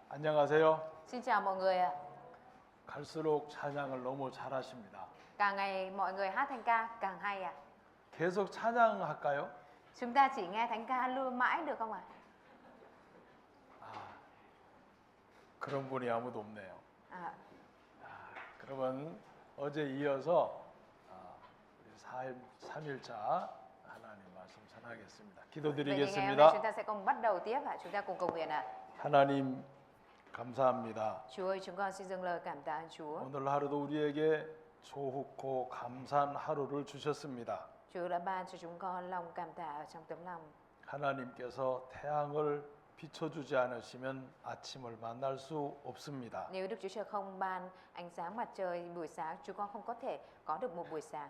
안녕하세요. Xin chào mọi người ạ. 갈수록 찬양을 너무 잘하십니다. Càng ngày mọi người hát thánh ca càng hay ạ. 계속 찬양할까요? Chúng ta chỉ nghe thánh ca luôn mãi được không ạ? 그런 분이 아무도 없네요. À, 그러면 어제 이어서 우리 3일차 하나님 말씀 전하겠습니다. vậy thì ngày hôm nay 기도드리겠습니다. chúng ta sẽ cùng bắt đầu tiếp ạ. Chúng ta cùng cầu nguyện ạ. 하나님 감사합니다. Chúa ơi, chúng con xin dâng lời cảm tạ ơn Chúa. 오늘 하루도 우리에게 좋고 감사한 하루를 주셨습니다. Chúa đã ban cho chúng con lòng cảm tạ ở trong tấm lòng. 하나님께서 태양을 비춰주지 않으시면 아침을 만날 수 없습니다. Nếu Đức Chúa Trời không ban ánh sáng mặt trời buổi sáng, chúng con không có thể có được một buổi sáng.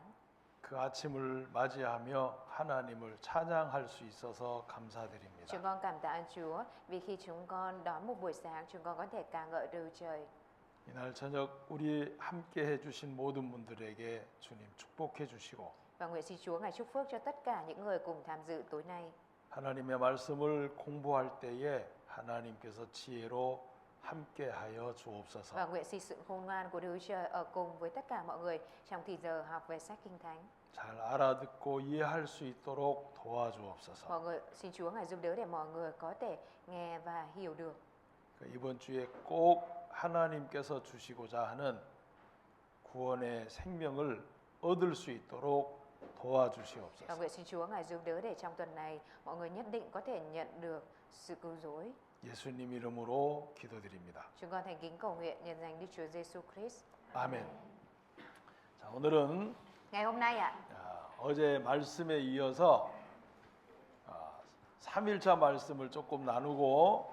그 아침을 맞이하며 하나님을 찬양할 수 있어서 감사드립니다. Chúng con cảm tạ ơn Chúa vì khi chúng con đón một buổi sáng, chúng con có thể ca ngợi Đức Trời. 이날 저녁 우리 함께 해주신 모든 분들에게 주님 축복해 주시고 Và nguyện xin Chúa ngài chúc phước cho tất cả những người cùng tham dự tối nay. 하나님의 말씀을 공부할 때에 하나님께서 지혜로 함께하여 주옵소서. Và nguyện xin sự khôn ngoan của Đức Trời ở cùng với tất cả mọi người trong thì giờ học về sách Kinh Thánh. 잘 알아듣고 이해할 수 있도록 도와주옵소서. Mọi người xin Chúa ngài giúp đỡ để mọi người có thể nghe và hiểu được. 이번 주에 꼭 하나님께서 주시고자 하는 구원의 생명을 얻을 수 있도록 Và 도와주시옵소서. nguyện xin Chúa ngài giúp đỡ để trong tuần này mọi người nhất định có thể nhận được sự cứu rỗi. 예수님 이름으로 기도드립니다. Chúng con thành kính cầu nguyện nhân danh Đức Chúa Giêsu Christ. 아멘. 자, 오늘은 Ngày hôm nay ạ, 어제 말씀에 이어서 3일차 말씀을 조금 나누고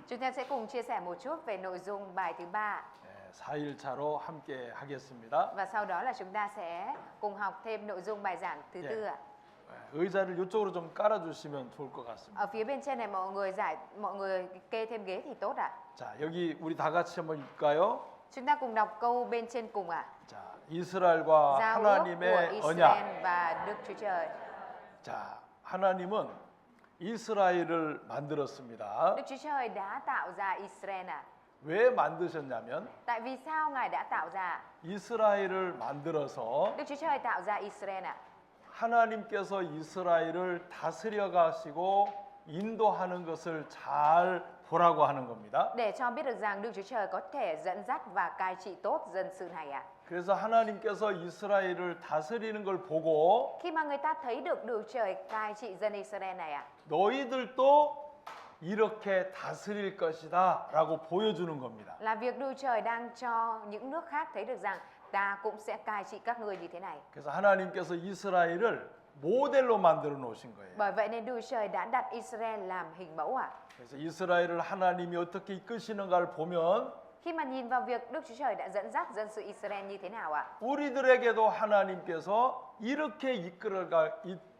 chúng ta sẽ cùng chia sẻ một chút về nội dung bài thứ 3 4일차로 함께 하겠습니다. và sau đó là chúng ta sẽ cùng học thêm nội dung bài giảng thứ 4 ạ. 의자를 이쪽으로 좀 깔아주시면 좋을 것 같습니다. Ở phía bên trên này mọi người kê thêm ghế thì tốt ạ. 자, 여기 우리 다 같이 한번 읽을까요? Chúng ta cùng đọc câu bên trên cùng ạ. 자, 이스라엘과 Giao ước của 하나님의 언약. Israel và Đức Chúa Trời. 자, 하나님은 이스라엘을 만들었습니다. Đức Chúa Trời đã tạo ra Israel ạ. 왜 만드셨냐면 Tại vì sao Ngài đã tạo ra? 이스라엘을 만들어서 Đức Chúa Trời tạo ra Israel ạ. 하나님께서 이스라엘을 다스려 가시고 인도하는 것을 잘 보라고 하는 겁니다. Để cho biết được rằng Đức Chúa Trời có thể dẫn dắt và cai trị tốt dân sự này ạ. 그래서 하나님께서 이스라엘을 다스리는 걸 보고 Khi mà người ta thấy được Đức Trời cai trị dân Israel này ạ, 너희들도 이렇게 다스릴 것이다 라고 보여주는 겁니다. là việc Đức Trời đang cho những nước khác thấy được rằng ta cũng sẽ cai trị các ngươi như thế này. 그래서 하나님께서 이스라엘을 모델로 만들어 놓으신 거예요. Bởi vậy nên Đức Trời đã đặt Israel làm hình mẫu ạ. 그래서 이스라엘을 하나님이 어떻게 이끄시는가를 보면 Khi mà nhìn vào việc Đức Chúa Trời đã dẫn dắt dân sự Israel như thế nào ạ? 우리들에게도 하나님께서 이렇게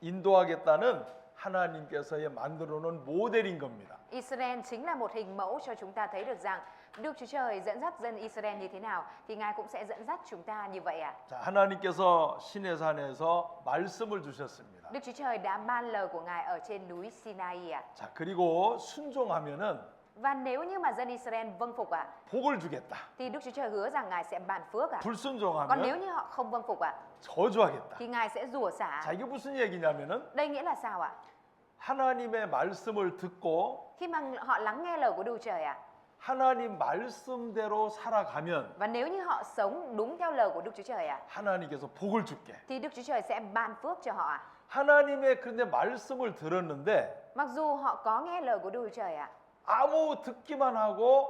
인도하겠다는 하나님께서의 만들어 놓은 모델인 겁니다. Israel chính là một hình mẫu cho chúng ta thấy được rằng Đức Chúa Trời dẫn dắt dân Israel như thế nào thì Ngài cũng sẽ dẫn dắt chúng ta như vậy ạ. 자, 하나님께서 시내산에서 말씀을 주셨습니다. Đức Chúa Trời đã ban lời của Ngài ở trên núi Sinai ạ. 자, 그리고 순종하면은 Và nếu như mà dân Israel vâng phục ạ, 복을 주겠다. thì Đức Chúa Trời hứa rằng Ngài sẽ ban phước ạ. Còn 불순종하면 nếu như họ không vâng phục ạ, 저주하겠다. thì Ngài sẽ rủa xả. 자, 이게 무슨 얘기냐면은 Đây nghĩa là sao ạ? 하나님의 말씀을 듣고 Khi mà họ lắng nghe lời của Đức Trời ạ, 하나님 말씀대로 살아가면 và nếu như họ sống đúng theo lời của Đức Chúa Trời ạ, 하나님께서 복을 줄게. thì Đức Chúa Trời sẽ ban phước cho họ ạ. 하나님의 그런데 말씀을 들었는데 Mặc dù họ có nghe lời của Đức Chúa Trời ạ, 아무 듣기만 하고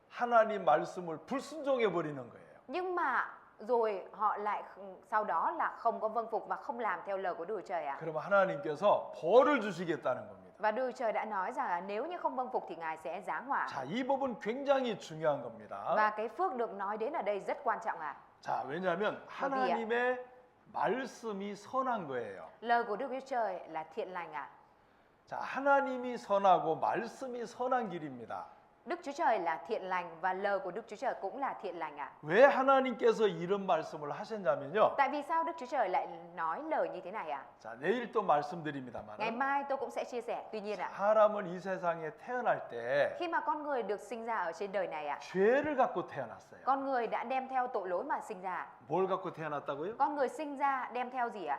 하나님 말씀을 불순종해 버리는 거예요. nhưng mà rồi họ lại sau đó là không có vâng phục và không làm theo lời của Đức Chúa Trời ạ. 그러면 하나님께서 벌을 주시겠다는 겁니다. Và Đức Chúa Trời đã nói rằng là nếu như không vâng phục thì Ngài sẽ giáng hỏa. 자, 이 법은 굉장히 중요한 겁니다. Và cái phước được nói đến ở đây rất quan trọng ạ. 자, 왜냐하면 하나님의 말씀이 선한 거예요. Lời của Đức Chúa Trời là thiện lành ạ. 자, 하나님이 선하고 말씀이 선한 길입니다. Đức Chúa Trời là thiện lành và lời của Đức Chúa Trời cũng là thiện lành ạ. 왜 하나님께서 이런 말씀을 하셨냐면요. Tại vì sao Đức Chúa Trời lại nói lời như thế này ạ? 자, 내일 또 Ngày 말씀드립니다만 mai tôi cũng sẽ chia sẻ. Tuy nhiên ạ, 사람은 이 세상에 태어날 때 khi mà con người được sinh ra ở trên đời này ạ, 죄를 갖고 태어났어요. con người đã đem theo tội lỗi mà sinh ra. 뭘 갖고 태어났다고요? Con người sinh ra đem theo gì ạ?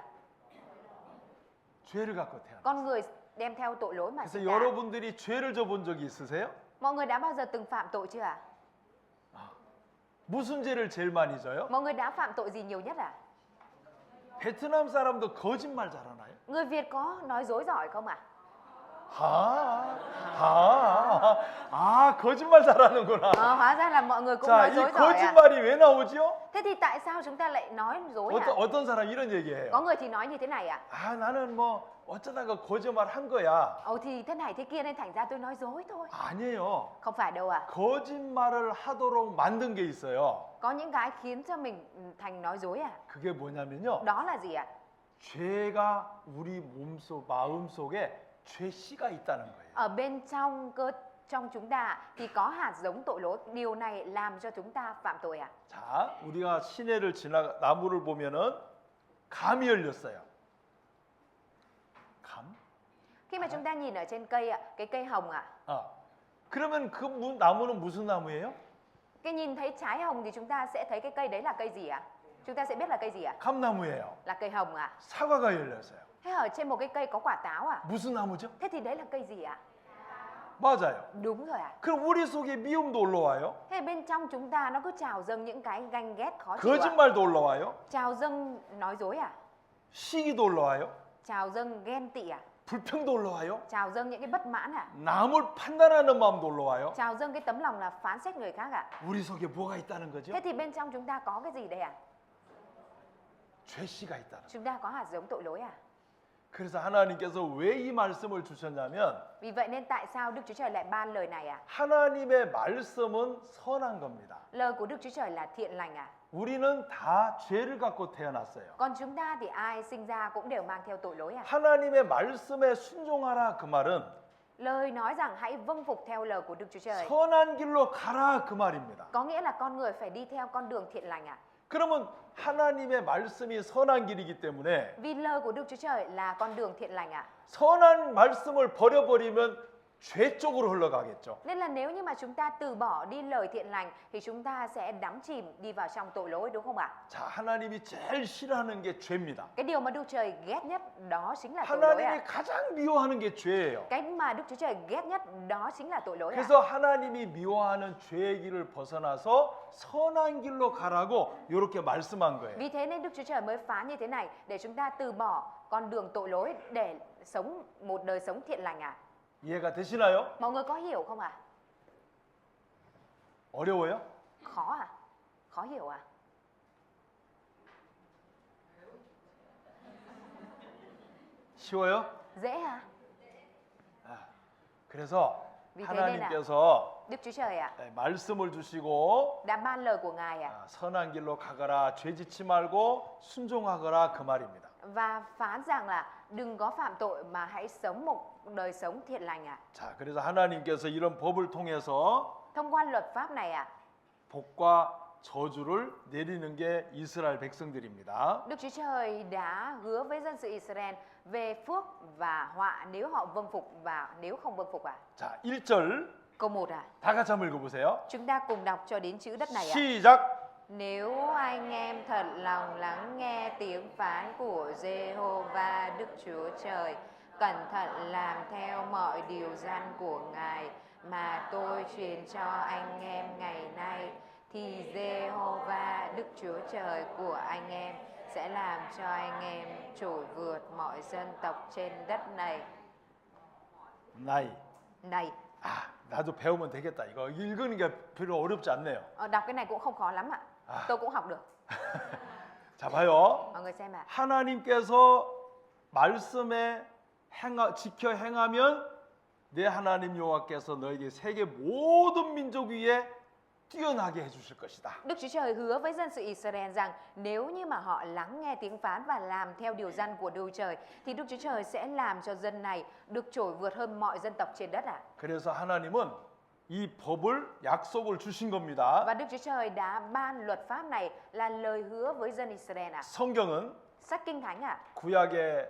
죄를 갖고 태어났어요. Con người đem theo tội lỗi mà 그래서 sinh ra. 여러분들이 죄를 져본 적이 있으세요? Mọi người đã bao giờ từng phạm tội chưa ạ? 무슨 죄를 제일 많이 져요? Mọi người đã phạm tội gì nhiều nhất ạ? 베트남 사람도 거짓말 잘하나요? Người Việt có nói dối giỏi không ạ? 거짓말 잘하는구나. Hóa ra là mọi người cũng 자, nói 이 dối giỏi ạ. 거짓말이 왜 나오지요? Thế thì tại sao chúng ta lại nói dối ạ? 어떤 사람 이런 얘기해요. Có người thì nói như thế này ạ. 나는 뭐 어쩌다가 거짓말 한 거야. Thì thế này thế kia nên thành ra tôi nói dối thôi. 아니에요. Không phải đâu ạ. 거짓말을 하도록 만든 게 있어요. Có những cái khiến cho mình thành nói dối à? 그게 뭐냐면요. Đó là gì ạ? 죄가 우리 마음 속에 죄씨가 있다는 거예요. Ở bên trong chúng ta thì có hạt giống tội lỗi. Điều này làm cho chúng ta phạm tội à? 자, 우리가 시내를 나무를 보면은 감이 열렸어요. 감? Khi mà chúng ta nhìn ở trên cây ạ, cái cây hồng ạ, 그러면 그 나무는 무슨 나무예요? cái nhìn thấy trái hồng thì chúng ta sẽ thấy cái cây đấy là cây gì ạ? Chúng ta sẽ biết là cây gì ạ? 감나무예요. Là cây hồng ạ. 사과가 열렸어요. Thế ở trên một cái cây có quả táo à? 무슨 나무죠? Thế thì đấy là cây gì ạ? 맞아요. Đúng rồi ạ. 그럼 우리 속에 미움도 올라와요. Thế bên trong chúng ta nó cứ trào dâng những cái ganh ghét khó chịu ạ. 거짓말도 올라와요. Trào dâng nói dối à? 시기도 올라와요. Trào dâng ghen tị à? 불평도 올라와요. Trào dâng những cái bất mãn à? 남을 판단하는 마음도 올라와요. Trào dâng cái tấm lòng là phán xét người khác ạ. 우리 속에 뭐가 있다는 거죠? Thế thì bên trong chúng ta có cái gì đây ạ? 죄씨가 있다는. Chúng ta có hạt giống tội lỗi à? 그래서 하나님께서 왜 이 말씀을 주셨냐면 Vì vậy nên tại sao Đức Chúa Trời lại ban lời này à? 하나님의 말씀은 선한 겁니다. Lời của Đức Chúa Trời là thiện lành à? 우리는 다 죄를 갖고 태어났어요. Còn chúng ta thì ai sinh ra cũng đều mang theo tội lỗi à? 하나님의 말씀에 순종하라 그 말은 Lời nói rằng hãy vâng phục theo lời của Đức Chúa Trời. 선한 길로 가라 그 말입니다. Có nghĩa là con người phải đi theo con đường thiện lành à? 그러면 하나님의 말씀이 선한 길이기 때문에 Vì lời của Đức Chúa Trời là con đường thiện lành à? 선한 말씀을 버려버리면 죄 쪽으로 흘러가겠죠. Nên là nếu như mà chúng ta từ bỏ đi lời thiện lành thì chúng ta sẽ đắm chìm đi vào trong tội lỗi, đúng không ạ? 자, 하나님이 제일 싫어하는 게 죄입니다. Cái điều mà Đức Trời ghét nhất đó chính là tội lỗi 하나님이 ạ. 가장 미워하는 게 죄예요. Cái mà Đức Chúa Trời ghét nhất đó chính là tội lỗi ạ. 그래서 하나님이 미워하는 죄의 길을 벗어나서 선한 길로 가라고 이렇게 말씀한 거예요. Vì thế nên Đức Chúa Trời mới phán như thế này để chúng ta từ bỏ con đường tội lỗi để sống một đời sống thiện lành ạ. 이해가 되시나요? Mọi người có hiểu không ạ? 어려워요? Khó à? Khó hiểu à? 쉬워요? Dễ à? 그래서 Vì thế nên là 하나님께서 Đức Chúa Trời ạ 말씀을 주시고 đã ban lời của Ngài ạ 선한 길로 가거라 죄 짓지 말고 순종하거라 그 말입니다. và phán rằng là đừng có phạm tội mà hãy sống một đời sống thiện lành ạ. 자, 그래서 하나님께서 이런 법을 통해서 Thông qua luật pháp này ạ, 복과 저주를 내리는 게 이스라엘 백성들입니다. Đức Chúa Trời đã hứa với dân sự Israel về phước và họa nếu họ vâng phục và nếu không vâng phục ạ. 자, 1절 Câu 1 ạ. 다 같이 한번 읽어보세요. Chúng ta cùng đọc cho đến chữ đất này ạ. 시작. Nếu anh em thật lòng lắng nghe tiếng phán của Giê-hô-va Đức Chúa Trời, cẩn thận làm theo mọi điều răn của Ngài mà tôi truyền cho anh em ngày nay, thì Giê-hô-va Đức Chúa Trời của anh em sẽ làm cho anh em trỗi vượt mọi dân tộc trên đất này. 나이. Này, 나도 배우면 되겠다. 이거 읽는 게 별로 어렵지 않네요. đọc cái này cũng không khó lắm ạ. Tôi cũng học được. 자, 봐요. Mọi người xem ạ. 하나님께서 말씀에 지켜 행하면 내 하나님 여호와께서 너에게 세계 모든 민족 위에 뛰어나게 해주실 것이다. Đức Chúa Trời hứa với dân sự Israel rằng nếu như mà họ lắng nghe tiếng phán và làm theo điều răn của Đức Trời thì Đức Chúa Trời sẽ làm cho dân này được trỗi vượt hơn mọi dân tộc trên đất ạ. 그래서 하나님은 이 법을 약속을 주신 겁니다. Và Đức Chúa Trời đã ban luật pháp này là lời hứa với dân Israel ạ. 성경은 Sách Kinh Thánh ạ. 구약에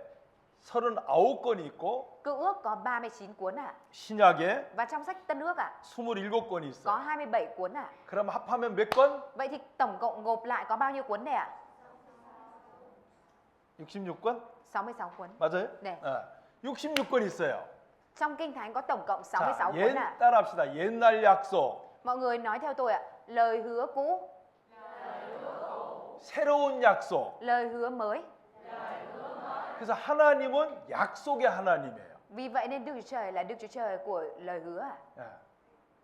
39권이 있고 Cựu ước có 39 cuốn ạ. 신약에 Và trong sách Tân ước ạ 27권이 có 있어요. 27 cuốn ạ. 그럼 합하면 몇 권? Vậy thì tổng cộng gộp lại có bao nhiêu cuốn đây ạ? 66권? 66 cuốn. 맞아요? 네. 66권 있어요. Trong Kinh Thánh có tổng cộng 자, 66 cuốn ạ. 따라합시다. 옛날 약속, Mọi người nói theo tôi ạ. Lời hứa cũ, 새로운 약속. lời hứa mới. 그래서 하나님은 약속의 하나님이에요. Vì vậy nên Đức Chúa Trời là Đức Chúa Trời của lời hứa ạ. 예.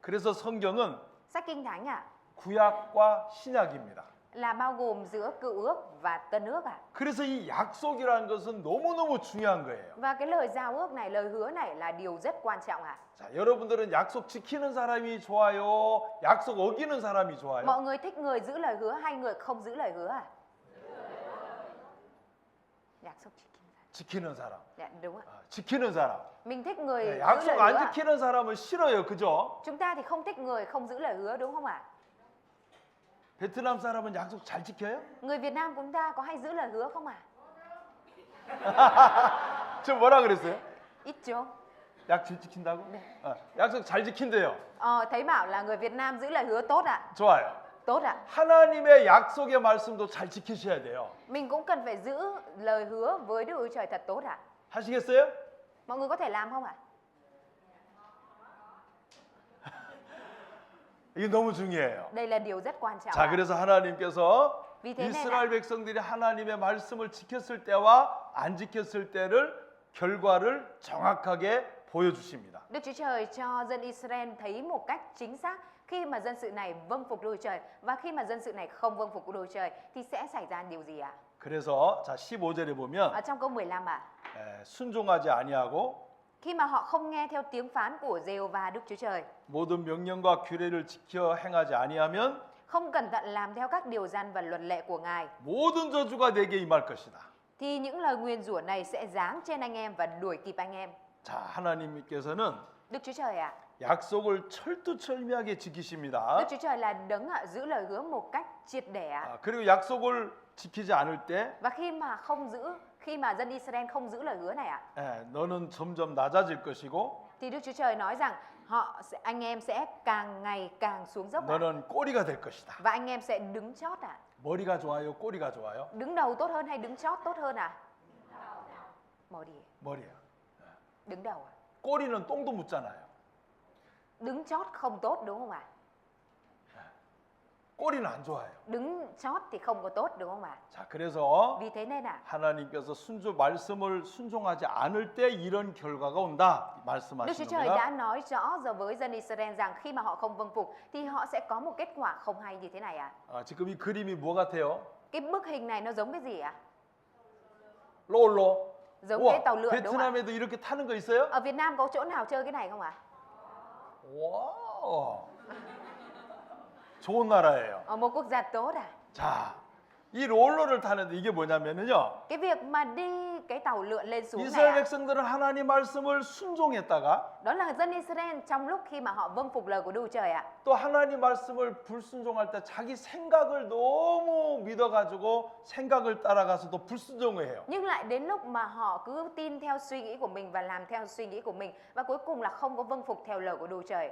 그래서 성경은 Sách Kinh Thánh ạ 구약과 신약입니다. là bao gồm giữa Cựu ước và Tân ước ạ. 그래서 이 약속이라는 것은 너무너무 중요한 거예요. Và cái lời giao ước này, lời hứa này là điều rất quan trọng ạ. 자, 여러분들은 약속 지키는 사람이 좋아요? 약속 어기는 사람이 좋아요? Mọi người thích người giữ lời hứa hay người không giữ lời hứa à? 약속 지키는 사람. Dạ, đúng ạ. 지키는 사람. Mình thích người 네, giữ 약속 lời 안 hứa ạ. 지키는 사람은 싫어요. 그죠? Chúng ta thì không thích người không giữ lời hứa đúng không ạ? 베트남 사람은 약속 잘 지켜요? Người Việt Nam của chúng ta có hay giữ lời hứa không ạ? 저 뭐라 그랬어요? Ít chưa? 약속 지킨다고? 네. 약속 잘 지킨대요. Thấy bảo là người Việt Nam giữ lời hứa tốt ạ. 좋아요. Tốt ạ. 하나님의 약속의 말씀도 잘 지키셔야 돼요. Mình cũng cần phải giữ lời hứa với Đức Chúa Trời thật tốt ạ. 하시겠어요? Mọi người có thể làm không ạ? 이게 너무 중요해요. Đây là điều rất quan trọng 자, ạ. 그래서 하나님께서 Vì thế nên 이스라엘 ạ, 백성들이 하나님의 말씀을 지켰을 때와 안 지켰을 때를 결과를 정확하게 보여주십니다. Đức Chúa Trời cho dân Israel thấy một cách chính xác khi mà dân sự này vâng phục Đức Chúa Trời và khi mà dân sự này không vâng phục Đức Chúa Trời thì sẽ xảy ra điều gì ạ? 그래서 자 15절에 보면 Ở trong câu 15 ạ, 순종하지 아니하고 khi mà họ không nghe theo tiếng phán của Giê-hô-va Đức Chúa Trời, 모든 명령과 규례를 지켜 행하지 아니하면 không cẩn thận làm theo các điều răn và luật lệ của Ngài, 모든 저주가 내게 임할 것이다. thì những lời nguyền rủa này sẽ giáng trên anh em và đuổi kịp anh em. 자, 하나님께서는 Đức Chúa Trời ạ, 약속을 철두철미하게 지키십니다. Đức Chúa Trời là đấng ạ giữ lời hứa một cách triệt để ạ. 그리고 약속을 지키지 않을 때 Và khi mà dân Israel không giữ lời hứa này ạ, 너는 점점 낮아질 것이고 thì Đức Chúa Trời nói rằng anh em sẽ càng ngày càng xuống dốc ạ. 너는 꼬리가 될 것이다. Và anh em sẽ đứng chót ạ. 머리가 좋아요, 꼬리가 좋아요? Đứng đầu tốt hơn hay đứng chót tốt hơn ạ? 머리야. Đứng đầu ạ. 꼬리는 똥도 묻잖아요. Đứng chót không tốt đúng không ạ? 꼬리는 안 좋아요. Đứng chót thì không có tốt đúng không ạ? 자, 그래서 Vì thế nên ạ, 하나님께서 말씀을 순종하지 않을 때 이런 결과가 온다 Đức 말씀하시는 Chúa Trời đã 겁니다. nói rõ rồi với dân Israel rằng khi mà họ không vâng phục thì họ sẽ có một kết quả không hay như thế này ạ. 지금 이 그림이 뭐 같아요? Cái bức hình này nó giống cái gì ạ? 롤러. Giống cái tàu lượn đúng không ạ? 베트남에도 이렇게 타는 거 있어요? Ở Việt Nam có chỗ nào chơi cái này không ạ? 와. 좋은 나라예요. Ở một quốc gia tốt à? 자, 이 롤러를 타는데 이게 뭐냐면요. Cái việc mà đi cái tàu lượn lên xuống này 이스라엘 ạ, 백성들은 하나님 말씀을 순종했다가 đó là dân Israel trong lúc khi mà họ vâng phục lời của Đức Chúa Trời ạ. 또 하나님 말씀을 불순종할 때 자기 생각을 너무 믿어가지고 생각을 따라가서 또 불순종을 해요. Nhưng lại đến lúc mà họ cứ tin theo suy nghĩ của mình và làm theo suy nghĩ của mình và cuối cùng là không có vâng phục theo lời của Đức Chúa Trời.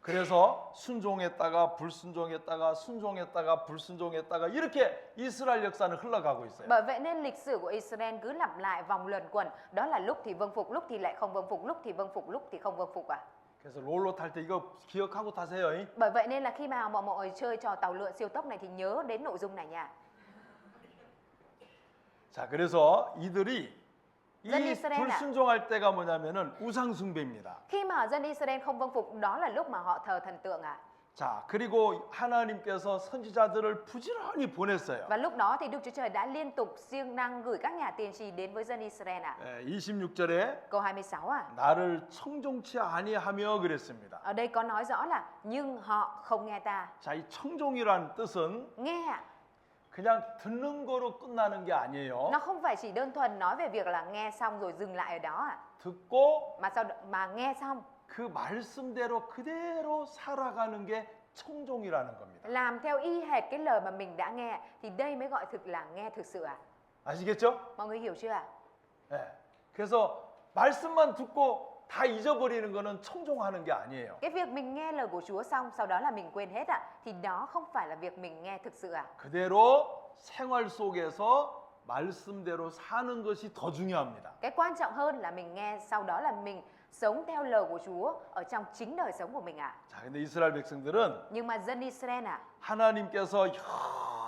그래서 순종했다가 불순종했다가 순종했다가 불순종했다가 이렇게 이스라엘 역사는 흘러가고 있어요. Bởi vậy nên lịch sử của Israel cứ lặp lại vòng luẩn quẩn, đó là lúc thì vâng phục, lúc thì lại không vâng phục, lúc thì vâng phục, lúc thì không vâng phục ạ. 그래서 롤러 탈 때 이거 기억하고 타세요. Bởi vậy nên là khi mà mọi người chơi trò tàu lượn siêu tốc này thì nhớ đến nội dung này nha. 자, 그래서 이들이 이 dân Israel ạ, 불순종할 때가 뭐냐면은 우상 숭배입니다. khi mà dân Israel không vâng phục, đó là lúc mà họ thờ thần tượng ạ. 자, 그리고 하나님께서 선지자들을 부지런히 보냈어요. Và lúc đó thì Đức Chúa Trời đã liên tục siêng năng gửi các nhà tiên tri đến với dân Israel ạ. 26절에 Câu 26 ạ. 나를 청종치 아니하며 그랬습니다. Ở đây có nói rõ là nhưng họ không nghe ta. 자, 이 청종이란 뜻은 Nghe ạ. 그냥 듣는 거로 끝나는 게 아니에요. Nó không phải chỉ đơn thuần nói về việc là nghe xong rồi dừng lại ở đó ạ. 듣고 Mà nghe xong 그 말씀대로 그대로 살아가는 게 청종이라는 겁니다. Làm theo y hệt cái lời mà mình đã nghe thì đây mới gọi thực là nghe thực sự à? 아시겠죠? Mọi người hiểu chưa ạ? 예. 그래서 말씀만 듣고 다 잊어버리는 거는 청종하는 게 아니에요. Cái việc mình nghe lời của Chúa xong sau đó là mình quên hết ạ, thì đó không phải là việc mình nghe thực sự à? 그대로 생활 속에서 말씀대로 사는 것이 더 중요합니다. Cái quan trọng hơn là mình nghe, sau đó là mình sống theo lời của Chúa ở trong chính đời sống của mình ạ. 자, 근데 이스라엘 백성들은 Nhưng mà dân Israel ạ, 하나님께서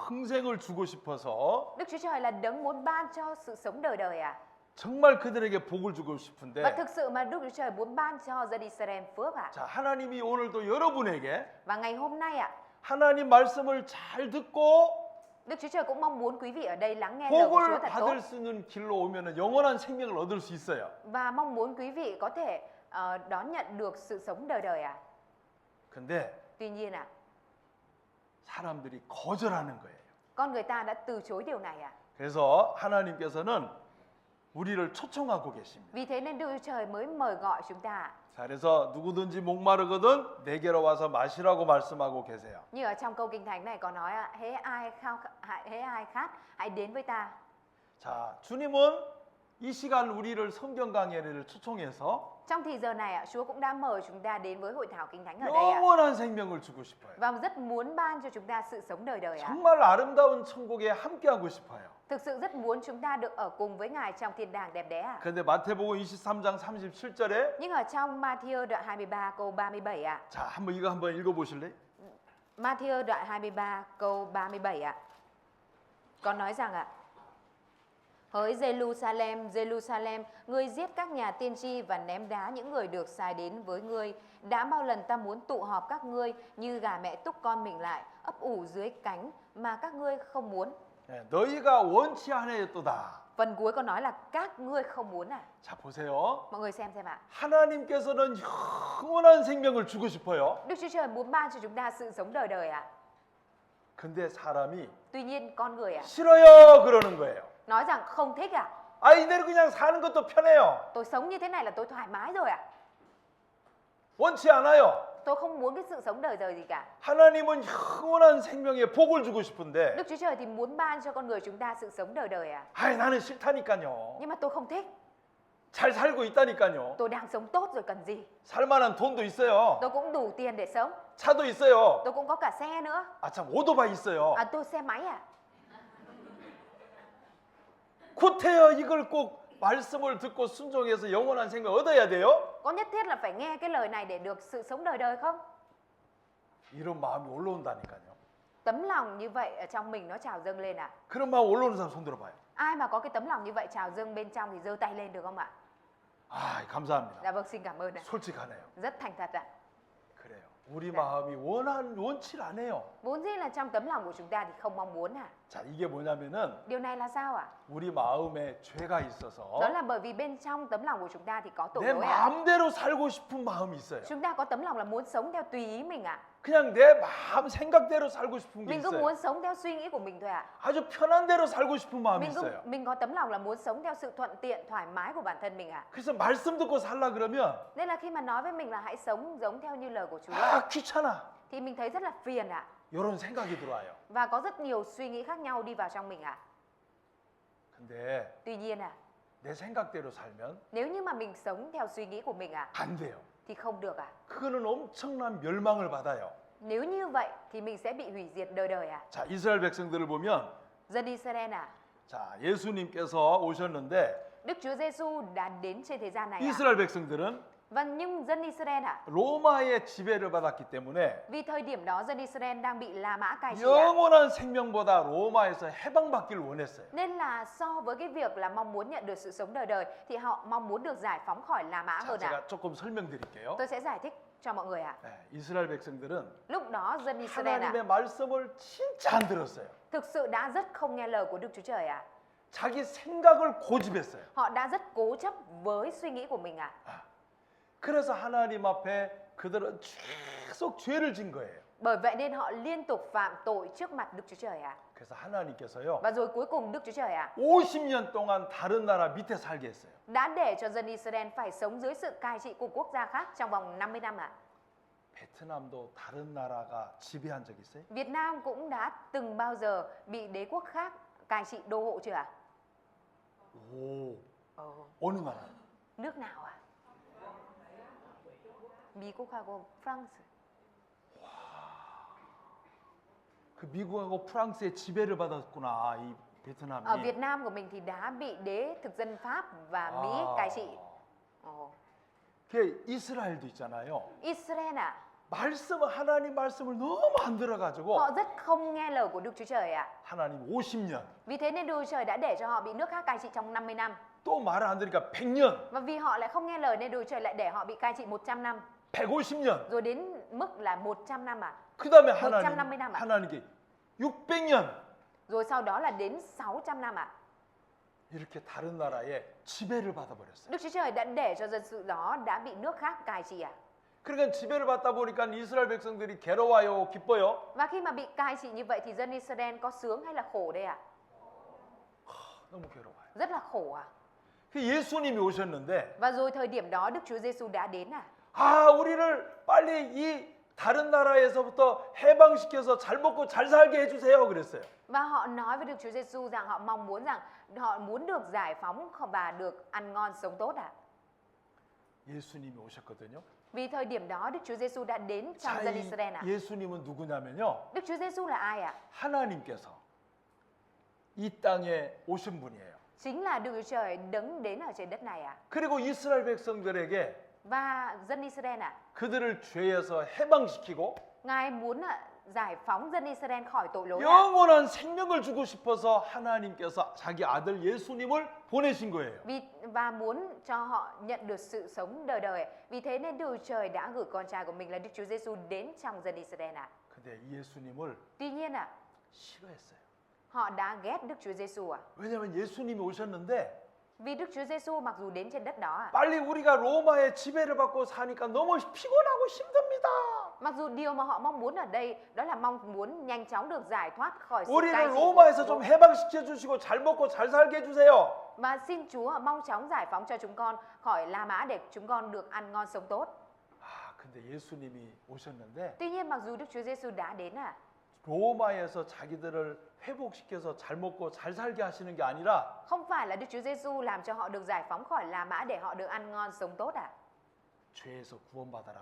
평생을 주고 싶어서 Đức Chúa Trời là đấng muốn ban cho sự sống đời đời ạ. 정말 그들에게 복을 주고 Và 싶은데 thực sự mà Đức Chúa Trời muốn ban cho dân Israel phước ạ. 자, 하나님이 오늘도 여러분에게 Và ngày hôm nay ạ, 하나님 말씀을 잘 듣고 Đức Chúa Trời cũng mong muốn quý vị ở đây lắng nghe lời của Chúa 복을 thật tốt. 받을 수 있는 길로 오면은 영원한 생명을 얻을 수 있어요. Và mong muốn quý vị có thể đón nhận được sự sống đời đời ạ. 근데 Tuy nhiên ạ, 사람들이 거절하는 거예요. con người ta đã từ chối điều này ạ. 그래서 하나님께서는 우리를 초청하고 계십니다. Vì thế nên Đức Chúa Trời mới mời gọi chúng ta ạ. 자, 그래서 누구든지 목마르거든 내게로 와서 마시라고 말씀하고 계세요. Như ở trong câu kinh thánh này có nói ạ, hễ ai khát, hãy đến với ta. 자, 주님은 이 시간 우리를 성경 강해를 초청해서 Trong thì giờ này ạ, Chúa cũng đã mời chúng ta đến với hội thảo kinh thánh ở đây ạ. 영원한 생명을 주고 싶어요. Và rất muốn ban cho chúng ta sự sống đời đời ạ. 정말 아름다운 천국에 함께하고 싶어요. Thực sự rất muốn chúng ta được ở cùng với Ngài trong thiên đàng đẹp đẽ ạ. 그런데 마태복음 23장 37절에 Nhưng ở trong Matthew đoạn 23 câu 37 ạ. 자, 이거 한번 읽어 보실래요? Matthew đoạn 23 câu 37 ạ. Con nói rằng ạ: Hỡi Jerusalem, Jerusalem, ngươi giết các nhà tiên tri và ném đá những người được sai đến với ngươi. Đã bao lần ta muốn tụ họp các ngươi như gà mẹ túc con mình lại, ấp ủ dưới cánh mà các ngươi không muốn. 너희가 원치 아니었도다. Phần cuối con nói là các ngươi không muốn à? 자, 보세요. Mọi người xem ạ. 하나님께서는 영원한 생명을 주고 싶어요. Đức Chúa Trời muốn ban cho chúng ta sự sống đời đời ạ. 근데 사람이 Tuy nhiên con người ạ, 싫어요 그러는 거예요. nói rằng không thích ạ. 아, 이대로 그냥 사는 것도 편해요. Tôi sống như thế này là tôi thoải mái rồi ạ. 원치 않아요. Tôi không muốn cái sự sống đời đời gì cả. 하나님은 영원한 생명에 복을 주고 싶은데 Đức Chúa Trời thì muốn ban cho con người chúng ta sự sống đời đời ạ. 아이, 나는 싫다니까요. Nhưng mà tôi không thích. 잘 살고 있다니까요. Tôi đang sống tốt rồi cần gì. 살만한 돈도 있어요. Tôi cũng đủ tiền để sống. 차도 있어요. Tôi cũng có cả xe nữa. 아, 참, 오토바이 있어요. Tôi xe máy à. 구태여 이걸 꼭 말씀을 듣고 순종해서 영원한 생명 얻어야 돼요? Có nhất thiết là phải nghe cái lời này để được sự sống đời đời không? 이런 마음이 올라온다니까요. Tấm lòng như vậy ở trong mình nó trào dâng lên à? 그런 마음 올라오는 사람 손 들어봐요. Ai mà có cái tấm lòng như vậy trào dâng bên trong thì giơ tay lên được không ạ? 아, 감사합니다. Dạ vâng, xin cảm ơn ạ. 솔직하네요. Rất thành thật ạ. 그래요. 우리 마음이 원치를 않아요. Vốn dĩ là trong tấm lòng của chúng ta thì không mong muốn à? 자, 이게 뭐냐면은 Điều này là sao ạ? 우리 마음에 죄가 있어서 Đó là bởi vì bên trong tấm lòng của chúng ta thì có tội 내 lỗi ạ. 마음대로 살고 싶은 마음이 있어요. Chúng ta có tấm lòng là muốn sống theo tùy ý mình ạ. 그냥 내 마음 생각대로 살고 싶은 게 Mình cứ 있어요. muốn sống theo suy nghĩ của mình thôi ạ. 아주 편한 대로 살고 싶은 마음이 있어요. Mình có tấm lòng là muốn sống theo sự thuận tiện, thoải mái của bản thân mình ạ. 그래서 말씀 듣고 살라 그러면 Nên là khi mà nói với mình là hãy sống giống theo như lời của Chúa 아, 귀찮아. thì mình thấy rất là phiền ạ. 이런 생각이 들어와요. Và có rất nhiều suy nghĩ khác nhau đi vào trong mình ạ. 근데 Tuy nhiên ạ, 내 생각대로 살면 nếu như mà mình sống theo suy nghĩ của mình ạ 안 돼요. thì không được ạ. 그거는 엄청난 멸망을 받아요. Nếu như vậy thì mình sẽ bị hủy diệt đời đời ạ. 자, 이스라엘 백성들을 보면 Dân Israel ạ, 자, 예수님께서 오셨는데 Đức Chúa Giêsu đã đến trên thế gian này ạ. 이스라엘 백성들은 Và nhưng dân Israel ạ, 로마의 지배를 받았기 때문에 vì thời điểm đó dân Israel đang bị La Mã cai trị ạ. 영원한 생명보다 로마에서 해방받기를 원했어요. Nên là so với cái việc là mong muốn nhận được sự sống đời đời thì họ mong muốn được giải phóng khỏi La Mã 자, hơn ạ. 제가 조금 설명드릴게요. Tôi sẽ giải thích cho mọi người ạ. 네, 이스라엘 백성들은 Lúc đó dân Israel ạ, 하나님의 말씀을 진짜 안 들었어요. thực sự đã rất không nghe lời của Đức Chúa Trời ạ. 자기 생각을 고집했어요. Họ đã rất cố chấp với suy nghĩ của mình ạ. 그래서 하나님 앞에 그들은 계속 죄를 진 거예요. Bởi vậy nên họ liên tục phạm tội trước mặt Đức Chúa Trời ạ. 그래서 하나님께서요. Và rồi cuối cùng Đức Chúa Trời 50년 동안 다른 나라 밑에 살게 했어요. đã để cho dân Israel phải sống dưới sự cai trị của quốc gia khác trong vòng 50 năm 베트남도 다른 나라가 지배한 적 있어요? Việt Nam cũng đã từng bao giờ bị đế quốc khác cai trị đô hộ chưa 오, 어느 나라? Nước nào 미국하고 프랑스. 그 미국하고 프랑스의 지배를 받았구나, 이 베트남이. Ở Việt Nam của mình thì đã bị đế thực dân Pháp và Mỹ cai trị. 그 이스라엘도 있잖아요. Israel 하나님 말씀을 너무 안 들어가지고 họ rất không nghe lời của Đức Chúa Trời 하나님 50년, Vì thế nên Đức Chúa Trời đã để cho họ bị nước khác cai trị trong 50 năm. 또 말을 안 들으니까 100년, Và vì họ lại không nghe lời nên Đức Chúa Trời lại để họ bị cai trị 100 năm. 150년. Rồi đến mức là 100 năm 그다음에 150 năm 하나님께 600년. Rồi sau đó là đến 600 năm 이렇게 다른 나라에 지배를 받아버렸어요. Đức Chúa Trời đã để cho dân sự đó đã bị nước khác cai trị 그러니까 지배를 받다 보니까 이스라엘 백성들이 괴로워요, 기뻐요? Và khi mà bị cai trị như vậy thì dân Israel có sướng hay là khổ đây 너무 괴로워요. Rất là khổ 그 예수님이 오셨는데 Và rồi thời điểm đó Đức Chúa Giêsu đã đến 우리를 빨리 이 다른 나라에서부터 해방시켜서 잘 먹고 잘 살게 해주세요, 그랬어요. Và họ nói với Đức Chúa Giêsu rằng họ mong muốn rằng họ muốn được giải phóng và được ăn ngon sống tốt 예수님이 오셨거든요. Vì thời điểm đó Đức Chúa Giêsu đã đến trong dân Israel 예수님은 누구냐면요. Đức Chúa Giêsu là ai 하나님께서 이 땅에 오신 분이에요. Chính là Đức Chúa Trời đấng đến ở trên đất này 그리고 이스라엘 백성들에게 Và dân Israel 그들을 죄에서 해방시키고 Ngài muốn giải phóng dân Israel khỏi tội lỗi 영원한 생명을 주고 싶어서 하나님께서 자기 아들 예수님을 보내신 거예요. Và muốn cho họ nhận được sự sống đời đời. Vì thế nên Đức Chúa Trời đã gửi con trai của mình là Đức Chúa Giêsu đến trong dân Israel 근데 이 예수님을 Tuy nhiên 싫어했어요. họ đã ghét Đức Chúa Giêsu 왜냐하면 예수님이 오셨는데 Vì Đức Chúa Giêsu mặc dù đến trên đất đó 빨리 우리가 로마의 지배를 받고 사니까 너무 피곤하고 힘듭니다. Mặc dù điều mà họ mong muốn ở đây đó là mong muốn nhanh chóng được giải thoát khỏi sự cai 우리를 trị 로마에서 좀 해방시켜 주시고 잘 먹고 잘 살게 해주세요. Và xin Chúa mau chóng giải phóng cho chúng con khỏi La Mã để chúng con được ăn ngon sống tốt. 근데 예수님이 오셨는데 Tuy nhiên mặc dù Đức Chúa Giêsu đã đến 로마에서 자기들을 회복시켜서 잘 먹고 잘 살게 하시는 게 아니라 không phải là Đức Chúa Giêsu làm cho họ được giải phóng khỏi La Mã để họ được ăn ngon sống tốt 죄에서 구원받아라.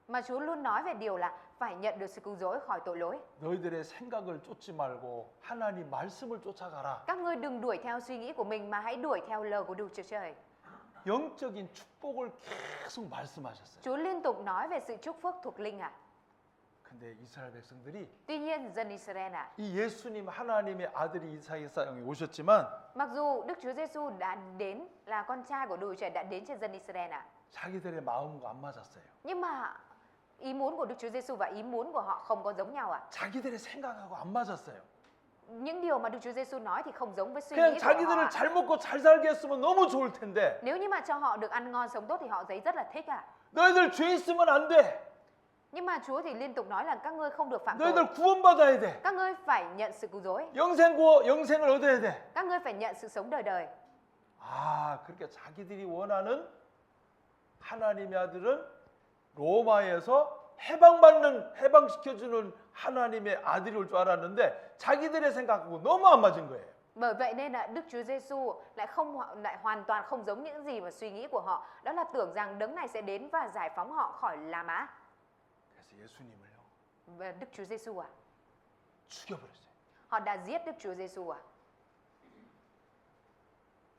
Mà Chúa luôn nói về điều là phải nhận được sự cứu rỗi khỏi tội lỗi. 너희들의 생각을 쫓지 말고 하나님 말씀을 쫓아가라. Các ngươi đừng đuổi theo suy nghĩ của mình mà hãy đuổi theo lời của Đức Chúa Trời. 영적인 축복을 계속 말씀하셨어요. Chúa liên tục nói về sự chúc phước thuộc linh 근데 이스라엘 백성들이 Tuy nhiên dân Israel 이 예수님 하나님의 아들이 이 세상에 오셨지만 mặc dù Đức Chúa Giêsu đã đến là con trai của Đức Chúa Trời đã đến trên dân Israel 자기들의 마음과 안 맞았어요. nhưng mà ý muốn của Đức Chúa Giêsu và ý muốn của họ không có giống nhau 자기들의 생각하고 안 맞았어요. Những điều mà Đức Chúa Giêsu nói thì không giống với suy 그냥 nghĩ của 자기들을 họ. 잘 먹고 잘 살게 했으면 너무 좋을 텐데 Nếu như mà cho họ được ăn ngon sống tốt thì họ thấy rất là thích 너희들 죄 있으면 안 돼. Nhưng mà Chúa thì liên tục nói là các ngươi không được phạm tội. 너희들 구원받아야 돼. Các ngươi phải nhận sự cứu rỗi. 영생을 얻어야 돼. Các ngươi phải nhận sự sống đời đời. 그러니까 자기들이 원하는 하나님의 아들은 로마에서 해방시켜주는 하나님의 아들이 올 줄 알았는데 자기들의 생각하고 너무 안 맞은 거예요. Bởi vậy nên là Đức Chúa Giêsu lại hoàn toàn không giống những gì mà suy nghĩ của họ. Đó là tưởng rằng đấng này sẽ đến và giải phóng họ khỏi La Mã. 그래서 예수님을요. Và Đức Chúa Giêsu 죽여버렸어요. họ đã giết Đức Chúa Giêsu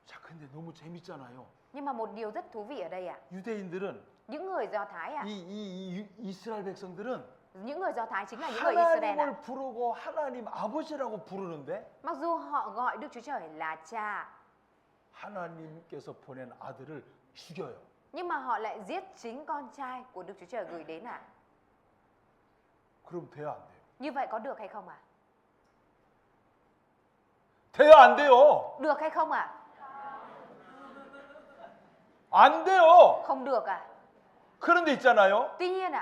자, 근데 너무 재밌잖아요. Nhưng mà một điều rất thú vị ở đây 유대인들은 những người Do Thái 이 이스라엘 백성들은 những người Do Thái chính là những người Israel 하나님을 부르고 하나님 아버지라고 부르는데 Mặc dù họ gọi Đức Chúa Trời là cha 하나님께서 보낸 아들을 죽여요. nhưng mà họ lại giết chính con trai của Đức Chúa Trời gửi đến 그럼 돼요, 안 돼요? Như vậy có được hay không 돼요, 안 돼요? Được hay không 안 돼요. Không được 그런데 있잖아요. Tuy nhiên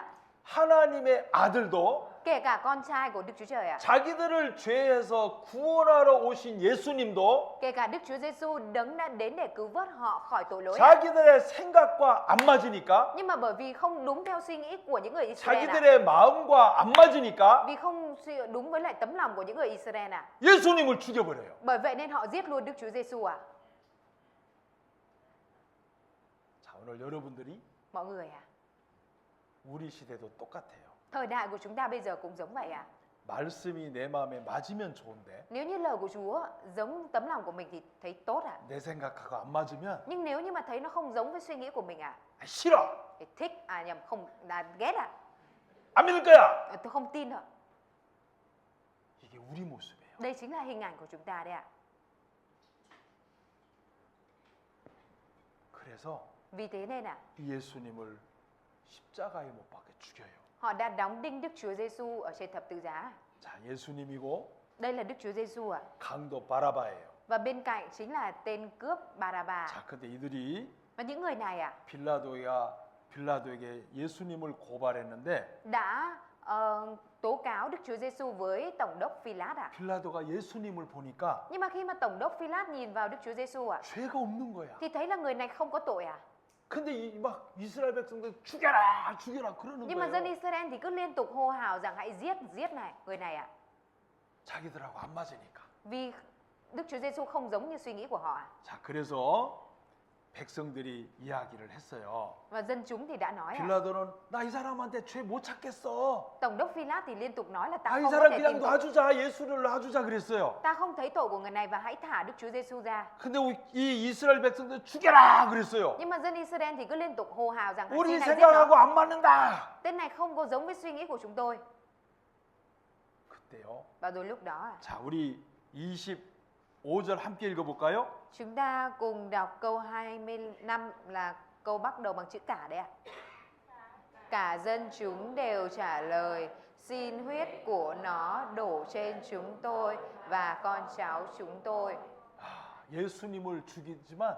하나님의 아들도 Kể cả con trai của Đức Chúa Trời ạ. 자기들을 죄에서 구원하러 오신 예수님도 Kể cả Đức Chúa Giêsu đấng đã đến để cứu vớt họ khỏi tội lỗi ạ. 자기들의 생각과 안 맞으니까, Nhưng mà bởi vì không đúng theo suy nghĩ của những người Israel ạ. 자기들의 마음과 안 맞으니까 Vì không đúng với lại tấm lòng của những người Israel ạ. 예수님을 죽여버려요. Bởi vậy nên họ giết luôn Đức Chúa Giêsu ạ. 자, 오늘 여러분들이 Mọi người ạ. 우리 시대도 똑같아요. Thời đại của chúng ta bây giờ cũng giống vậy ạ. 말씀이 내 마음에 맞으면 좋은데 Nếu như lời của Chúa giống tấm lòng của mình thì thấy tốt ạ. 내 생각하고 안 맞으면 Nhưng nếu như mà thấy nó không giống với suy nghĩ của mình ạ, 싫어, thì thích nhầm không là ghét ạ. 안 믿을 거야. Tôi không tin đâu. 이게 우리 모습이에요. Đây chính là hình ảnh của chúng ta đấy ạ. 그래서 Vì thế nên ạ, 이 예수님을 십자가에 못 박혀 죽여요. họ đã đóng đinh Đức Chúa Giêsu ở trên thập tự giá. 자, 예수님이고 Đây là Đức Chúa Giêsu ạ. 강도 바라바예요. Và bên cạnh chính là tên cướp Ba-ra-ba. 자, 근데 이들이 Và những người này ạ 빌라도에게 예수님을 고발했는데 đã tố cáo Đức Chúa Giêsu với tổng đốc Phi-lát ạ. 빌라도가 예수님을 보니까 Nhưng mà khi mà tổng đốc Phi-lát nhìn vào Đức Chúa Giêsu ạ, 죄가 없는 거야. thì thấy là người này không có tội ạ. 근데 막 이스라엘 백성들 죽여라, 죽여라 그러는 Nhưng mà dân 거예요. Israel thì cứ liên tục hô hào rằng hãy giết này, người này ạ. 자기들하고 안 맞으니까. Vì Đức Chúa Giêsu không giống như suy nghĩ của họ ạ. 자, 그래서 백성들이 이야기를 했어요. Và dân chúng thì đã nói ạ. 빌라도는 나 이 사람한테 죄 못 찾겠어. Tổng đốc Phi-lát thì liên tục nói là ta 아, 이 không có 사람 thể 그냥 tìm tội. 놔주자, 예수를 놔주자 그랬어요. Ta không thấy tội của người này và hãy thả Đức Chúa Giêsu ra. 근데 이 이스라엘 백성들 죽여라 그랬어요. Nhưng mà dân Israel thì cứ liên tục hô hào rằng 우리 tên này giết nó. 생각하고 안 맞는다. Tên này không có giống với suy nghĩ của chúng tôi. 그때요. Và rồi lúc đó 자, 우리 25절 함께 읽어볼까요? chúng ta cùng đọc câu 25 là câu bắt đầu bằng chữ cả đấy ạ. Cả dân chúng đều trả lời: xin huyết của nó đổ trên chúng tôi và con cháu chúng tôi. 예수님을 죽이지만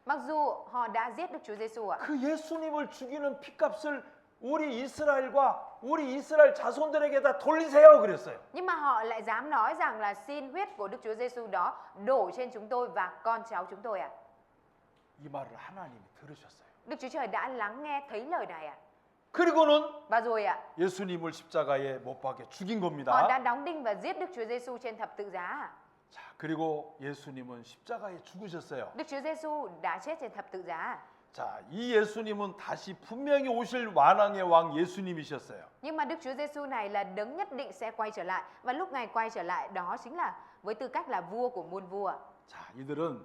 Mặc dù họ đã giết Đức Chúa Giêsu ạ, 그 예수님을 죽이는 피값을 우리 이스라엘 자손들에게 다 돌리세요 그랬어요. nhưng mà họ lại dám nói rằng là xin huyết của Đức Chúa Giêsu đó đổ trên chúng tôi và con cháu chúng tôi ạ. 이 말을 하나님이 들으셨어요. Đức Chúa Trời đã lắng nghe thấy lời này ạ. 그리고는 Và rồi ạ, 예수님을 십자가에 못 박여 죽인 họ 겁니다. đã đóng đinh và giết Đức Chúa Giêsu trên thập tự giá ạ. 자, 그리고 예수님은 십자가에 죽으셨어요. Đức Chúa Giêsu đã chết trên thập tự giá ạ. 자, 이 예수님은 다시 분명히 오실 완왕의 왕 예수님이셨어요. Nhưng mà Đức Chúa Giêsu này là đấng nhất định sẽ quay trở lại, và lúc Ngài quay trở lại đó chính là với tư cách là vua của muôn vua. 자, 이들은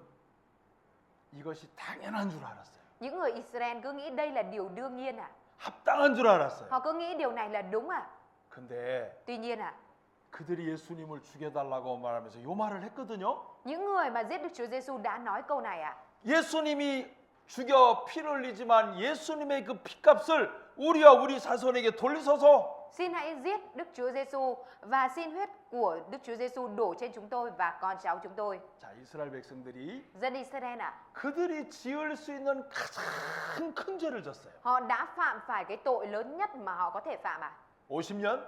이것이 당연한 줄 알았어요. Những người Israel cứ nghĩ đây là điều đương nhiên ạ. 합당한 줄 알았어요. Họ cứ nghĩ điều này là đúng ạ. 근데 Tuy nhiên ạ, 그들이 예수님을 죽여달라고 말하면서 요 말을 했거든요. những người mà giết Đức Chúa Giêsu đã nói câu này ạ. 예수님이 죽여 피를 흘리지만 예수님의 그 피값을 우리와 우리 자손에게 돌리소서. Xin hãy giết Đức Chúa Giêsu và xin huyết của Đức Chúa Giêsu đổ trên chúng tôi và con cháu chúng tôi. 자, 이스라엘 백성들이 Dân Israel ạ, 그들이 지을 수 있는 가장 큰 죄를 졌어요. họ đã phạm phải cái tội lớn nhất mà họ có thể phạm ạ. 50년,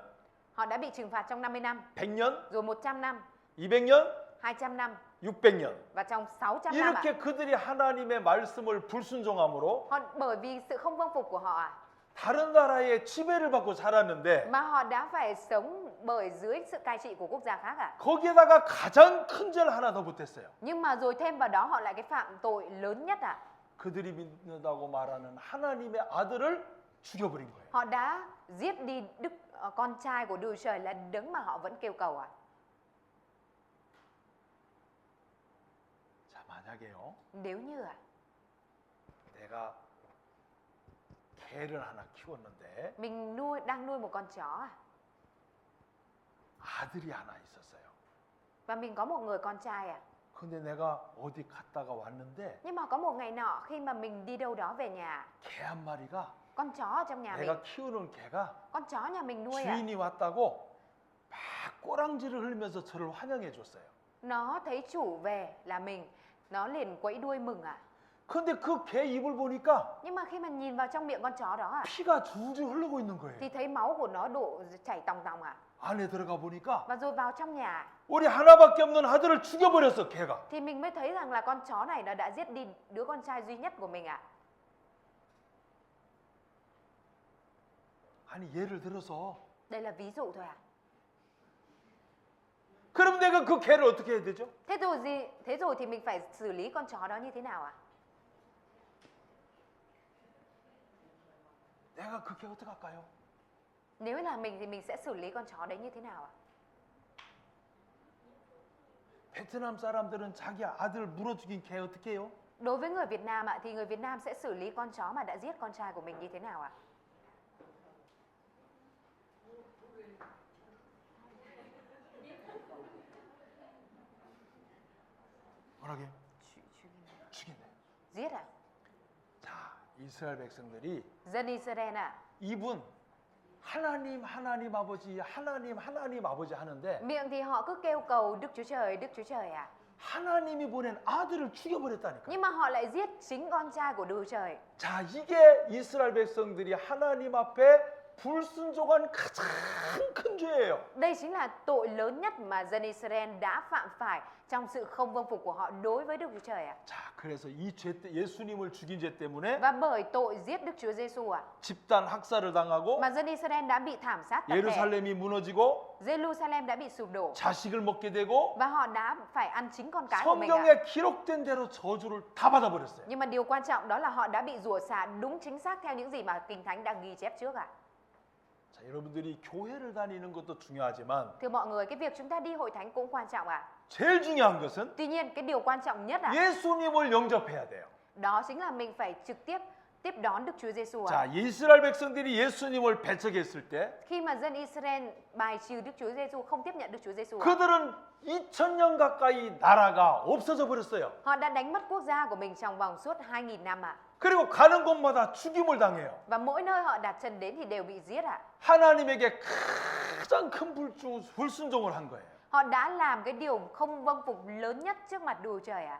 Họ đã bị trừng phạt trong 50 năm, 100년, rồi 100 năm, 200년, 200 năm 600년. và trong 600 năm ạ. 이렇게 그들이 하나님의 말씀을 불순종함으로 Họ bởi vì sự không vâng phục của họ ạ, 다른 나라의 지배를 받고 살았는데 mà họ đã phải sống bởi dưới sự cai trị của quốc gia khác ạ. 거기에다가 가장 큰 죄를 하나 더 붙였어요. Nhưng mà rồi thêm vào đó họ lại cái phạm tội lớn nhất ạ. 그들이 믿는다고 말하는 하나님의 아들을 죽여버린 거예요. Họ đã giết đi con trai của Đức Trời là đấng mà họ vẫn kêu cầu ạ. 자, 만약에요. Nếu như ạ, 내가 개를 하나 키웠는데 mình đang nuôi một con chó ạ, 아들이 하나 있었어요. và mình có một người con trai ạ. 근데 내가 어디 갔다가 왔는데 Nhưng mà có một ngày nọ khi mà mình đi đâu đó về nhà, 개 한 마리가 con chó ở trong nhà mình, 내가 키우는 개가 con chó nhà mình nuôi ạ, 주인이 왔다고 막 꼬랑지를 흘리면서 저를 환영해 줬어요. nó thấy chủ về là mình, nó liền quẫy đuôi mừng ạ. 근데 그 개 입을 보니까 Nhưng mà khi mà nhìn vào trong miệng con chó đó ạ, 피가 줄줄 흐르고 있는 거예요. thì thấy máu của nó chảy tòng tòng ạ. 안에 들어가 보니까 Và rồi vào trong nhà 우리 하나밖에 없는 아들을 죽여버렸어, 걔가. thì mình mới thấy rằng là con chó này nó đã giết đi đứa con trai duy nhất của mình ạ. 아니, 예를 들어서 Đây là ví dụ thôi ạ. 그럼 내가 그 개를 어떻게 해야 되죠? Thế rồi thì mình phải xử lý con chó đó như thế nào ạ? 내가 그 개 어떻게 할까요? Nếu là mình thì mình sẽ xử lý con chó đấy như thế nào ạ? 베트남 사람들은 자기 아들 물어 죽인 개 어떻게 해요? Đối với người Việt Nam ạ thì người Việt Nam sẽ xử lý con chó mà đã giết con trai của mình như thế nào ạ? 뭐라게요? 죽이네. Giết ạ? 자, 이스라엘 백성들이 Dân Israel ạ, 이분 하나님 하나님 아버지 하나님 하나님 아버지 하는데 miệng thì họ cứ kêu cầu Đức Chúa Trời ạ. 하나님이 보낸 아들을 죽여버렸다니까. Nhưng mà họ lại giết chính con trai của Đức Chúa Trời. 자, 이게 이스라엘 백성들이 하나님 앞에 불순종한 가장 큰 죄예요. Đây chính là tội lớn nhất mà dân Israel đã phạm phải trong sự không vâng phục của họ đối với Đức Chúa Trời ạ. 자, 그래서 이 죄 때 예수님을 죽인 죄 때문에 Và bởi tội giết Đức Chúa Giêsu ạ, 집단 학살을 당하고 mà dân Israel đã bị thảm sát tập thể. 예루살렘이 무너지고 Jerusalem đã bị sụp đổ 자식을 먹게 되고 và họ đã phải ăn chính con cái của mình ạ. 성경에 기록된 대로 저주를 다 받아버렸어요. Nhưng mà điều quan trọng đó là họ đã bị rủa xả đúng chính xác theo những gì mà Kinh Thánh đã ghi chép trước ạ. 자, 여러분들이 교회를 다니는 것도 중요하지만 Thưa mọi người, cái việc chúng ta đi hội thánh cũng quan trọng ạ. 제일 중요한 것은 Tuy nhiên, cái điều quan trọng nhất ạ, 예수님을 영접해야 돼요. đó chính là mình phải trực tiếp tiếp đón Đức Chúa Giêsu ạ. 자, 이스라엘 백성들이 예수님을 배척했을 때 Khi mà dân Israel bài trừ Đức Chúa Giêsu, không tiếp nhận Đức Chúa Giêsu ạ, 그들은 2000년 가까이 나라가 없어져 버렸어요. họ đã đánh mất quốc gia của mình trong vòng suốt 2000 năm ạ. 그리고 가는 곳마다 죽임을 당해요. Và mỗi nơi họ đặt chân đến thì đều bị giết ạ. 하나님에게 가장 큰 불순종을 한 거예요. Họ đã làm cái điều không vâng phục lớn nhất trước mặt Đức Chúa Trời ạ.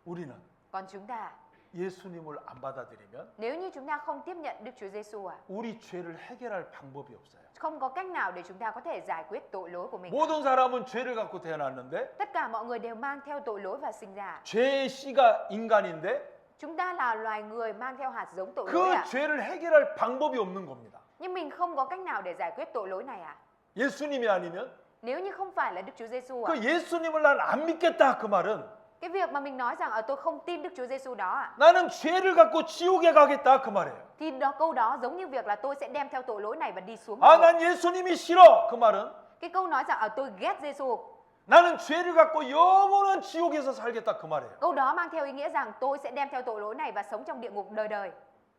우리는 Còn chúng ta, 예수님을 안 받아들이면 nếu như chúng ta không tiếp nhận Đức Chúa Giêsu ạ, 우리 죄를 해결할 방법이 없어요. không có cách nào để chúng ta có thể giải quyết tội lỗi của mình. 모든 사람은 죄를 갖고 태어났는데 Tất cả mọi người đều mang theo tội lỗi và sinh ra. 죄의 씨가 인간인데 Chúng ta là loài người mang theo hạt giống tội lỗi 그 ạ. 죄를 해결할 방법이 없는 겁니다. Nhưng mình không có cách nào để giải quyết tội lỗi này ạ. 예수님이 아니면 Nếu như không phải là Đức Chúa Giêsu ạ. 그 예수님을 난 안 믿겠다 그 말은 Cái việc mà mình nói rằng tôi không tin Đức Chúa Giêsu đó ạ, 나는 죄를 갖고 지옥에 가겠다 그 말이에요. thì câu đó giống như việc là tôi sẽ đem theo tội lỗi này và đi xuống. 아, 난 예수님이 싫어 그 말은 Cái câu nói rằng tôi ghét Giêsu, 나는 죄를 갖고 영원한 지옥에서 살겠다 그 말이에요. câu đó mang theo ý nghĩa rằng tôi sẽ đem theo tội lỗi này và sống trong địa ngục đời đời.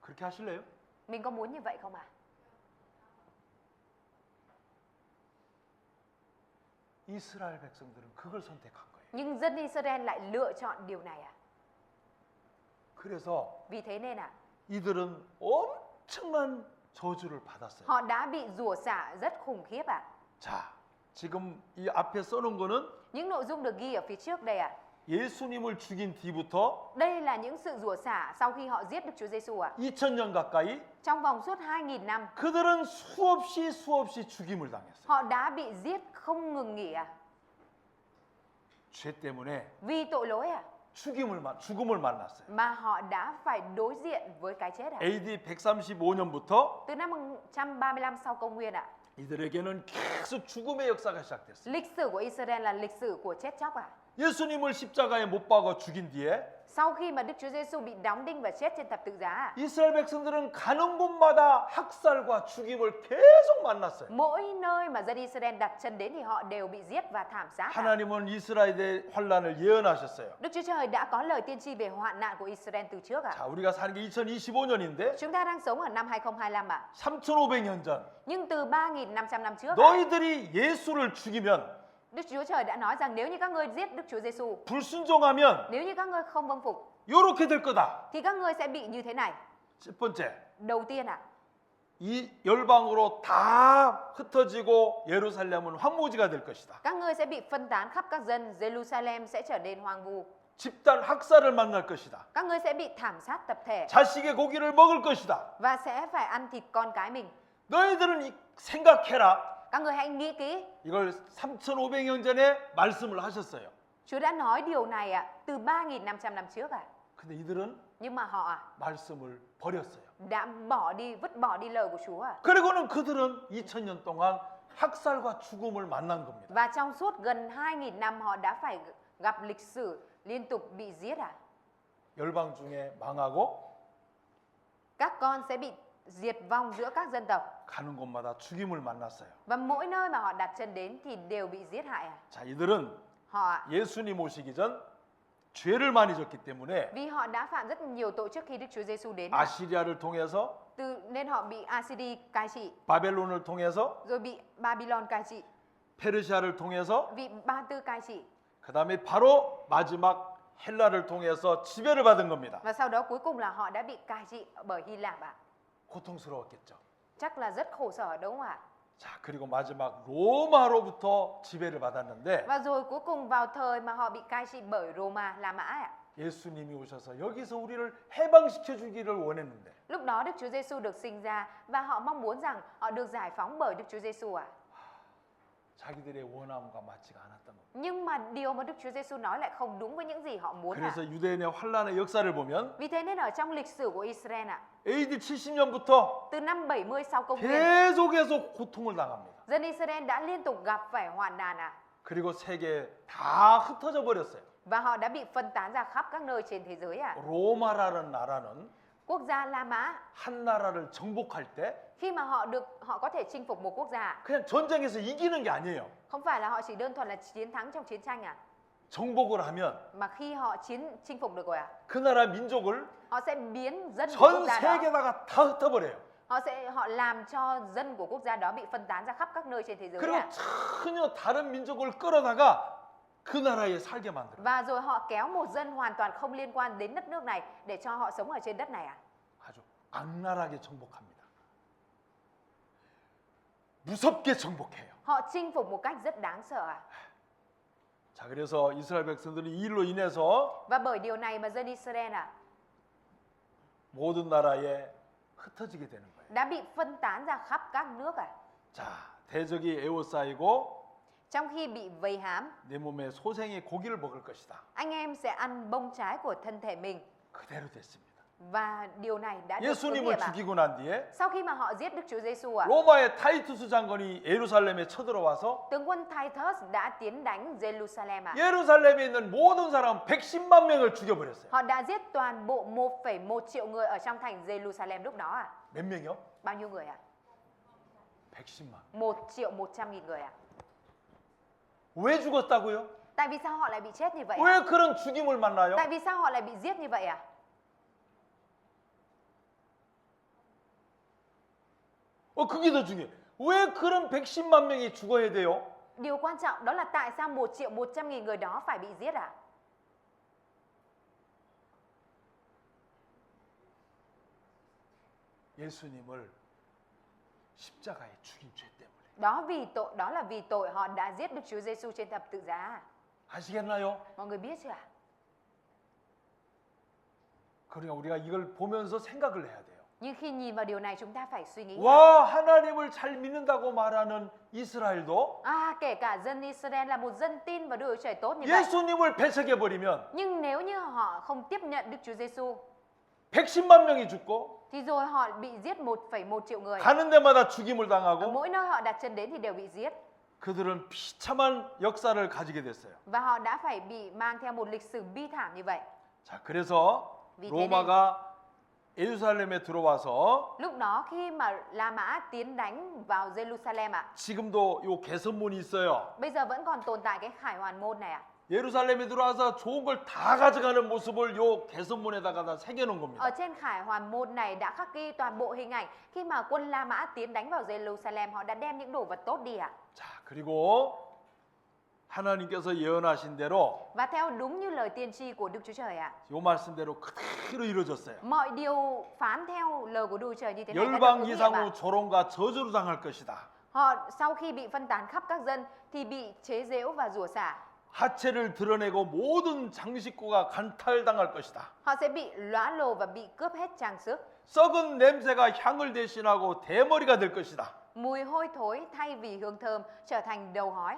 그렇게 하실래요? Mình có muốn như vậy không ạ? 이스라엘 백성들은 그걸 선택한 거예요. Nhưng dân Israel lại lựa chọn điều này ạ. 그래서 Vì thế nên ạ, 이들은 엄청난 저주를 받았어요. họ đã bị rủa xả rất khủng khiếp ạ. 자, 지금 이 앞에 써놓은 거는 Những nội dung được ghi ở phía trước đây ạ. 예수님을 죽인 뒤부터 Đây là những sự rủa xả sau khi họ giết Đức Chúa Giêsu ạ. 2000년 가까이 Trong vòng suốt 2000 năm, 그들은 수없이 죽임을 당했어요. họ đã bị giết không ngừng nghỉ ạ. 죄 때문에 Vì tội lỗi ạ, 죽음을 만났어요. mà họ đã phải đối diện với cái chết ạ. AD 135년부터 Từ năm 135 sau công nguyên ạ, 이들에게는 계속 죽음의 역사가 시작됐어요. lịch sử của Israel là lịch sử của chết chóc ạ. 예수님을 십자가에 못 박아 죽인 뒤에 Sau khi mà Đức Chúa Giêsu bị đóng đinh và chết trên thập tự giá ạ, 이스라엘 백성들은 가는 곳마다 학살과 죽임을 계속 만났어요. mỗi nơi mà dân Israel đặt chân đến thì họ đều bị giết và thảm sát ạ. 하나님은 이스라엘의 환란을 예언하셨어요. Đức Chúa Trời đã có lời tiên tri về hoạn nạn của Israel từ trước ạ. 자, 우리가 사는 게 2025년인데 Chúng ta đang sống ở năm 2025 ạ. 3,500년 전 Nhưng từ 3.500 năm trước ạ, 너희들이 예수를 죽이면 Đức Chúa Trời đã nói rằng nếu như các ngươi giết Đức Chúa Giêsu, 불순종하면 nếu như các ngươi không vâng phục, 이렇게 될 거다. thì các ngươi sẽ bị như thế này. 첫 번째, Đầu tiên ạ, 이 열방으로 다 흩어지고 예루살렘은 황무지가 될 것이다. các ngươi sẽ bị phân tán khắp các dân, Jerusalem sẽ trở nên hoang vu. 집단 학살을 만날 것이다. Các ngươi sẽ bị thảm sát tập thể 자식의 고기를 먹을 것이다. và sẽ phải ăn thịt con cái mình. 너희들은 생각해라. Các người hãy nghĩ kỹ. 이걸 3,500년 전에 말씀을 하셨어요. Chúa đã nói điều này từ 3.500 năm trước. 근데 이들은 Nhưng mà họ 말씀을 버렸어요. đã vứt bỏ đi lời của Chúa. 그리고는 그들은 2000년 동안 학살과 죽음을 만난 겁니다. Và trong suốt gần 2.000 năm họ đã phải gặp lịch sử liên tục bị giết. 열방 중에 망하고 Các con sẽ bị diệt vong giữa các dân tộc. 가는 곳마다 죽임을 만났어요. Và mỗi nơi mà họ đặt chân đến thì đều bị giết hại. 자, 이들은 Họ 예수님 오시기 전 죄를 많이 졌기 때문에 vì họ đã phạm rất nhiều tội trước khi Đức Chúa Giêsu đến. 아시리아를 통해서 Nên họ bị Assyria cai trị, 바벨론을 통해서 rồi bị Babylon cai trị, 페르시아를 통해서 bị Ba Tư cai trị. 그다음에 바로 마지막 헬라를 통해서 지배를 받은 겁니다. Và sau đó cuối cùng là họ đã bị cai trị bởi Hy Lạp ạ. 고통스러웠겠죠. Chắc là rất khổ sở đúng không ạ? 자, 그리고 마지막 로마로부터 지배를 받았는데 Và rồi cuối cùng vào thời mà họ bị cai trị bởi Roma, La Mã ạ. 예수님이 오셔서 여기서 우리를 해방시켜 주기를 원했는데 Lúc đó Đức Chúa Giêsu được sinh ra và họ mong muốn rằng họ được giải phóng bởi Đức Chúa Giêsu ạ. 자기들의 원함과 맞지가 않았던 겁니다. Nhưng mà điều mà Đức Chúa Giêsu nói lại không đúng với những gì họ muốn ạ. 그래서 유대인의 환란의 역사를 보면 Vì thế nên ở trong lịch sử của Israel ạ, AD 70년부터 từ năm 70 sau công nguyên, 계속해서 고통을 당합니다. dân Israel đã liên tục gặp phải hoạn nạn ạ. 그리고 세계에 다 흩어져 버렸어요. Và họ đã bị phân tán ra khắp các nơi trên thế giới ạ. 로마라는 나라는 Quốc gia La Mã, 한 나라를 정복할 때 khi mà họ có thể chinh phục một quốc gia, 그냥 전쟁에서 이기는 게 아니에요. không phải là họ chỉ đơn thuần là chiến thắng trong chiến tranh ạ. 정복을 하면 Mà khi họ chinh phục được rồi ạ, 그 나라 민족을 họ sẽ biến dân của quốc 전 gia đó, 세계다가 다 흩어버려요. họ làm cho dân của quốc gia đó bị phân tán ra khắp các nơi trên thế giới 그리고 ạ. 전혀 다른 민족을 끌어다가 그 나라에 살게 만들어요. Và rồi họ kéo một dân hoàn toàn không liên quan đến đất nước này để cho họ sống ở trên đất này ạ. 아주 악랄하게 정복합니다. 무섭게 정복해요. Họ chinh phục một cách rất đáng sợ ạ. 자, 그래서 이스라엘 백성들이 이 일로 인해서 Và bởi điều này mà dân Israel ạ 모든 나라에 흩어지게 되는 거예요. đã bị phân tán ra khắp các nước ạ. 자, 대적이 에워싸이고 Trong khi bị vây hãm, 내 몸에 소생의 고기를 먹을 것이다. anh em sẽ ăn bông trái của thân thể mình. 그대로 됐습니다. Và điều này đã được ứng 예수님을 nghiệm ạ. 죽이고 난 뒤에 Sau khi mà họ giết Đức Chúa Giêsu ạ, 로마의 타이투스 장군이 예루살렘에 쳐들어와서 tướng quân Titus đã tiến đánh Jerusalem ạ. 예루살렘에 있는 모든 사람 110만 명을 죽여버렸어요. Họ đã giết toàn bộ 1,1 triệu người ở trong thành Jerusalem lúc đó ạ. 몇 명이요? Bao nhiêu người ạ? 110만. 1.100.000 người ạ. 왜 죽었다고요? Tại vì sao họ lại bị chết như vậy ạ? 왜 그런 죽임을 만나요? Tại vì sao họ lại bị giết như vậy ạ? 그게 더 중요해요. 왜 그런 110만 명이 죽어야 돼요? Điều quan trọng đó là tại sao 1.100.000 người đó phải bị giết ạ? 예수님을 십자가에 죽인 죄 때문에. Đó là vì tội họ đã giết Đức Chúa Giêsu trên thập tự giá. 아시겠나요? Mọi người biết chưa ạ? 그러니까 우리가 이걸 보면서 생각을 해야 돼요. Nhưng khi nhìn vào điều này chúng ta phải suy nghĩ. 와, 하나님을 잘 믿는다고 말하는 이스라엘도 Kể cả dân Israel là một dân tin vào Đức Chúa Trời tốt như vậy. 예수님을 배척해 버리면 Nhưng nếu như họ không tiếp nhận Đức Chúa Giêsu 110만 명이 죽고 thì rồi họ bị giết 1,1 triệu người. 가는 데마다 죽임을 Ở 당하고 mỗi nơi họ đặt chân đến thì đều bị giết. 그들은 비참한 역사를 가지게 됐어요. Và họ đã phải bị mang theo một lịch sử bi thảm như vậy. 자, 그래서 Vì thế nên 로마가 예루살렘에 들어와서 lúc đó khi mà La Mã tiến đánh vào Jerusalem ạ, 지금도 요 개선문이 있어요. bây giờ vẫn còn tồn tại cái khải hoàn môn này ạ. 예루살렘에 들어와서 좋은 걸 다 가져가는 모습을 요 개선문에다가 다 새겨놓은 겁니다. Ở trên khải hoàn môn này đã khắc ghi toàn bộ hình ảnh khi mà quân La Mã tiến đánh vào Jerusalem, họ đã đem những đồ vật tốt đi ạ. 자, 그리고 하나님께서 예언하신 대로 Và theo đúng như lời tiên tri của Đức Chúa Trời ạ, 요 말씀대로 그대로 이루어졌어요. mọi điều phán theo lời của Đức Chúa Trời như thế này đã được 열방 ứng nghiệm 이상 ạ. 후 조롱과 저주로 당할 것이다. Họ sau khi bị phân tán khắp các dân thì bị chế giễu và rủa xả. 하체를 드러내고 모든 장식구가 간탈당할 것이다. Họ sẽ bị lõa lồ và bị cướp hết trang sức. 썩은 냄새가 향을 대신하고 대머리가 될 것이다. Mùi hôi thối thay vì hương thơm trở thành đầu hói.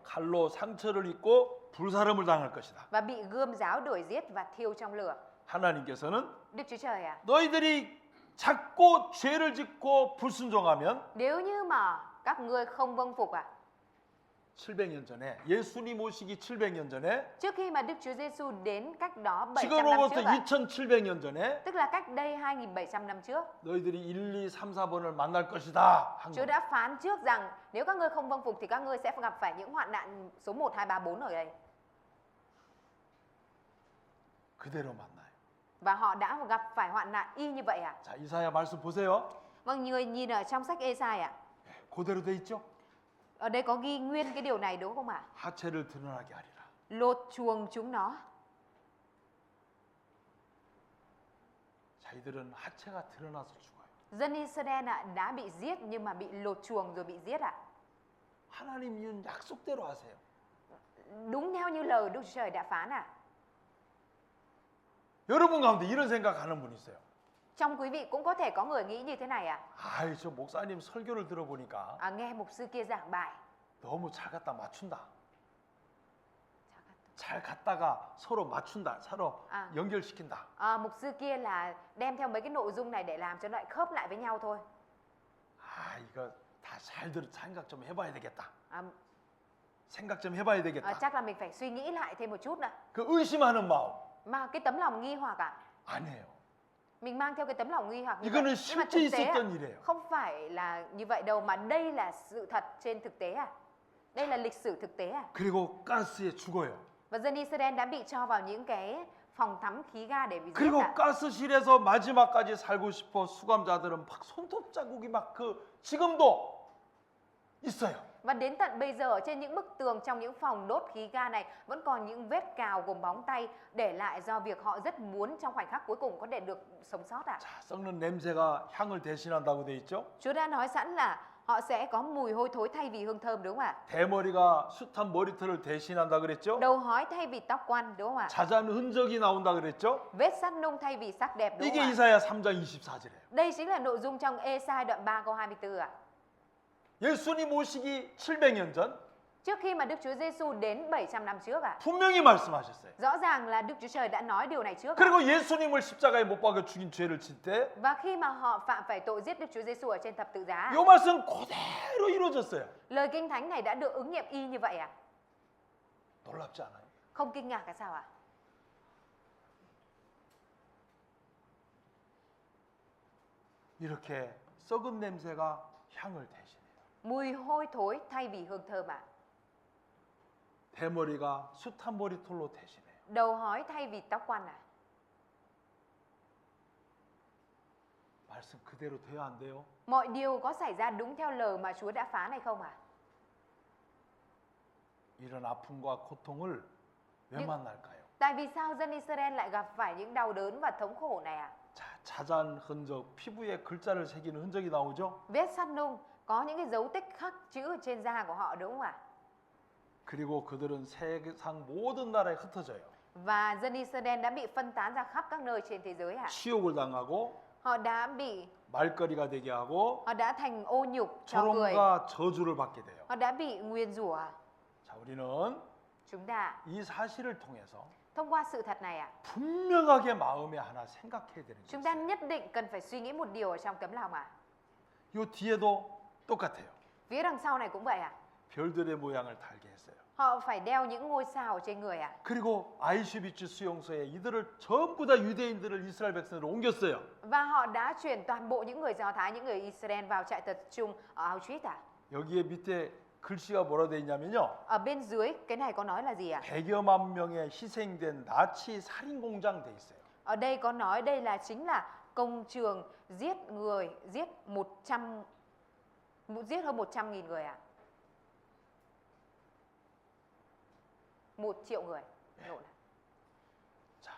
칼로 상처를 입고 불사름을 당할 것이다. Và bị gươm giáo đuổi giết và thiêu trong lửa. 하나님께서는 Đức Chúa Trời à, 너희들이 자꾸 죄를 짓고 불순종하면 nếu như mà các ngươi không vâng phục 700년 전에 예수님 오시기 700년 전에 trước khi mà Đức Chúa Giêsu đến cách đó 700 năm 지금으로부터 trước 2700년 전에 tức là cách đây 2700 năm trước, 너희들이 1, 2, 3, 4번을 만날 것이다 한 Chúa 겁니다. đã phán trước rằng nếu các ngươi không vâng phục thì các ngươi sẽ gặp phải những hoạn nạn số 1, 2, 3, 4 ở đây. 그대로 만나요. Và họ đã gặp phải hoạn nạn y như vậy à? 자, 이사야 말씀 보세요. Vâng, người nhìn ở trong sách Ê-sai ạ. 그대로 돼 있죠? Ở đây có ghi nguyên cái điều này đúng không ạ? 하체를 드러나게 하리라. Lột chuồng chúng nó. 자, 이들은 하체가 드러나서 죽어요. Dân Israel đã bị giết nhưng mà bị lột chuồng rồi bị giết ạ. 하나님 이은 약속대로 하세요. Đúng theo như lời Đức Chúa Trời đã phán à? 여러분 가운데 이런 생각하는 분 있어요. Trong quý vị cũng có thể có người nghĩ như thế này ạ. 아이, 저 목사님 설교를 들어보니까 Nghe mục sư kia giảng bài. 너무 잘 갖다 맞춘다. 잘 갖다가 서로 맞춘다. 서로 연결시킨다. Mục sư kia là đem theo mấy cái nội dung này để làm cho lại khớp lại với nhau thôi. 아, 이거 다 잘 생각 좀 해봐야 되겠다. 생각 좀 해봐야 되겠다. Chắc là mình phải suy nghĩ lại thêm một chút nữa. 그 의심하는 마음 Mà cái tấm lòng nghi hoặc ạ. 아니에요. Mình mang theo cái tấm lòng nghi hoặc như 이거는 vậy. Nhưng mà 실제 thực tế 있었던 일이에요. không phải là như vậy đâu, mà đây là sự thật trên thực tế à. Đây là lịch sử thực tế à. 그리고 가스에 죽어요. Và dân Israel đã bị cho vào những cái phòng thắm khí ga để bị giết 그리고 ạ. 가스실에서 마지막까지 살고 싶어 수감자들은 막 손톱 자국이 막 지금도 있어요. Và đến tận bây giờ ở trên những bức tường trong những phòng đốt khí ga này vẫn còn những vết cào gồm móng tay để lại do việc họ rất muốn trong khoảnh khắc cuối cùng có thể được sống sót ạ. 자, 썩는 냄새가 향을 대신한다고 돼 있죠? Chúa đã nói sẵn là họ sẽ có mùi hôi thối thay vì hương thơm đúng không ạ? 대머리가 숱한 머리털을 대신한다 그랬죠? Đầu hói thay vì tóc quăn đúng không ạ? 자잔 흔적이 나온다 그랬죠? Vết sắt nung thay vì sắc đẹp đúng 이게 không ạ? 이사야 3장 24절이에요. Đây chính là nội dung trong Ê-sai đoạn 3 câu 24 ạ. 예수님 오시기 700년 전 Trước khi mà Đức Chúa Giêsu đến 700 năm trước ạ. 분명히 말씀하셨어요. Rõ ràng là Đức Chúa Trời đã nói điều này trước. 그리고 예수님을 십자가에 못 박아 죽인 죄를 질 때 이 Và khi mà họ phạm phải tội giết Đức Chúa Giêsu ở trên thập tự giá, 말씀 그대로 이루어졌어요. lời kinh thánh này đã được ứng nghiệm y như vậy ạ. 놀랍지 않아요? Không kinh ngạc cái sao ạ? 이렇게 썩은 냄새가 향을 대신해요. Mùi hôi thối thay vì hương thơm ạ. 대머리가 숱한 머리털로 대신해요. Đầu hói thay vì tóc quăn ạ. 말씀 그대로 돼야 안 돼요? Mọi điều có xảy ra đúng theo lời mà Chúa đã phán hay không ạ? 이런 아픔과 고통을 왜 Nhưng- 만날까요? Tại vì sao dân Israel lại gặp phải những đau đớn và thống khổ này ạ? 자, 자잔 흔적, 피부에 글자를 새기는 흔적이 나오죠? Vết sắt nung có những cái dấu tích khắc chữ ở trên da của họ đúng không ạ? 그리고 그들은 세상 모든 나라에 흩어져요. Và dân Israel đã bị phân tán ra khắp các nơi trên thế giới ạ. 치욕을 당하고 Họ đã bị, 말거리가 되게 하고 họ đã thành ô nhục cho người. 조롱과 저주를 받게 돼요. Họ đã bị nguyền rủa. 자, 우리는 Chúng ta 이 사실을 통해서 thông qua sự thật này ạ, 분명하게 마음에 하나 생각해야 되는 chúng ta 거예요. nhất định cần phải suy nghĩ một điều ở trong tấm lòng ạ. 이 뒤에도 똑같아요. Phía đằng sau này cũng vậy ạ. 별들의 모양을 달게 했어요. Họ phải đeo những ngôi sao ở trên người ạ. 그리고 아이슈비츠 수용소에 이들을 전부 다 유대인들을 이스라엘 백성으로 옮겼어요. Và họ đã chuyển toàn bộ những người Do Thái, những người Israel vào trại tập trung ở Auschwitz ạ. 여기에 밑에 글씨가 뭐라 돼 있냐면요. Ở bên dưới cái này có nói là gì ạ? 100여만 명의 희생된 나치 살인 공장 돼 있어요. Ở đây có nói đây là chính là công trường giết người, giết hơn 100.000 người ạ. 1 triệu người. Lộn ạ. 자,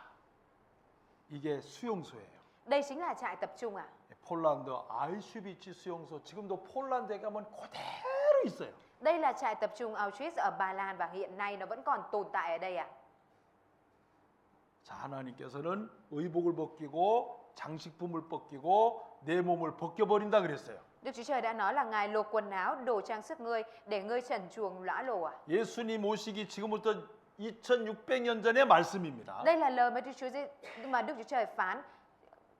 이게 수용소예요. Đây chính là trại tập trung ạ. 폴란드 아이슈비츠 수용소 지금도 폴란드에 가면 그대로 있어요. Đây là trại tập trung Auschwitz ở Ba Lan và hiện nay nó vẫn còn tồn tại ở đây ạ. 자, 하나님께서는 의복을 벗기고 장식품을 벗기고 내 몸을 벗겨버린다 그랬어요. Đức Chúa Trời đã nói là Ngài lột quần áo, đồ trang sức ngươi để ngươi trần truồng lõa lồ à? 예수님 오시기 지금부터 2600년 전의 말씀입니다. Đây là lời mà Đức Chúa Trời phán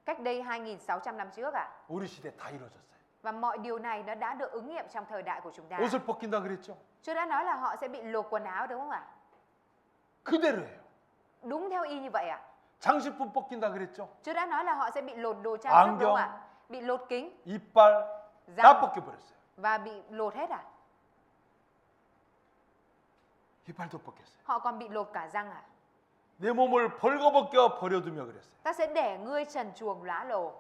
cách đây 2.600 năm trước à? 우리 시대 다 이루어졌어요. Và mọi điều này nó đã được ứng nghiệm trong thời đại của chúng ta. 옷을 벗긴다 그랬죠? Chúa đã nói là họ sẽ bị lột quần áo đúng không ạ? 그대로예요. Đúng theo y như vậy à? 장식품 벗긴다 그랬죠? Chúa đã nói là họ sẽ bị lột đồ trang sức đúng không ạ? Bị lột kính, 이빨 다 răng 벗겨버렸어요. và bị lột hết à? 이빨도 벗겼어요. Họ còn bị lột cả răng à? 내 몸을 벌거벗겨 버려두며 그랬어요. Ta sẽ để ngươi trần truồng lõa lồ.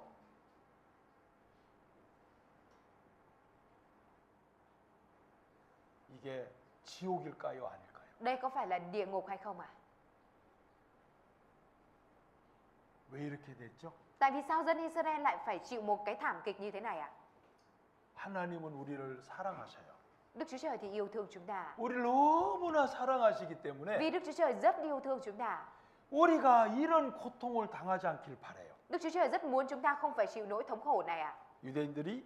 이게 지옥일까요, 아닐까요? Đây có phải là địa ngục hay không ạ? 왜 이렇게 됐죠? Tại vì sao dân Israel lại phải chịu một cái thảm kịch như thế này ạ? 하나님은 우리를 사랑하셔요. Đức Chúa Trời thì yêu thương chúng ta. 우리를 너무나 사랑하시기 때문에 Vì Đức Chúa Trời rất yêu thương chúng ta. 우리가 이런 고통을 당하지 않길 바라요. Đức Chúa Trời rất muốn chúng ta không phải chịu nỗi thống khổ này ạ. 유대인들이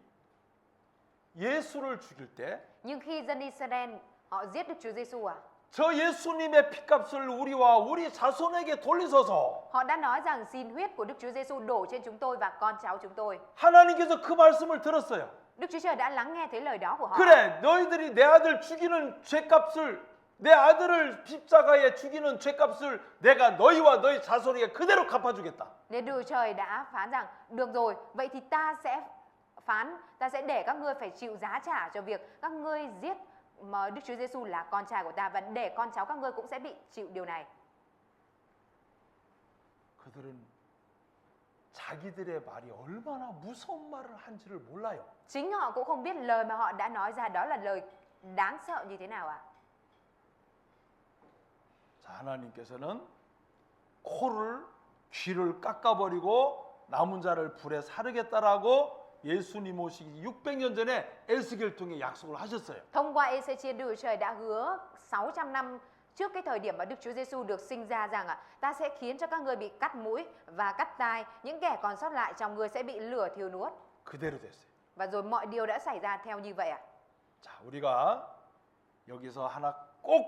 예수를 죽일 때 Nhưng khi dân Israel họ giết Đức Chúa Giêsu à? 저 예수님의 피값을 우리와 우리 자손에게 돌리소서. Họ đã nói rằng xin huyết của Đức Chúa Giêsu đổ trên chúng tôi và con cháu chúng tôi. 하나님께서 그 말씀을 들었어요. Đức Chúa Trời đã lắng nghe thấy lời đó của họ. 그래, 너희들이 내 아들 죽이는 죄값을 내 아들을 십자가에 죽이는 죄값을 내가 너희와 너희 자손에게 그대로 갚아주겠다. Nên Đức Chúa Trời đã phán rằng được rồi, vậy thì ta sẽ để các ngươi phải chịu giá trả cho việc các ngươi giết mà Đức Chúa Giêsu là con trai của ta, và để con cháu các ngươi cũng sẽ bị chịu điều này. 그들은 자기들의 말이 얼마나 무서운 말을 한지를 몰라요. Chính họ cũng không biết lời mà họ đã nói ra đó là lời đáng sợ như thế nào ạ. 자, 하나님께서는 코를 귀를 깎아버리고 남은 자를 불에 사르겠다라고 예수님 오시기 600년 전에 에스겔 통해 약속을 하셨어요. Thông qua Ê-xê-chiên, Đức Chúa Trời đã hứa 600 năm trước cái thời điểm mà Đức Chúa Giêsu được sinh ra rằng ta sẽ khiến cho các ngươi bị cắt mũi và cắt tai, những kẻ còn sót lại trong ngươi sẽ bị lửa thiêu nuốt. 그대로 됐어요. Và rồi mọi điều đã xảy ra theo như vậy ạ. 자, 우리가 여기서 하나 꼭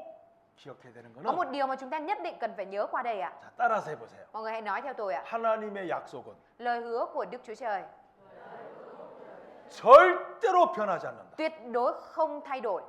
기억해야 되는 Có một 거는 điều mà chúng ta nhất định cần phải nhớ qua đây ạ. 자, 따라서 해보세요. Mọi người hãy nói theo tôi ạ. 하나님의 약속은 Lời hứa của Đức Chúa Trời 절대로 변하지 않는다. tuyệt đối không thay đổi.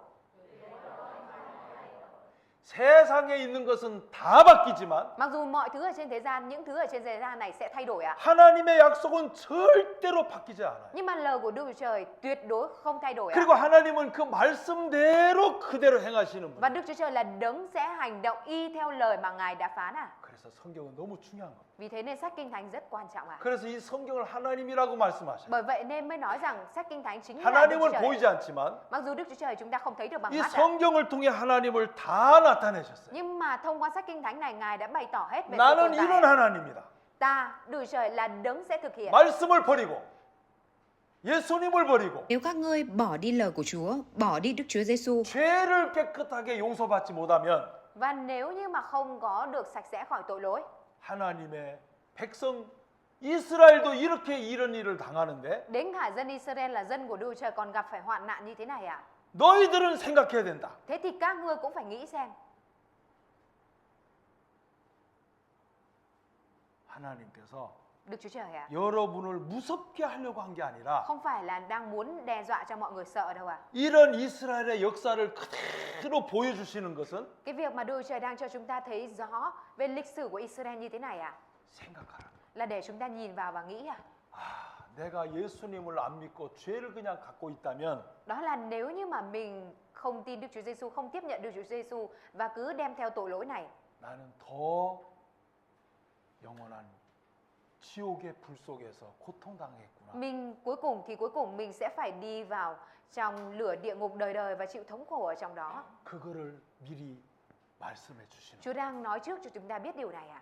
세상에 있는 것은 다 바뀌지만 Mặc dù mọi thứ ở trên thế gian, những thứ ở trên thế gian này sẽ thay đổi ạ. 하나님의 약속은 절대로 바뀌지 않아요. Nhưng mà lời của Đức Chúa Trời tuyệt đối không thay đổi ạ. 그리고 하나님은 그 말씀대로 그대로 행하시는 Và 분. Đức Chúa Trời là đấng sẽ hành động y theo lời mà Ngài đã phán à. 그래서 성경은 너무 중요한 겁니다. Vì thế nên sách Kinh Thánh rất quan trọng ạ. 그래서 이 성경을 하나님이라고 말씀하셔요. Bởi vậy nên mới nói rằng sách Kinh Thánh chính là Đức Chúa 하나님은 Trời. 보이지 않지만 Mặc dù Đức Chúa Trời chúng ta không thấy được bằng 이 mắt ạ. 성경을 통해 하나님을 다 나타내셨어요. Nhưng mà thông qua sách Kinh Thánh này, Ngài đã bày tỏ hết về sự 나는 tồn 이런 tại. 하나님이다. Ta, Đức Chúa Trời là đấng sẽ thực hiện. 말씀을 버리고 예수님을 버리고 Nếu các ngươi bỏ đi lời của Chúa, bỏ đi Đức Chúa Giêsu, 죄를 깨끗하게 용서받지 못하면 Và nếu như mà không có được sạch sẽ khỏi tội lỗi, 하나님의 백성 이스라엘도 이렇게 이런 일을 당하는데 đến cả dân Israel là dân của Đức Chúa Trời còn gặp phải hoạn nạn như thế này ạ. 너희들은 생각해야 된다. Thế thì các ngươi cũng phải nghĩ xem. 하나님께서 Đức Chúa Trời ạ, 여러분을 무섭게 하려고 한 게 아니라 không phải là đang muốn đe dọa cho mọi người sợ đâu ạ. 이런 이스라엘의 역사를 그대로 보여주시는 것은 Cái việc mà Đức Chúa Trời đang cho chúng ta thấy rõ về lịch sử của Israel như thế này ạ, 생각하라. là để chúng ta nhìn vào và nghĩ ạ. 내가 예수님을 안 믿고 죄를 그냥 갖고 있다면 Đó là nếu như mà mình không tin Đức Chúa Giêsu, không tiếp nhận Đức Chúa Giêsu và cứ đem theo tội lỗi này, 나는 더 영원한 지옥의 불 속에서 고통당했구나. mình cuối cùng mình sẽ phải đi vào trong lửa địa ngục đời đời và chịu thống khổ ở trong đó. 그거를 미리 말씀해 주시는. Chúa đang nói trước cho chúng ta biết điều này ạ.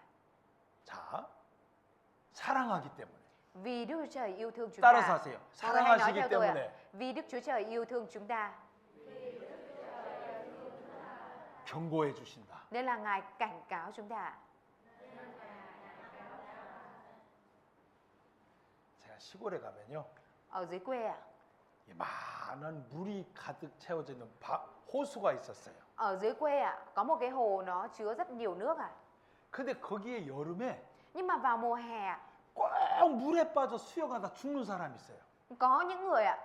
자, 사랑하기 때문에. Vì Đức Chúa Trời yêu thương chúng 따라서 ta. 하세요. Mọi người hãy nói 사랑하시기 theo tôi ạ. 때문에 Vì Đức Chúa Trời yêu thương chúng ta 경고해 주신다. nên là Ngài cảnh cáo chúng ta. 제가 시골에 가면요. Ở dưới quê à? 이 많은 물이 가득 채워져 있는 호수가 있었어요. Ở dưới quê à, có một cái hồ nó chứa rất nhiều nước à. 근데 거기에 여름에 Nhưng mà vào mùa hè 꼭 물에 빠져 수영하다 죽는 사람이 있어요. có những người ạ,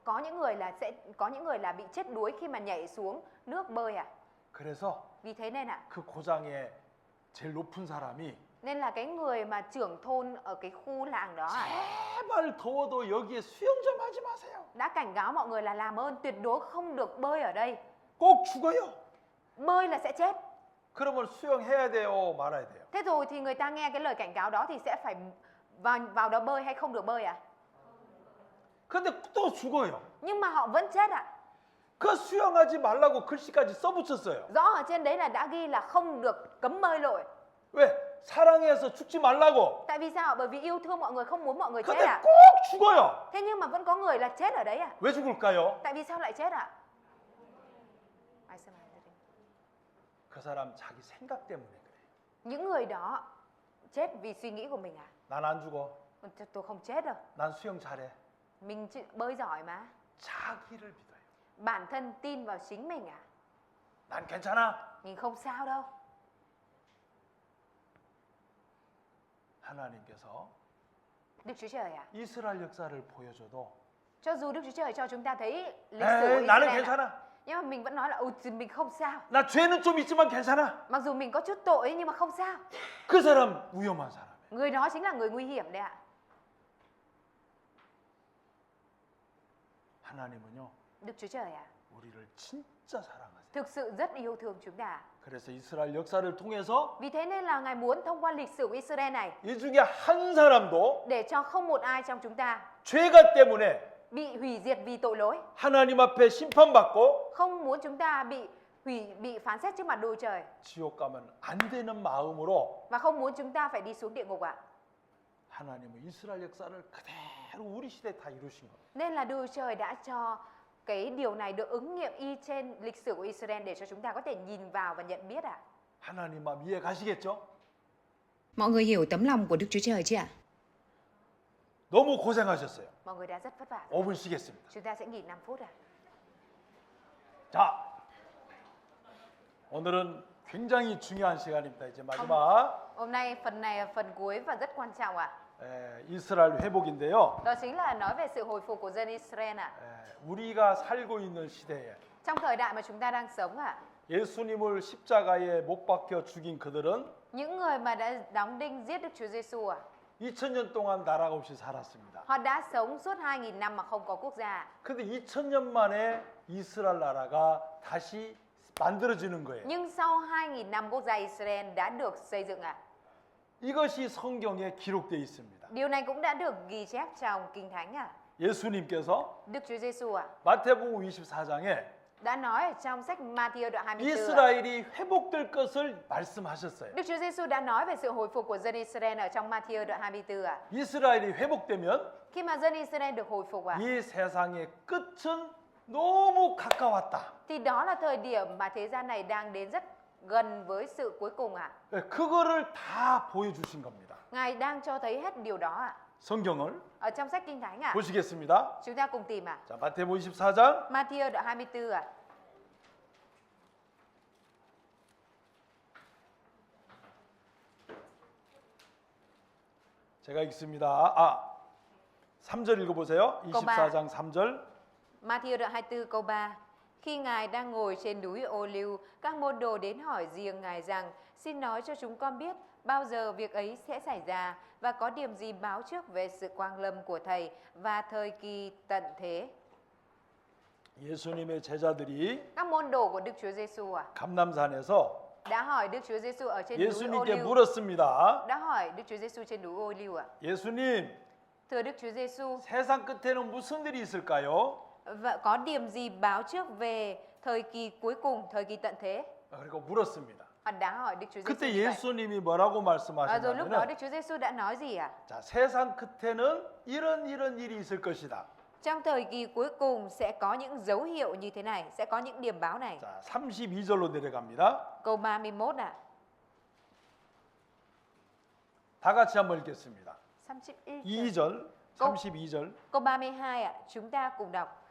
có những người là có những người là bị chết đuối khi mà nhảy xuống nước bơi à. 그래서 Vì thế nên ạ, 그 고장에 제일 높은 사람이 nên là cái người mà trưởng thôn ở cái khu làng đó ạ, 제발 더워도 여기에 수영 좀 하지 마세요. đã cảnh cáo mọi người là làm ơn tuyệt đối không được bơi ở đây. 꼭 죽어요. Bơi là sẽ chết. 그러면 수영해야 돼요, 말아야 돼요. Thế rồi thì người ta nghe cái lời cảnh cáo đó thì sẽ phải vào đó bơi hay không được bơi à? 근데 또 죽어요. Nhưng mà họ vẫn chết ạ. 그 수영하지 말라고 글씨까지 써붙였어요. Rõ ở trên đấy là đã ghi là không được cấm bơi lội. 왜? 사랑해서 죽지 말라고. Tại vì sao? Bởi vì yêu thương mọi người, không muốn mọi người chết 근데 ạ. 꼭 죽어요. Thế nhưng mà vẫn có người là chết ở đấy à? 왜 죽을까요? Tại vì sao lại chết ạ? Ai xem bài đây? 그 사람 자기 생각 때문에 그래. Những người đó chết vì suy nghĩ của mình à? 난 안 죽어. Tôi không chết đâu. 난 수영 잘해. Mình bơi giỏi mà. 자기를 믿어요. Bản thân tin vào chính mình à? 난 괜찮아. Mình không sao đâu. 하나님께서 Đức Chúa Trời à? 이스라엘 역사를 보여줘도 Cho dù Đức Chúa Trời cho chúng ta thấy lịch sử 에이, của 나는 Israel ạ, 괜찮아. nhưng mà mình vẫn nói là mình không sao. 나 죄는 좀 있지만 괜찮아. Mặc dù mình có chút tội ấy, nhưng mà không sao. 그 사람 위험한 사람. Người đó chính là người nguy hiểm đấy ạ. 하나님은요, Đức Chúa Trời à? 우리를 진짜 사랑하세요. Thực sự rất yêu thương chúng ta. 그래서 이스라엘 역사를 통해서 Vì thế nên là Ngài muốn thông qua lịch sử của Israel này 이 중에 한 사람도 để cho không một ai trong chúng ta 죄가 때문에 bị hủy diệt vì tội lỗi, 하나님 앞에 심판받고 không muốn chúng ta bị phán xét trước mặt Đức Trời, 지옥 가면 안 되는 마음으로 và không muốn chúng ta phải đi xuống địa ngục ạ. 하나님은 이스라엘 역사를 그대로 우리 시대에 다 이루신 거예요. Nên là Đức Trời đã cho cái điều này được ứng nghiệm y trên lịch sử của Israel để cho chúng ta có thể nhìn vào và nhận biết ạ. 하나님 마음 이해 가시겠죠? Mọi người hiểu tấm lòng của Đức Chúa Trời chưa ạ? 너무 고생하셨어요. Mọi người đã rất vất vả. 5분 쉬겠습니다. Chúng ta sẽ nghỉ 5 phút ạ. 자, 오늘은 굉장히 중요한 시간입니다. 이제 마지막 Hôm nay phần này là phần cuối và rất quan trọng ạ. 이스라엘 회복인데요. Đó chính là nói về sự hồi phục của dân Israel ạ. 우리가 살고 있는 시대에 Trong thời đại mà chúng ta đang sống ạ, 예수님을 십자가에 못 박혀 죽인 그들은 những người mà đã đóng đinh giết Đức Chúa Giêsu ạ, 2000년 동안 나라가 없이 살았습니다. họ đã sống suốt 2000 năm mà không có quốc gia. 근데 2000년 만에 이스라엘 나라가 다시 만들어지는 거예요. Nhưng sau 2000 năm quốc gia Israel đã được xây dựng ạ. 이것이 성경에 기록되어 있습니다. Điều này cũng đã được ghi chép trong Kinh Thánh ạ. 예수님께서 Đức Chúa Giêsu ạ 마태복음 24장에 đã nói ở trong sách Matthew đoạn 24 ạ. 이스라엘이 회복될 것을 말씀하셨어요. Đức Chúa Giêsu đã nói về sự hồi phục của dân Israel ở trong Matthew đoạn 24 ạ. 이스라엘이 회복되면 Khi mà dân Israel được hồi phục ạ, 이 세상의 끝은 너무 가까웠다. thì đó là thời điểm mà thế gian này đang đến rất gần với sự cuối cùng ạ. 그거를 다 보여주신 겁니다. Ngài đang cho thấy hết điều đó ạ. 성경을 Ở trong sách Kinh Thánh ạ. 보시겠습니다. Chúng ta cùng tìm ạ. 자, 마태복음 24장 Matthew đoạn 24 ạ. 제가 읽습니다. 3절 읽어보세요. 24장 3절. Matthew đoạn 24 câu 3. Khi Ngài đang ngồi trên núi Ô Liu, các môn đồ đến hỏi riêng Ngài rằng: Xin nói cho chúng con biết bao giờ việc ấy sẽ xảy ra và có điểm gì báo trước về sự quang lâm của Thầy và thời kỳ tận thế. 예수님의 제자들이 Các môn đồ của Đức Chúa Giêsu 감남산에서 đã hỏi Đức Chúa Giêsu ở trên núi Ô 예수님께 Liu. 물었습니다. Đã hỏi Đức Chúa Giêsu trên núi Ô Liu ạ. 예수님, Thưa Đức Chúa Giêsu, 세상 끝에는 무슨 일이 있을까요? và có điểm gì báo trước về thời kỳ cuối cùng, thời kỳ tận thế? 그리고 물었습니다. Họ đã hỏi Đức Chúa Giêsu 그때 như vậy. 예수님이 뭐라고 Rồi lúc đó 말씀하셨냐면 Đức Chúa Giêsu đã nói gì ạ? 자, 세상 끝에는 이런 일이 있을 것이다. Trong thời kỳ cuối cùng sẽ có những dấu hiệu như thế này, sẽ có những điểm báo này. 자, 32절로 내려갑니다. Câu 31 ạ. 다 같이 한번 읽겠습니다. 31절. 2절 32절. Câu 32 ạ, chúng ta cùng đọc.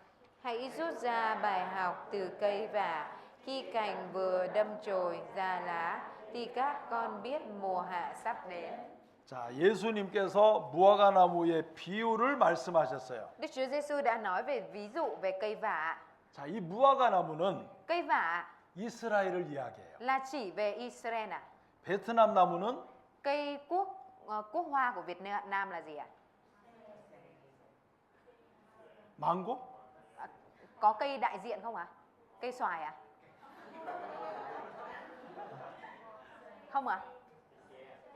Hãy rút ra bài học từ cây vả, khi cành vừa đâm chồi ra lá thì các con biết mùa hạ sắp đến. 자, 예수님께서 무화과 나무의 비유를 말씀하셨어요. Đức Chúa Giêsu đã nói về ví dụ về cây vả. 자, 이 무화과 나무는 Cây vả 이스라엘을 이야기해요. là chỉ về Israel ạ. 베트남 나무는 Cây quốc hoa của Việt Nam là gì ạ? 망고? Có cây đại diện không ạ? Cây xoài ạ? Không ạ?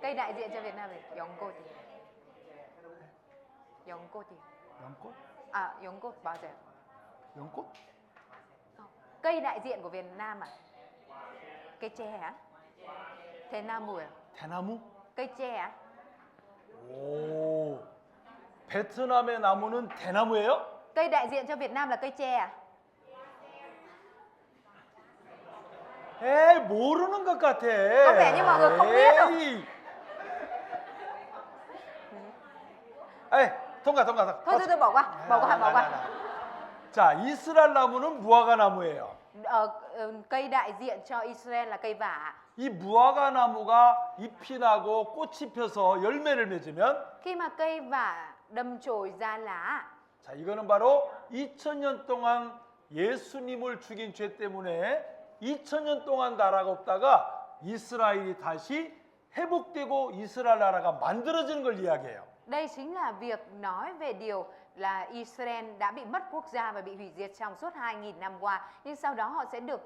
Cây đại diện cho Việt Nam thì 연꽃이. 연꽃이. 연꽃? À, 연꽃 맞아요. 연꽃? Cây đại diện của Việt Nam à? Cây tre hả? 대나무 à? 대나무? Cây tre à? 오, 베트남의 나무는 대나무예요? Cây đại diện cho Việt Nam là cây tre à? 에이, 모르는 것 같아. Có vẻ như mọi người không biết đâu. 에이. 에이, 통과. Thôi bỏ qua, bỏ qua. 자, 이스라엘 나무는 무화과 나무예요. Cây đại diện cho Israel là cây vả. 이 무화과 나무가 잎이 나고 꽃이 펴서 열매를 맺으면 Khi mà cây vả đâm chồi ra lá, 자, 이거는 바로 2000년 동안 예수님을 죽인 죄 때문에 2000년 동안 나라가 없다가 이스라엘이 다시 회복되고 이스라엘 나라가 만들어지는 걸 이야기해요. đây chính là việc nói về điều là Israel đã bị mất quốc gia và bị hủy diệt trong suốt 2000 năm qua, nhưng sau đó họ sẽ được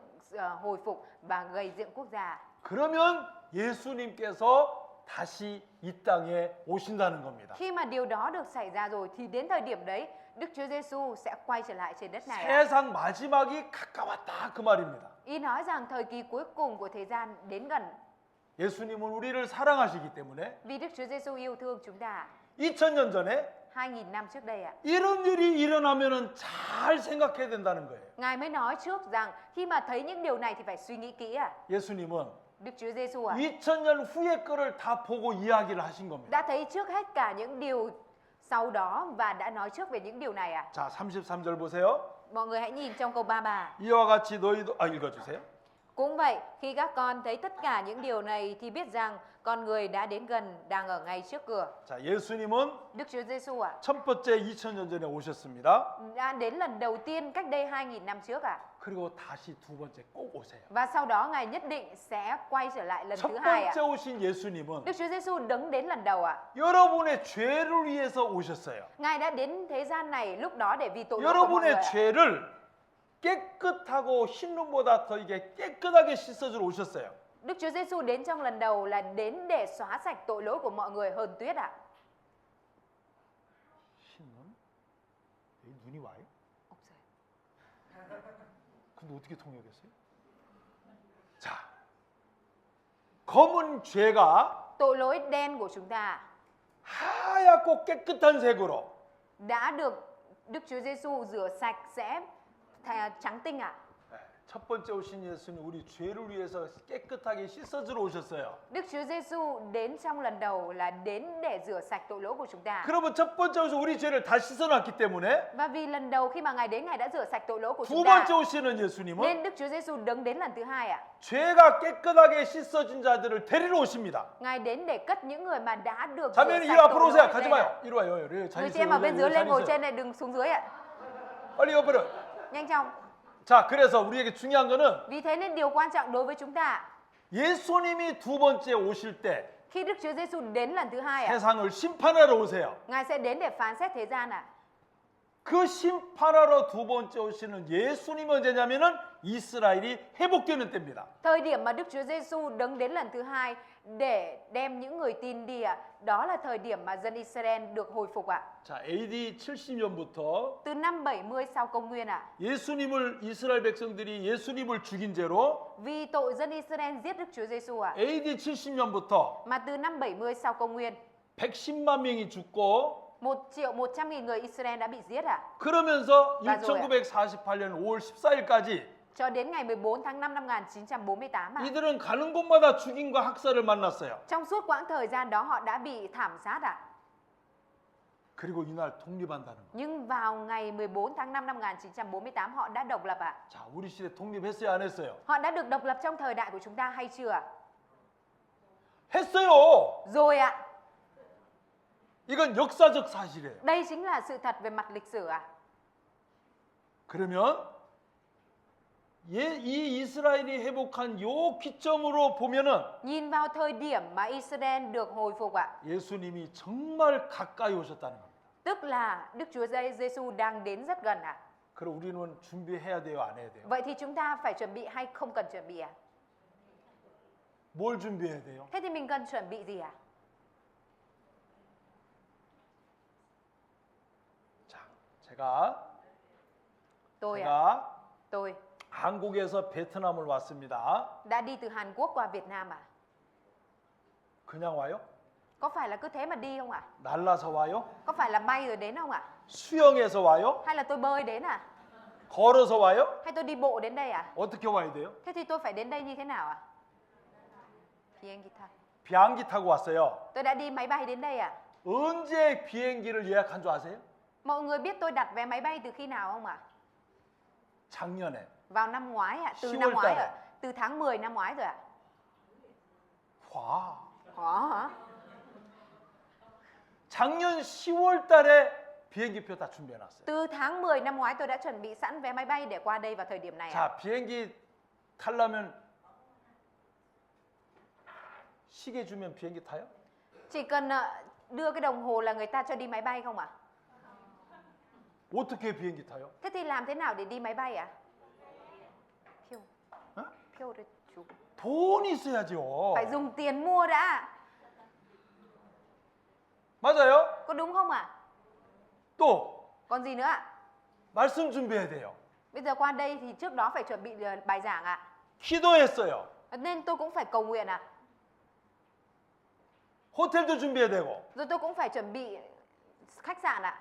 hồi phục và gây dựng quốc gia. 그러면 예수님께서 다시 이 땅에 오신다는 겁니다. Khi mà điều đó được xảy ra rồi thì đến thời điểm đấy Đức Chúa Giêsu sẽ quay trở lại trên đất này. 세상 마지막이 가까웠다 그 말입니다. Ý nói rằng thời kỳ cuối cùng của thời gian đến gần. 예수님은 우리를 사랑하시기 때문에 Vì Đức Chúa Giêsu yêu thương chúng ta. 2000년 전에 2000 năm trước đây ạ. 이런 일이 일어나면은 잘 생각해야 된다는 거예요. Ngài mới nói trước rằng khi mà thấy những điều này thì phải suy nghĩ kỹ ạ. 예수님은 Đức Chúa Giêsu ạ, 2000년 후의 거를 다 보고 이야기를 하신 겁니다. đã thấy trước hết cả những điều sau đó và đã nói trước về những điều này ạ. 자, 33절 보세요. Mọi người hãy nhìn trong câu 33. 이와 같이 너희도 읽어주세요. Cũng vậy, khi các con thấy tất cả những điều này thì biết rằng con người đã đến gần, đang ở ngay trước cửa. 자, 예수님은 Đức Chúa Giêsu ạ, 첫 번째 2000년 전에 오셨습니다. đã đến lần đầu tiên cách đây 2000 năm trước ạ. 그리고 다시 두 번째 꼭 오세요. Và sau đó Ngài nhất định sẽ quay trở lại lần 첫 thứ hai ạ. 번째 오신 예수님은 Đức Chúa Giêsu đứng đến lần đầu ạ. 여러분의 죄를 위해서 오셨어요. Ngài đã đến thế gian này lúc đó để vì tội lỗi của mọi người 여러분의 ạ. 죄를 깨끗하고 흰 눈보다 더 이게 깨끗하게 씻어주러 오셨어요. Đức Chúa Giêsu đến trong lần đầu là đến để xóa sạch tội lỗi của mọi người hơn tuyết ạ. 흰 눈? 여기 눈이 와요? 없어요. 근데 어떻게 통역했어요? 자, 검은 죄가 Tội lỗi đen của chúng ta 하얗고 깨끗한 색으로 đã được Đức Chúa Giêsu rửa sạch sẽ trắng tinh ạ. 첫 번째 오신 예수님 우리 죄를 위해서 깨끗하게 씻어주러 오셨어요. Đức Chúa Giêsu đến trong lần đầu là đến để rửa sạch tội lỗi của chúng ta. 그러면 첫 번째 오신 우리 죄를 다 씻어놨기 때문에 Và vì lần đầu khi mà Ngài đến, Ngài đã rửa sạch tội lỗi của 두 chúng ta. 번째 오시는 예수님은 Nên Đức Chúa Giêsu đứng đến lần thứ hai ạ. 죄가 깨끗하게 씻어진 자들을 데리러 오십니다. Ngài đến để cất những người mà đã được 자매는 rửa 이리 sạch 앞으로 tội 오세요. lỗi 가지 lên 마요. ạ. 이리 와요. 이리 자 Người 있어요. chị em ở bên dưới 자 lên ngồi 있어요. trên này, đừng xuống dưới ạ. 빨리 옆으로. Nhanh chóng. 자, 그래서 우리에게 중요한 거는 Vì thế nên điều quan trọng đối với chúng ta, 예수님이 두 번째 오실 때 khi Đức Chúa Giêsu đến lần thứ hai ạ, 세상을 심판하러 오세요. Ngài sẽ đến để phán xét thế gian ạ. 그 심판하러 두 번째 오시는 예수님이 언제냐면은 이스라엘이 회복되는 때입니다. Thời điểm mà Đức Chúa Giêsu đứng đến lần thứ hai để đem những người tin đi ạ, đó là thời điểm mà dân Israel được hồi phục ạ. 자, AD 70년부터 Từ năm 70 sau công nguyên ạ. 예수님을 이스라엘 백성들이 예수님을 죽인 죄로 Vì tội dân Israel giết Đức Chúa Giêsu ạ. AD 70년부터 Mà từ năm 70 sau công nguyên, 110만 명이 죽고 1.100.000 người Israel đã bị giết ạ. 그러면서 맞아요. 1948년 5월 14일까지 Cho đến ngày 14 tháng 5 năm 1948 ạ. 이들은 가는 곳마다 죽임과 학살을 만났어요. Trong suốt quãng thời gian đó họ đã bị thảm sát ạ. 그리고 이날 독립한다는 거. Nhưng vào ngày 14 tháng 5 năm 1948 họ đã độc lập ạ. 자, 우리 시대 독립했어요, 안 했어요? Họ đã được độc lập trong thời đại của chúng ta hay chưa ạ? 했어요. Rồi ạ. 이건 역사적 사실이에요. Đây chính là sự thật về mặt lịch sử ạ. 그러면 이 이스라엘이 회복한 요 기점으로 보면은 Nhìn vào thời điểm mà Israel được hồi phục ạ, 예수님이 정말 가까이 오셨다는 겁니다. tức là Đức Chúa Giêsu đang đến rất gần ạ. 그럼 우리는 준비해야 돼요, 안 해야 돼요? Vậy thì chúng ta phải chuẩn bị hay không cần chuẩn bị ạ? 뭘 준비해야 돼요? Thế thì mình cần chuẩn bị gì ạ? 자, 제가 Tôi 한국에서 베트남을 왔습니다. đã đi từ Hàn Quốc qua Việt Nam ạ. 그냥 와요? Có phải là cứ thế mà đi không ạ? 날라서 와요? Có phải là bay rồi đến không ạ? 수영해서 와요? Hay là tôi bơi đến à? 걸어서 와요? Hay tôi đi bộ đến đây à? 어떻게 와야 돼요? Thế thì tôi phải đến đây như thế nào ạ? 비행기 타. 비행기 타고 왔어요. Tôi đã đi máy bay đến đây ạ. 언제 비행기를 예약한 줄 아세요? Mọi người biết tôi đặt vé máy bay từ khi nào không ạ? 작년에. Vào năm ngoái ạ, từ 10월 năm ngoái 달에. ạ, từ tháng 10 năm ngoái rồi ạ. 와. Có hả? 작년 10월 달에 비행기표 다 준비해 놨어요. Từ tháng 10 năm ngoái tôi đã chuẩn bị sẵn vé máy bay để qua đây vào thời điểm này ạ. 자, 비행기 타려면 시계 주면 비행기 타요? Chỉ cần đưa cái đồng hồ là người ta cho đi máy bay không ạ? 어떻게 비행기 타요? Thế thì làm thế nào để đi máy bay ạ? Phiêu. 어? Phiêu đấy chú. 돈이 있어야죠. Phải dùng tiền mua đã. 맞아요? Có đúng không ạ? 또 Còn gì nữa ạ? 말씀 준비해야 돼요. Bây giờ qua đây thì trước đó phải chuẩn bị bài giảng ạ. 기도했어요. Nên tôi cũng phải cầu nguyện ạ. 호텔도 준비해야 되고. Rồi tôi cũng phải chuẩn bị khách sạn ạ.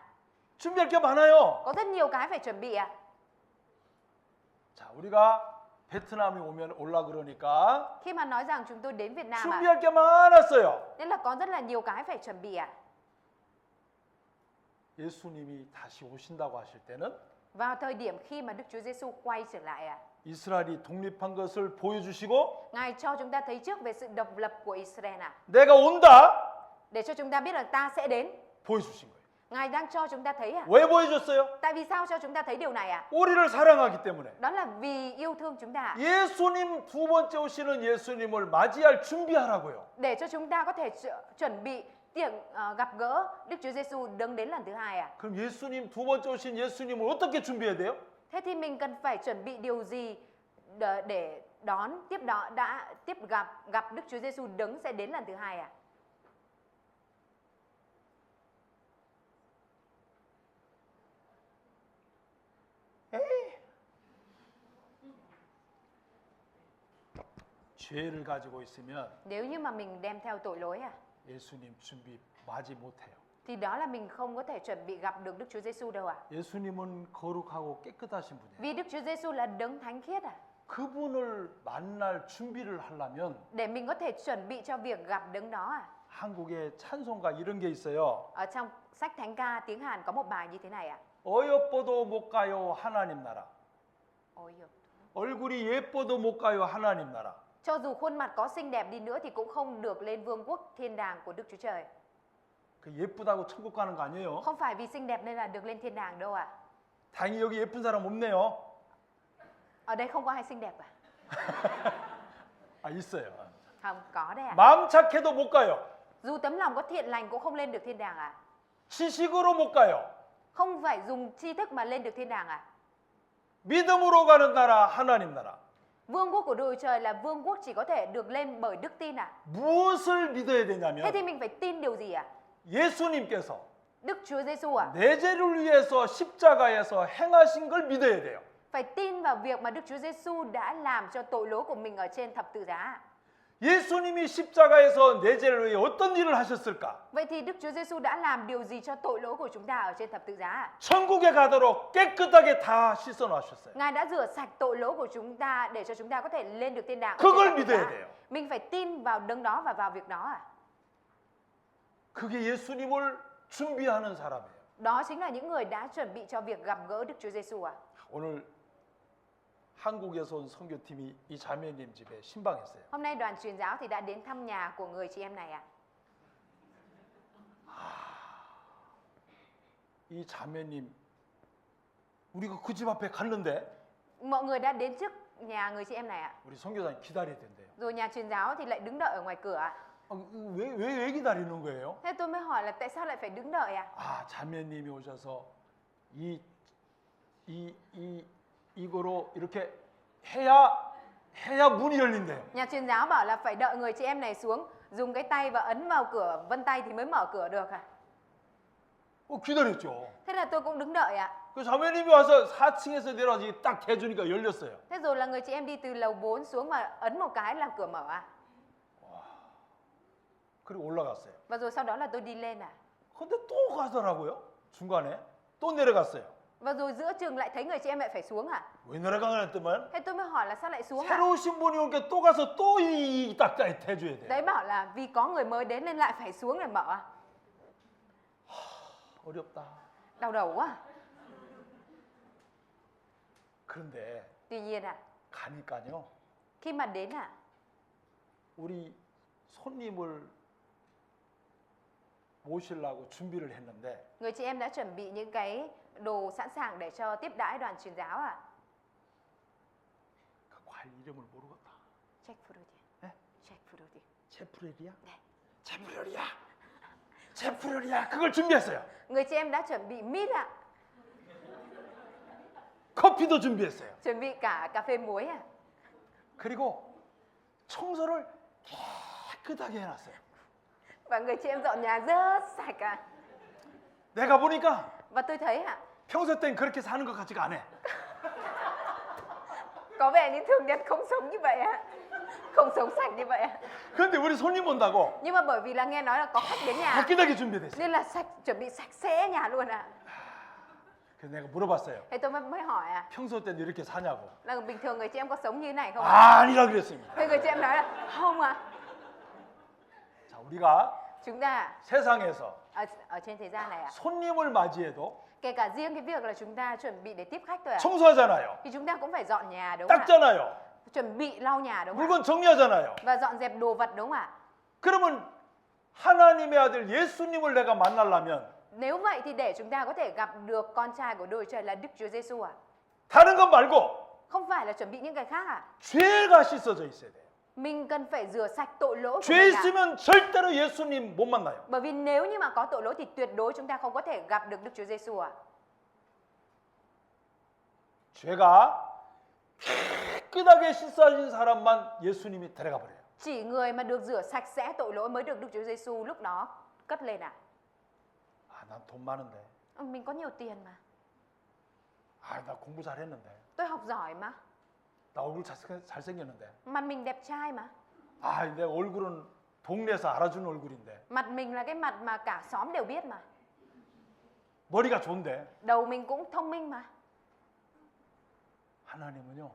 준비할 게 많아요. Có rất nhiều cái phải chuẩn bị ạ. 자, 우리가 베트남에 오면 올라 그러니까 Khi mà nói rằng chúng tôi đến Việt Nam ạ, 준비할 게 많았어요. nên là có rất là nhiều cái phải chuẩn bị ạ. 예수님이 다시 오신다고 하실 때는 Vào thời điểm khi mà Đức Chúa Giêsu quay trở lại ạ, 이스라엘이 독립한 것을 보여주시고 Ngài cho chúng ta thấy trước về sự độc lập của Israel ạ, 내가 온다 để cho chúng ta biết là ta sẽ đến. 보여주신 거예요. Ngài đang cho chúng ta thấy ạ. 왜 보여줬어요? Tại vì sao cho chúng ta thấy điều này ạ? 우리를 사랑하기 때문에. Đó là vì yêu thương chúng ta ạ. 예수님 두 번째 오시는 예수님을 맞이할 준비하라고요. Để cho chúng ta có thể chuẩn bị tiệc gặp gỡ Đức Chúa Giêsu đấng đến lần thứ hai ạ. 그럼 예수님 두 번째 오신 예수님을 어떻게 준비해야 돼요? Thế thì mình cần phải chuẩn bị điều gì để đón tiếp gặp Đức Chúa Giêsu đấng sẽ đến lần thứ hai ạ? 죄를 가지고 있으면 Nếu như mà mình đem theo tội lỗi à, 예수님 준비 맞이 못해요. thì đó là mình không có thể chuẩn bị gặp được Đức Chúa Giêsu đâu ạ. 예수님은 거룩하고 깨끗하신 분이에요. Vì Đức Chúa Giêsu là đấng thánh khiết à. 그분을 만날 준비를 하려면 Để mình có thể chuẩn bị cho việc gặp đấng đó à. 한국에 찬송가 이런 게 있어요. Ở trong sách Thánh ca tiếng Hàn có một bài như thế này ạ. 어여뻐도 못 가요 하나님 나라. Ôi giời. 얼굴이 예뻐도 못 가요 하나님 나라. Cho dù khuôn mặt có xinh đẹp đi nữa thì cũng không được lên vương quốc thiên đàng của Đức Chúa Trời. 그 예쁘다고 천국 가는 거 아니에요? Không phải vì xinh đẹp nên là được lên thiên đàng đâu ạ. 다행히 여기 예쁜 사람 없네요. Ở đây không có ai xinh đẹp à? 아 있어요. Không, có đấy ạ. 마음 착해도 못 가요. Dù tấm lòng có thiện lành cũng không lên được thiên đàng à? 지식으로 못 가요. Không phải dùng tri thức mà lên được thiên đàng à? 믿음으로 가는 나라 하나님 나라. Vương quốc của Đức Chúa Trời là vương quốc chỉ có thể được lên bởi đức tin à? 무엇을 믿어야 Thế 되냐면 thì mình phải tin điều gì ạ? 예수님께서 Đức Chúa Giêsu à? 내 죄를 위해서 십자가에서 행하신 걸 믿어야 돼요. Phải tin vào việc mà Đức Chúa Giêsu đã làm cho tội lỗi của mình ở trên thập tự giá. 예수님이 십자가에서 내 죄를 위해 어떤 일을 하셨을까? Vậy thì Đức Chúa Giêsu đã làm điều gì cho tội lỗi của chúng ta ở trên thập tự giá? 천국에 가도록 깨끗하게 다 씻어 놓으셨어요. Ngài đã rửa sạch tội lỗi của chúng ta để cho chúng ta có thể lên được thiên đàng. ở 그걸 trên thập tự 믿어야 giá. 돼요. Mình phải tin vào đấng đó và vào việc đó à? 그게 예수님을 준비하는 사람이에요. Đó chính là những người đã chuẩn bị cho việc gặp gỡ Đức Chúa Giêsu à? 오늘 한국에서 온 선교팀이 이 자매님 집에 신방했어요. Hôm nay đoàn truyền giáo thì đã đến thăm nhà của người chị em này ạ. 이 자매님 우리가 그 집 앞에 갔는데 Mọi người đã đến trước nhà người chị em này ạ. 우리 선교사님 기다려야 된대요. Rồi nhà truyền giáo thì lại đứng đợi ở ngoài cửa ạ. 왜 기다리는 거예요? Thế tôi mới hỏi là tại sao lại phải đứng đợi ạ? 아, 자매님이 오셔서 이거로 이렇게 해야 문이 열린대요. Nhà truyền giáo bảo là phải đợi người chị em này xuống, dùng cái tay và ấn vào cửa vân tay thì mới mở cửa được ạ. 기다렸죠. Thế là tôi cũng đứng đợi ạ. 그 자매님이 와서 4층에서 내려와서 딱 대주니까 열렸어요. Thế rồi là người chị em đi từ lầu 4 xuống và ấn một cái là cửa mở ạ. 그리고 올라갔어요. Và rồi sau đó là tôi đi lên ạ. 근데 또 가더라고요. 중간에 또 내려갔어요. Và rồi giữa chừng lại thấy người chị em lại phải xuống ạ. 왜 내려가는 했더만 Thế tôi mới hỏi là sao lại xuống ạ? 새로 오신 분이 오니까 또 가서 또 이 딱까지 대줘야 돼. Đấy bảo là vì có người mới đến nên lại phải xuống để mở ạ. 어렵다. Đau đầu quá. 그런데 Tuy nhiên ạ, 가니까요. khi mà đến ạ, 우리 손님을 모시려고 준비를 했는데 người chị em đã chuẩn bị những cái đồ sẵn sàng để cho tiếp đãi đoàn truyền giáo ạ. 그 과일 이름을 모르겠다. 잭프루트. 네? 잭프루트. 제프레리야? 네. 제프레리야. 제프레리야. 그걸 준비했어요. Người chị em đã chuẩn bị mít ạ. 커피도 준비했어요. Chuẩn bị cả cà phê muối ạ. 그리고 청소를 깨끗하게 해놨어요. Và người chị em dọn nhà rất sạch ạ. 내가 보니까 Và tôi thấy ạ, 평소 땐 그렇게 사는 것 같지가 않아. có vẻ như thường nhật không sống như vậy ạ. Không sống sạch như vậy ạ. 그런데 우리 손님 온다고 Nhưng mà bởi vì là nghe nói là có khách đến nhà 깨끗하게 준비됐어요. nên là chuẩn bị sạch sẽ nhà luôn ạ. 그래서 내가 물어봤어요. Thế tôi mới hỏi ạ, 평소 때도 이렇게 사냐고. là bình thường người chị em có sống như thế này không ạ? 아니라 그랬습니다. Thế người chị em nói là không ạ. 자, 우리가 Chúng ta 세상에서 ở trên thế gian này ạ, 손님을 맞이해도 kể cả riêng cái việc là chúng ta chuẩn bị để tiếp khách thôi ạ, 청소하잖아요. thì chúng ta cũng phải dọn nhà đúng không ạ? 닦잖아요. Chuẩn bị lau nhà đúng không ạ? 물건 정리하잖아요. Và dọn dẹp đồ vật đúng không ạ? 그러면 하나님의 아들 예수님을 내가 만나려면 Nếu vậy thì để chúng ta có thể gặp được con trai của Đức Trời là Đức Chúa Giêsu ạ. 다른 것 말고 Không phải là chuẩn bị những cái khác ạ. 죄가 씻어져 있어야 돼요. Mình cần phải rửa sạch tội lỗi của 죄 mình ạ. 있으면 절대로 예수님 못 만나요. Bởi vì nếu như mà có tội lỗi thì tuyệt đối chúng ta không có thể gặp được Đức Chúa Giêsu ạ. 죄가 깨끗하게 씻어진 사람만 예수님이 데려가 버려요. Chỉ người mà được rửa sạch sẽ tội lỗi mới được Đức Chúa Giêsu lúc đó cất lên ạ. 아, 난 돈 많은데. Mình có nhiều tiền mà. 아, 나 공부 잘했는데. Tôi học giỏi mà. 나 얼굴 잘생겼는데. Mặt mình đẹp trai mà. 아, 내 얼굴은 동네에서 알아주는 얼굴인데. Mặt mình là cái mặt mà cả xóm đều biết mà. 머리가 좋은데. Đầu mình cũng thông minh mà. 하나님은요.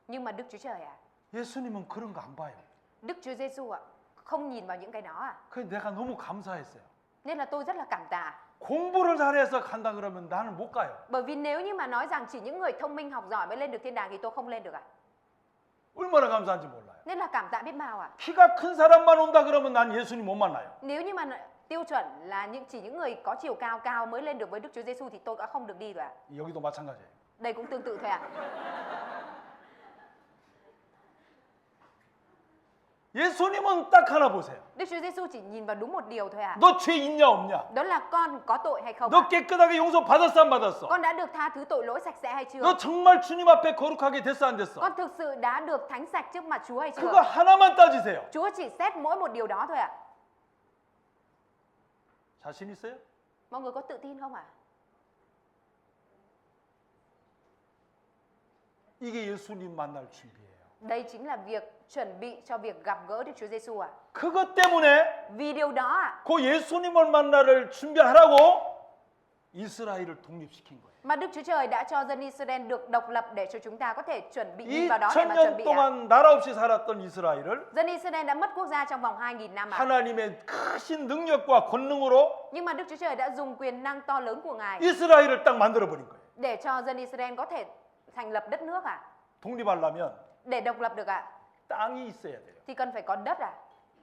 Nhưng mà Đức Chúa Trời ạ, 예수님은 그런 거 안 봐요. Đức Chúa Giêsu ạ, không nhìn vào những cái đó ạ. 그래서 내가 너무 감사했어요. Nên là tôi rất là cảm tạ. 공부를 잘해서 간다 그러면 나는 못 가요. Bởi vì nếu như mà nói rằng chỉ những người thông minh học giỏi mới lên được thiên đàng thì tôi không lên được ạ. 얼마나 감사한지 몰라요. Nên là cảm tạ biết bao ạ. 키가 큰 사람만 온다 그러면 난 예수님 못 만나요. Nếu như mà tiêu chuẩn là chỉ những người có chiều cao cao mới lên được với Đức Chúa Giêsu thì tôi đã không được đi rồi ạ. 여기도 마찬가지예요. Đây cũng tương tự thôi ạ. 예수님은 딱 하나 보세요. Đức Chúa Giêsu chỉ nhìn vào đúng một điều thôi ạ. 너 죄 있냐 없냐? Đó là con có tội hay không 너 ạ? 깨끗하게 용서 받았어 안 받았어? Con đã được tha thứ tội lỗi sạch sẽ hay chưa? 너 정말 주님 앞에 거룩하게 됐어 안 됐어? Con thực sự đã được thánh sạch trước mặt Chúa hay chưa? 그거 하나만 따지세요. Chúa chỉ xét mỗi một điều đó thôi ạ. 자신 있어요? Mọi người có tự tin không ạ? 이게 예수님 만날 준비예요. Đây chính là việc chuẩn bị cho việc gặp gỡ Đức Chúa Giêsu ạ. 그것 때문에 Vì điều đó ạ, 그 예수님을 만나를 준비하라고 이스라엘을 독립시킨 거예요. Mà Đức Chúa Trời đã cho dân Israel được độc lập để cho chúng ta có thể chuẩn bị nhìn vào đó để mà 2000년 chuẩn bị. 동안 나라 없이 살았던 이스라엘을 Dân Israel đã mất quốc gia trong vòng 2.000 năm. 하나님의 크신 능력과 권능으로 Nhưng mà Đức Chúa Trời đã dùng quyền năng to lớn của Ngài 이스라엘을 딱 만들어버린 거예요. để cho dân Israel có thể thành lập đất nước à? 독립하려면 Để độc lập được à? 땅이 있어야 돼요. Thì cần phải có đất à?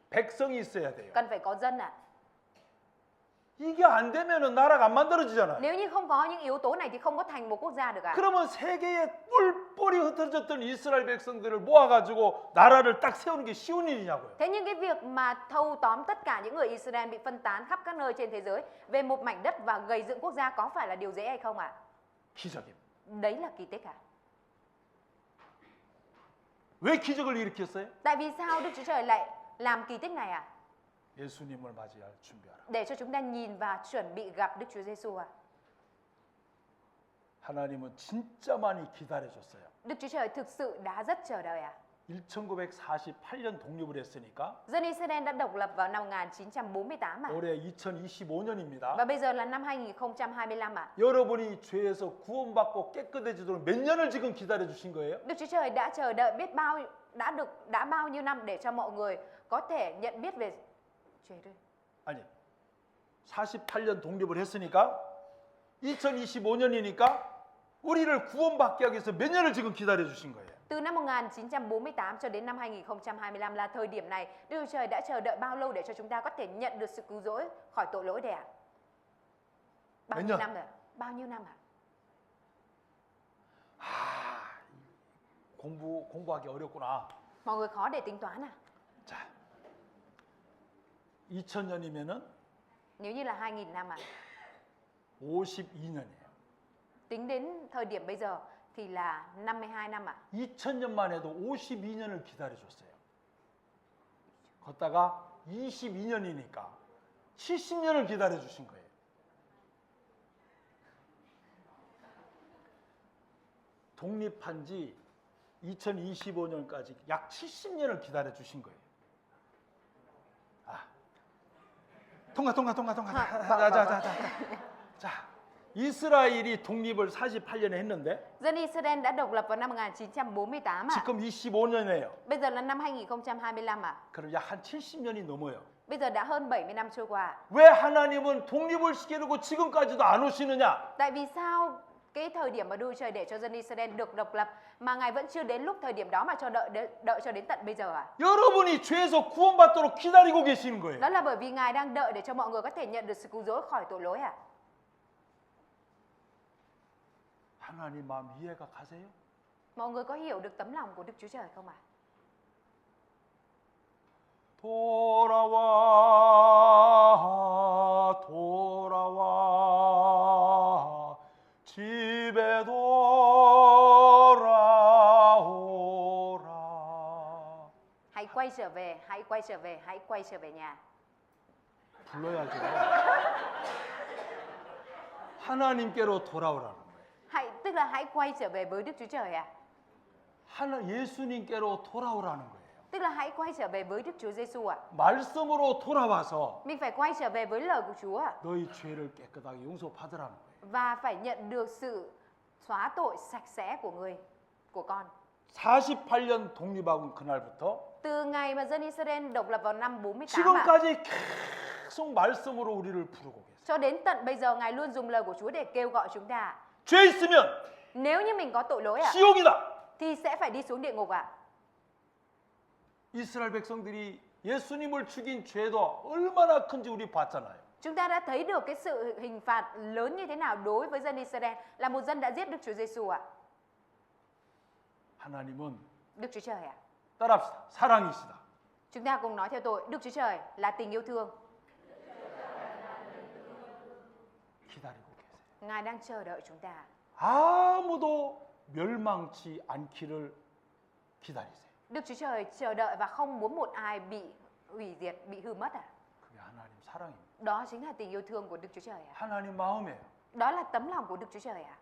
백성이 있어야 돼요. Cần phải có dân à? 이게 안 되면은 나라가 안 만들어지잖아요. Nếu như không có những yếu tố này thì không có thành một quốc gia được à? 그러면 세계에 뿔뿔이 흩어졌던 이스라엘 백성들을 모아가지고 나라를 딱 세우는 게 쉬운 일이냐고요. Thế nhưng cái việc mà thâu tóm tất cả những người Israel bị phân tán khắp các nơi trên thế giới về một mảnh đất và gây dựng quốc gia có phải là điều dễ hay không ạ? 기적입니다. Đấy là kỳ tích à? 왜 기적을 일으켰어요? Tại vì sao Đức Chúa Trời lại làm kỳ tích này à? 예수님을 맞이할 준비하라. Để cho chúng ta nhìn và chuẩn bị gặp Đức Chúa Giêsu à? 하나님은 진짜 많이 기다려줬어요. Đức Chúa Trời thực sự đã rất chờ đợi à? 1948년 독립을 했으니까 Dân Israel đã độc lập vào năm 1948 à? 올해 2025년입니다. Và bây giờ là năm 2025 à? 여러분이 죄에서 구원받고 깨끗해지도록 몇 년을 지금 기다려주신 거예요? Đức Chúa Trời đã chờ đợi biết đã bao nhiêu năm để cho mọi người có thể nhận biết về 죄를. 아니, 48년 독립을 했으니까 2025년이니까 우리를 구원받게 하기 위해서 몇 년을 지금 기다려주신 거예요? Từ năm 1948 cho đến năm 2025 là thời điểm này, Đức Chúa Trời đã chờ đợi bao lâu để cho chúng ta có thể nhận được sự cứu rỗi khỏi tội lỗi đây ạ? Bao nhiêu năm rồi? Bao nhiêu năm ạ? 공부하기 어렵구나. Mọi người khó để tính toán à? 자, 2000년이면은 Nếu như là 2000 năm à? 52년이에요. Tính đến thời điểm bây giờ thì là 52 năm ạ. 2000년만 해도 52년을 기다려줬어요. 걷다가 22년이니까 70년을 기다려주신 거예요. 독립한 지 2025년까지 약 70년을 기다려주신 거예요. 통과. 자, 이스라엘이 독립을 48년에 했는데 Dân Israel đã độc lập vào năm 1948 ạ. 지금 25년이에요. Bây giờ là năm 2025 ạ. 그럼 약 한 70년이 넘어요. Bây giờ đã hơn 70 năm trôi qua. 왜 하나님은 독립을 시키려고 지금까지도 안 오시느냐? Tại vì sao cái thời điểm mà Đức Chúa Trời để cho dân Israel được độc lập mà Ngài vẫn chưa đến lúc thời điểm đó mà cho đợi cho đến tận bây giờ à? 여러분이 죄에서 구원받도록 기다리고 계시는 거예요. Đó là bởi vì Ngài đang đợi để cho mọi người có thể nhận được sự cứu rỗi khỏi tội lỗi à? 하나님 마음 이해가 가세요? Mọi người có hiểu được tấm lòng của Đức Chúa Trời không ạ? 돌아와 집에 돌아오라. Hãy quay trở về, hãy quay trở về, hãy quay trở về nhà. 불러야죠. 하나님께로 돌아오라는 거예요. Tức là hãy quay trở về với Đức Chúa Trời à? 예수님께로 돌아오라는 거예요. Tức là hãy quay trở về với Đức Chúa Giêsu ạ. 말씀으로 돌아와서 Mình phải quay trở về với lời của Chúa ạ. 너희 죄를 깨끗하게 용서받으라는 거예요. Và phải nhận được sự xóa tội sạch sẽ của con. 48년 독립하고 그날부터 Từ ngày mà dân Israel độc lập vào năm 48 ạ, 지금까지 계속 말씀으로 우리를 부르고 계세요. cho đến tận bây giờ Ngài luôn dùng lời của Chúa để kêu gọi chúng ta. 죄 있으면 Nếu như mình có tội lỗi ạ, 지옥이다. thì sẽ phải đi xuống địa ngục ạ. 이스라엘 백성들이 예수님을 죽인 죄도 얼마나 큰지 우리 봤잖아요. Chúng ta đã thấy được cái sự hình phạt lớn như thế nào đối với dân Israel, là một dân đã giết Đức Chúa Giêsu ạ. 하나님은 Đức Chúa Trời ạ. 따라합시다. 사랑이시다. Chúng ta cùng nói theo tôi, Đức Chúa Trời là tình yêu thương. 기다리고 계세요. Ngài đang chờ đợi chúng ta. 아무도 멸망치 않기를 기다리세요. Đức Chúa Trời chờ đợi và không muốn một ai bị hủy diệt, bị hư mất à? 그게 하나님 사랑입니다. Đó chính là tình yêu thương của Đức Chúa Trời à? 하나님 마음이에요. Đó là tấm lòng của Đức Chúa Trời à?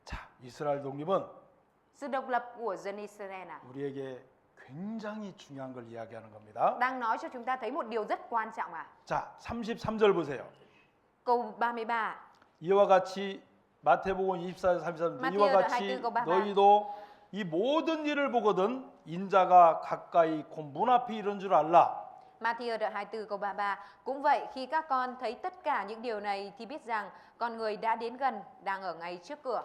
자, 이스라엘 독립은 Sự độc lập của dân Israel à? 우리에게 굉장히 중요한 걸 이야기하는 겁니다. đang nói cho chúng ta thấy một điều rất quan trọng à. 자, 33절 보세요. Câu 33. 이와 같이 마태복음 24절 33절 마태복음 이와 같이 24 câu 33. 너희도 이 모든 일을 보거든 인자가 가까이 곧 문 앞에 이른 줄 알라. Matthew đoạn 24 câu 33. Cũng vậy, khi các con thấy tất cả những điều này thì biết rằng con người đã đến gần, đang ở ngay trước cửa.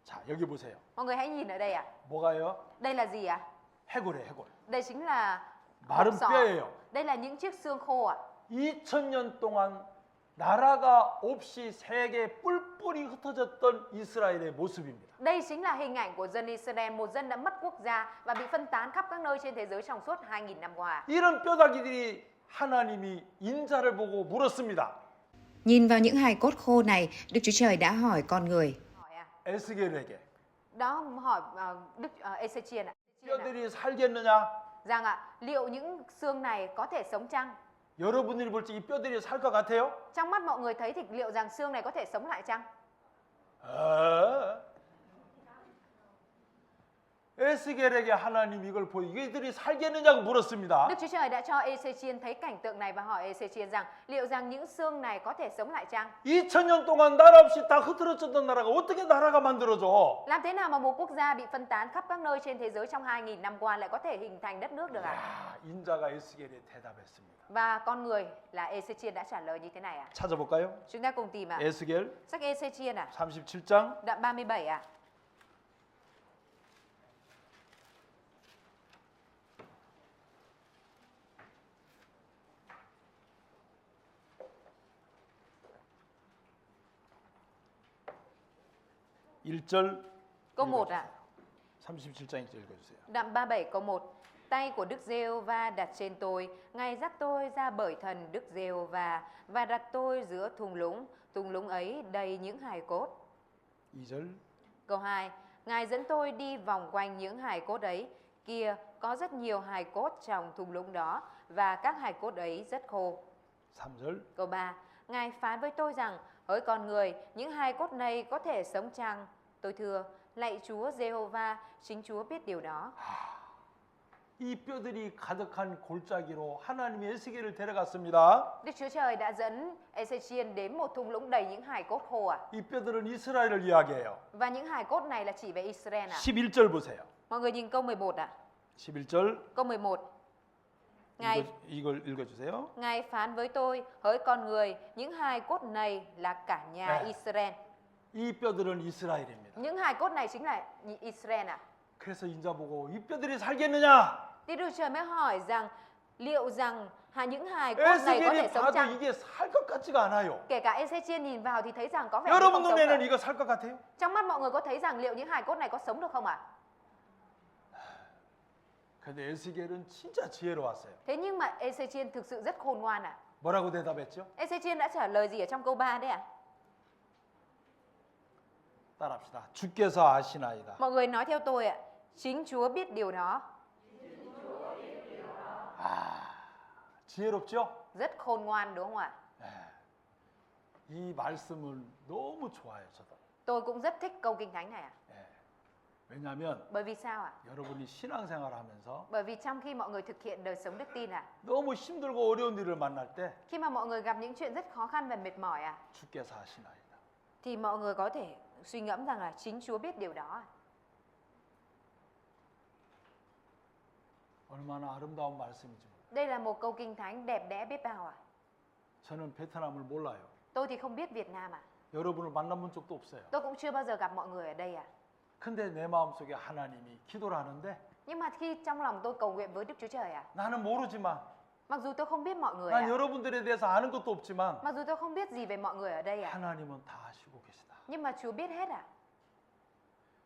자, 여기 보세요. Mọi người hãy nhìn ở đây ạ. 뭐가요? Đây là gì ạ? 해골이에요, 해골. Đây chính là 마른 hộp sọ. 뼈예요. Đây là những chiếc xương khô ạ. 2000년 동안 나라가 없이 세계에 뿔뿔이 흩어졌던 이스라엘의 모습입니다. Đây chính là hình ảnh của dân Israel, một dân đã mất quốc gia và bị phân tán khắp các nơi trên thế giới trong suốt 2000 năm qua. 이런 뼈다귀들이 하나님이 인자를 보고 물었습니다. Nhìn vào những hài cốt khô này, Đức Chúa Trời đã hỏi con người. Hỏi à? 에스겔에게 Đó hỏi Đức Ezechiel ạ. 뼈들이 살겠느냐? Rằng ạ, liệu những xương này có thể sống chăng? 여러분들이 볼 때 이 뼈들이 살 것 같아요? Trong mắt mọi người thấy thì liệu rằng xương này có thể sống lại chăng? 에스겔에게 하나님 이걸 보여 이들이 살겠느냐고 물었습니다. Đức Chúa Trời đã cho Ezechiel thấy cảnh tượng này và hỏi Ezechiel rằng liệu rằng những xương này có thể sống lại chăng? 2000년 동안 나라 없이 다 흐트러졌던 나라가 어떻게 나라가 만들어져? Làm thế nào mà một quốc gia bị phân tán khắp các nơi trên thế giới trong 2000 năm qua lại có thể hình thành đất nước được ạ? 야, 인자가 에스겔에 대답했습니다. Và con người là Ezechiel đã trả lời như thế này ạ. 찾아볼까요? Chúng ta cùng tìm ạ. 에스겔 Sách Ezechiel ạ. 37장 Đoạn 37 ạ. 일절 Câu 1 ạ. 37장 1절 읽어주세요. Đoạn 37 câu 1. Tay của Đức Giê-hô-va đặt trên tôi, Ngài dắt tôi ra bởi thần Đức Giê-hô-va và đặt tôi giữa thung lũng ấy đầy những hài cốt. 2절 Câu 2. Ngài dẫn tôi đi vòng quanh những hài cốt ấy, kia có rất nhiều hài cốt trong thung lũng đó và các hài cốt ấy rất khô. 3절 Câu 3. Ngài phán với tôi rằng, hỡi con người, những hài cốt này có thể sống chăng? Tôi thưa, lạy Chúa Giê-hô-va, chính Chúa biết điều đó. 이 뼈들이 가득한 골짜기로 하나님이 에스겔을 데려갔습니다. Đức Chúa Trời đã dẫn Ezechiel đến một thung lũng đầy những hài cốt khô ạ. 이 뼈들은 이스라엘을 이야기해요. Và những hài cốt này là chỉ về Israel ạ. 11절 보세요. Mọi người nhìn câu 11 ạ. 11절 Câu 11. 이걸 읽어주세요. Ngài phán với tôi, hỡi con người, những hài cốt này là cả nhà 네. Israel. 이 뼈들은 이스라엘입니다. Những hài cốt này chính là Israel ạ. 그래서 인자 보고 이 뼈들이 살겠느냐? Thì Đức Trời mới hỏi rằng liệu rằng những hài cốt này có thể 에스겔이 sống 봐도 chăng? 이게 살 것 같지가 않아요. Kể cả Ezechiel nhìn vào thì thấy rằng có vẻ như 여러분 không sống 눈에는 được. 이거 살 것 같아요? Trong mắt mọi người có thấy rằng liệu những hài cốt này có sống được không ạ? 근데 에스겔은 진짜 지혜로웠어요. Thế nhưng mà Ezechiel thực sự rất khôn ngoan ạ. 뭐라고 대답했죠? Ezechiel đã trả lời gì ở trong câu 3 đấy ạ? 따라합시다. 주께서 아시나이다. Mọi người nói theo tôi ạ. Chính Chúa biết điều đó. 지혜롭죠? Rất khôn ngoan đúng không ạ? 이 말씀은 너무 좋아요, 저도. Tôi cũng rất thích câu kinh thánh này ạ. 왜냐하면 Bởi vì sao ạ? 여러분이 신앙생활하면서 Bởi vì trong khi mọi người thực hiện đời sống đức tin ạ, 너무 힘들고 어려운 일을 만날 때 khi mà mọi người gặp những chuyện rất khó khăn và mệt mỏi ạ, 주께서 아시나이다. thì mọi người có thể suy ngẫm rằng là chính Chúa biết điều đó. 얼마나 아름다운 말씀이죠. Đây là một câu kinh thánh đẹp đẽ biết bao ạ. 저는 베트남을 몰라요. Tôi thì không biết Việt Nam ạ. 여러분을 만나본 적도 없어요. Tôi cũng chưa bao giờ gặp mọi người ở đây ạ. 근데 내 마음속에 하나님이 기도를 하는데 Nhưng mà khi trong lòng tôi cầu nguyện với Đức Chúa Trời ạ, 나는 모르지만 mặc dù tôi không biết mọi người 난 ạ, 여러분들에 대해서 아는 것도 없지만 mặc dù tôi không biết gì về mọi người ở đây ạ, 하나님은 다 아시고 계시다. nhưng mà Chúa biết hết ạ.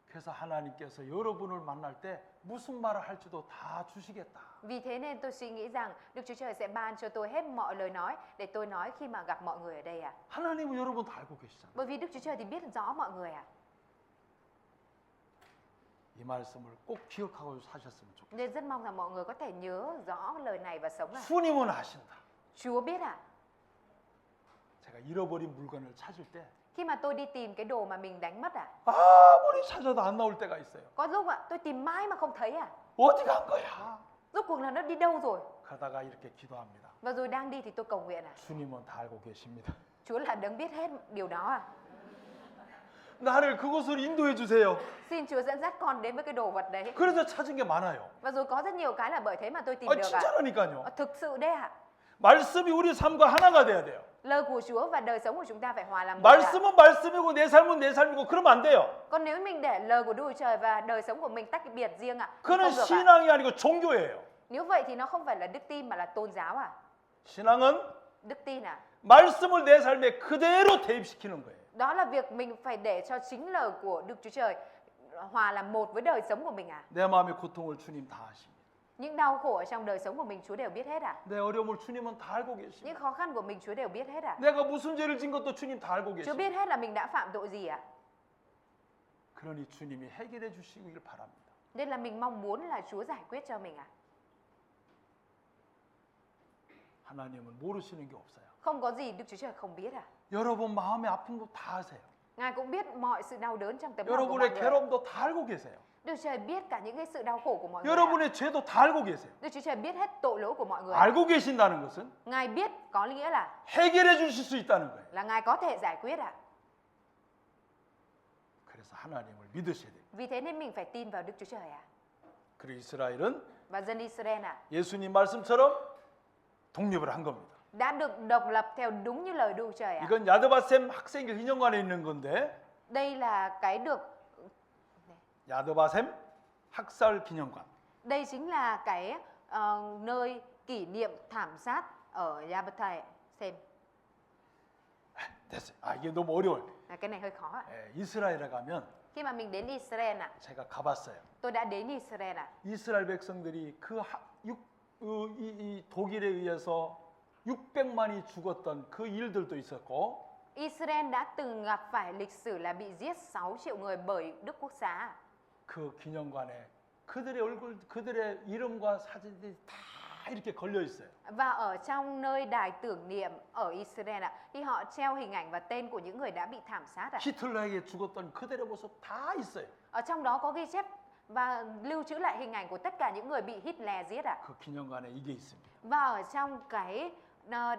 그래서 하나님께서 여러분을 만날 때 무슨 말을 할지도 다 주시겠다. Vì thế nên tôi suy nghĩ rằng Đức Chúa Trời sẽ ban cho tôi hết mọi lời nói để tôi nói khi mà gặp mọi người ở đây ạ. 하나님은 여러분 다 알고 계시잖아요. Bởi vì Đức Chúa Trời thì biết rõ mọi người ạ. 이 말씀을 꼭 기억하고 사셨으면 좋겠어요. Nên rất mong rằng mọi người có thể nhớ rõ lời này và sống ạ. 주님은 아신다. Chúa biết ạ. 제가 잃어버린 물건을 찾을 때 Khi mà tôi đi tìm cái đồ mà mình đánh mất ạ, 아무리 찾아도 안 나올 때가 있어요. có lúc ạ tôi tìm mãi mà không thấy ạ. 어디 간 거야? Rốt cuộc là nó đi đâu rồi? 가다가 이렇게 기도합니다. Và rồi đang đi thì tôi cầu nguyện 주님은 다 알고 계십니다. Chúa là đấng biết hết điều đó 나를 그곳으로 인도해 주세요. Xin Chúa dẫn dắt con đến với cái đồ vật đấy. 그래서 찾은 게 많아요. Và rồi có rất nhiều cái là bởi thế mà tôi tìm 아, được 진짜라니까요. Thực sự đấy 말씀이 우리 삶과 하나가 돼야 돼요. Lời của Chúa và đời sống của chúng ta phải hòa làm một 말씀은 말씀이고 내 삶은 내 삶이고 그러면 안 돼요. Còn nếu mình để lời của Đức Chúa Trời và đời sống của mình tách biệt riêng 그는 không được 신앙이 아니고 종교예요. Nếu vậy thì nó không phải là đức tin mà là tôn giáo 신앙은 Đức tin 말씀을 내 삶에 그대로 대입시키는 거예요. Đó là việc mình phải để cho chính lời của Đức Chúa Trời hòa làm một với đời sống của mình 내 마음의 고통을 주님 다 아십니다. Những đau khổ ở trong đời sống của mình Chúa đều biết hết 내 어려움을 주님은 다 알고 계십니다. Những khó khăn của mình Chúa đều biết hết 내가 무슨 죄를 진 것도 주님 다 알고 Chúa 계십니다. biết hết là mình đã phạm tội gì 그러니 주님이 해결해 주시길 바랍니다. Nên là mình mong muốn là Chúa giải quyết cho mình 하나님은 모르시는 게 없어요. Không có gì Đức Chúa Trời không biết 여러분 마음의 아픈 거 다 아세요. Ngài cũng biết mọi sự đau đớn trong tấm lòng của mọi 여러분의 người 괴로움도 다 알고 계세요. Đức Chúa Trời biết cả những cái sự đau khổ của mọi người 여러분의 죄도 다 알고 계세요. Đức Chúa Trời biết hết tội lỗi của mọi người 알고 계신다는 것은 Ngài biết có nghĩa là 해결해 주실 수 있다는 거예요. Ngài có thể giải quyết 그래서 하나님을 믿으셔야 돼요. Vì thế nên mình phải tin vào Đức Chúa Trời 그리고 이스라엘은 Và dân Israel 예수님 말씀처럼 독립을 한 겁니다. đã được độc lập theo đúng như lời Đức Chúa Trời 이건 야드바셈 학생 기념관에 있는 건데 Đây là cái được 야드바셈 학살 기념관. Đây chính là cái nơi kỷ niệm thảm sát ở Yabatay xem 됐어요. 아 이게 너무 어려워요. cái này hơi khó 이스라엘에 가면 Khi mà mình đến Israel 제가 가봤어요. tôi đã đến Israel 이스라엘 백성들이 이 독일에 의해서 600만이 죽었던 그 일들도 있었고 Israel đã từng gặp phải lịch sử là bị giết 6 triệu người bởi Đức Quốc xã 그 기념관에 그들의 얼굴, 그들의 이름과 사진들이 다 이렇게 걸려 있어요. Và ở trong nơi đài tưởng niệm ở Israel thì họ treo hình ảnh và tên của những người đã bị thảm sát 히틀러에게 죽었던 그들의 모습 다 있어요. Ở trong đó có ghi chép và lưu trữ lại hình ảnh của tất cả những người bị Hitler giết 그 기념관에 이게 있습니다. Và ở trong cái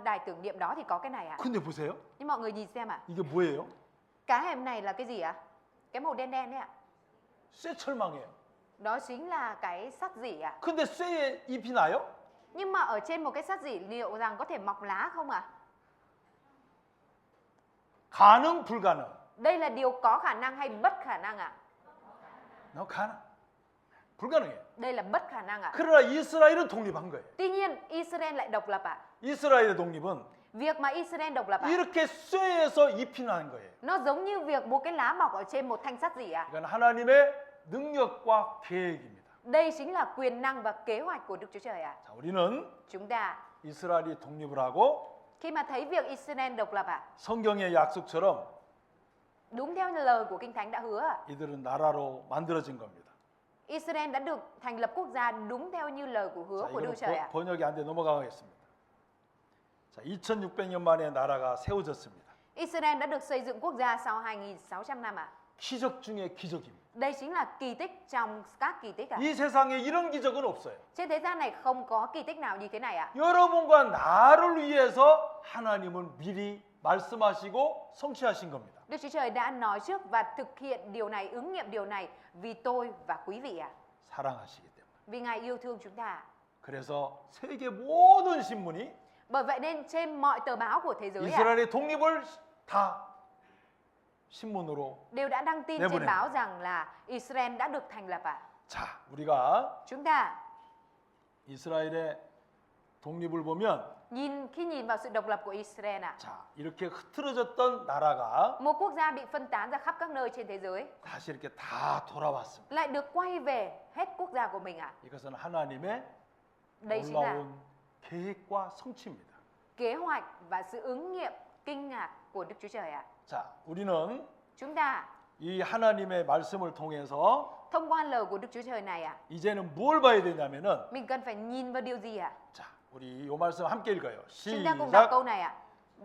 đài tưởng niệm đó thì có cái này 근데 보세요. Nhưng mọi người nhìn xem 이게 뭐예요? Cái hẻm này là cái gì Cái màu đen đen đấy 쇠철망이에요. Đó chính là cái sắt rỉ 근데 쇠에 잎이 나요? Nhưng mà ở trên một cái sắt rỉ liệu rằng có thể mọc lá không 가능 불가능? Đây là điều có khả năng hay bất khả năng nó 가능. 불가능해요. Đây là bất khả năng 그러나 이스라엘은 독립한 거예요. Tuy nhiên Israel lại độc lập 이스라엘의 독립은 Việc mà Israel độc lập 이렇게 쇠에서 잎이 나는 거예요. Nó giống như việc một cái lá mọc ở trên một thanh sắt rỉ 이건 하나님의 능력과 계획입니다. Đây chính là quyền năng và kế hoạch của Đức Chúa Trời 자, 우리는 Chúng ta 이스라엘이 독립을 하고 khi mà thấy việc Israel độc lập 성경의 약속처럼 đúng theo lời của Kinh Thánh đã hứa 이들은 나라로 만들어진 겁니다. Israel đã được thành lập quốc gia đúng theo như lời của hứa 자, của Đức 이거는 Chúa Trời 번역이 안 돼 넘어가겠습니다. 자, 2600년 만에 나라가 세워졌습니다. Israel đã được xây dựng quốc gia sau 2600 năm 기적 중에 기적입니다. Đây chính là kỳ tích trong các kỳ tích 이 세상에 이런 기적은 없어요. Trên thế gian này không có kỳ tích nào như thế này 여러분과 나를 위해서 하나님은 미리 말씀하시고 성취하신 겁니다. Đức Chúa Trời đã nói trước và thực hiện điều này, ứng nghiệm điều này vì tôi và quý vị 사랑하시기 때문에. Vì Ngài yêu thương chúng ta 그래서 세계 모든 신문이 Bởi vậy nên trên mọi tờ báo của thế giới 이스라엘의 독립을 다 신문으로 đều đã đăng tin trên báo rằng là Israel đã được thành lập 자, 우리가 Chúng ta 이스라엘의 독립을 보면 khi nhìn vào sự độc lập của Israel 자, 이렇게 흐트러졌던 나라가 một quốc gia bị phân tán ra khắp các nơi trên thế giới 다시 이렇게 다 돌아왔습니다. lại được quay về hết quốc gia của mình 이것은 하나님의 Đây chính là 놀라운 계획과 성취입니다. kế hoạch và sự ứng nghiệm kinh ngạc của Đức Chúa Trời 자, 우리는 Chúng ta 이 하나님의 말씀을 통해서 thông qua lời của Đức Chúa Trời này 이제는 뭘 봐야 되냐면은 mình cần phải nhìn vào điều gì 자, 우리 이 말씀 함께 읽어요. Chúng ta cùng đọc 시작. câu này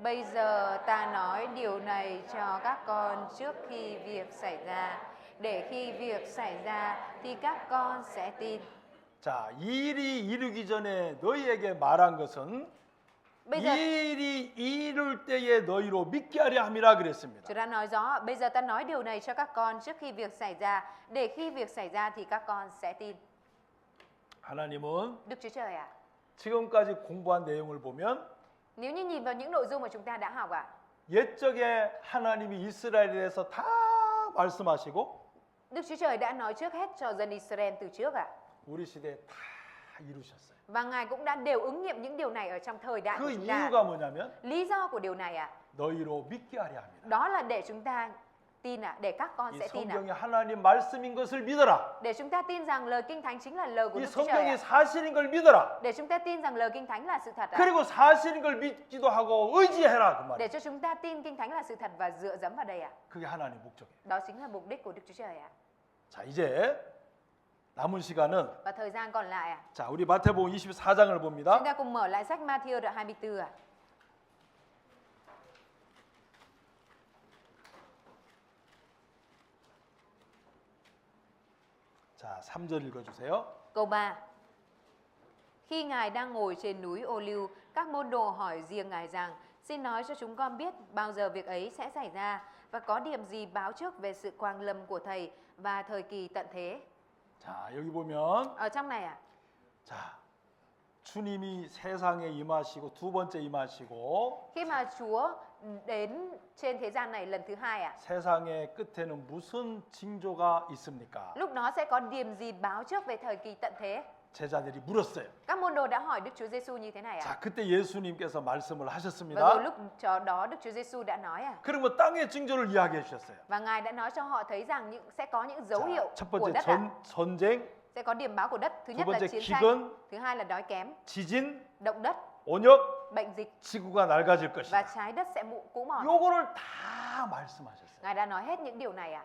Bây giờ ta nói điều này cho các con trước khi việc xảy ra, để khi việc xảy ra thì các con sẽ tin. 자, 자, 이 일이 이루기 전에 너희에게 말한 것은 Bây 이 giờ 일이 이룰 때에 너희로 믿게 하려 함이라 그랬습니다. Chúa đã nói rõ, bây giờ ta nói điều này cho các con trước khi việc xảy ra, để khi việc xảy ra thì các con sẽ tin. 하나님은 Đức Chúa Trời ạ, 지금까지 공부한 내용을 보면 nếu như nhìn vào những nội dung mà chúng ta đã học ạ, 옛적에 하나님이 이스라엘에 대해서 다 말씀하시고 Đức Chúa Trời đã nói trước hết cho dân Israel từ trước ạ. 우리 시대에 다 이루셨어요. Và Ngài cũng đã đều ứng nghiệm những điều này ở trong thời đại 그 của chúng ta. 이유가 뭐냐면 Lý do của điều này ạ, 너희로 믿게 하려 합니다. đó là để chúng ta tin ạ, để các con 이 sẽ tin ạ. 성경이 하나님 말씀인 것을 믿어라. Để chúng ta tin rằng lời Kinh Thánh chính là lời của 이 Đức Chúa Trời 성경이 ạ. 사실인 걸 믿어라. Để chúng ta tin rằng lời Kinh Thánh là sự thật ạ. 그리고 사실인 걸 믿기도 하고 의지해라 그 Để 말이에요. cho chúng ta tin Kinh Thánh là sự thật và dựa dẫm vào đây ạ. 그게 하나님 목적이에요. Đó chính là mục đích của Đức Chúa Trời ạ. 자, 이제 남은 시간은 Và thời gian còn lại ạ, 자, 우리 마태복음 24장을 봅니다. chúng ta cùng mở lại sách Matthew đoạn 24 ạ. 자, 3절 읽어 주세요. Câu 3. Khi Ngài đang ngồi trên núi Ô Liu, các môn đồ hỏi riêng Ngài rằng: Xin nói cho chúng con biết bao giờ việc ấy sẽ xảy ra và có điểm gì báo trước về sự quang lâm của Thầy và thời kỳ tận thế. 자, 여기 보면 Ở trong này ạ, 자, 주님이 세상에 임하시고 두 번째 임하시고 khi mà Chúa đến trên thế gian này lần thứ hai ạ, 세상의 끝에는 무슨 징조가 있습니까? lúc đó sẽ có điểm gì báo trước về thời kỳ tận thế? 제자들이 물었어요. Các môn đồ đã hỏi Đức Chúa Giêsu như thế này ạ. 자, 그때 예수님께서 말씀을 Và rồi 하셨습니다. lúc đó Đức Chúa Giêsu đã nói ạ. 그리고 땅의 징조를 이야기해 주셨어요. Và Ngài đã nói cho họ thấy rằng sẽ có những dấu 자, hiệu 첫 của 번째 đất ạ. 전쟁, Sẽ có điểm báo của đất. Thứ 두 nhất là 번째 chiến tranh, 기근, thứ hai là đói kém, 지진, động đất, 온역, bệnh dịch 지구가 낡아질 và 것이다. trái đất sẽ cũ mòn. 요거를 다 말씀하셨어요. Ngài đã nói hết những điều này ạ.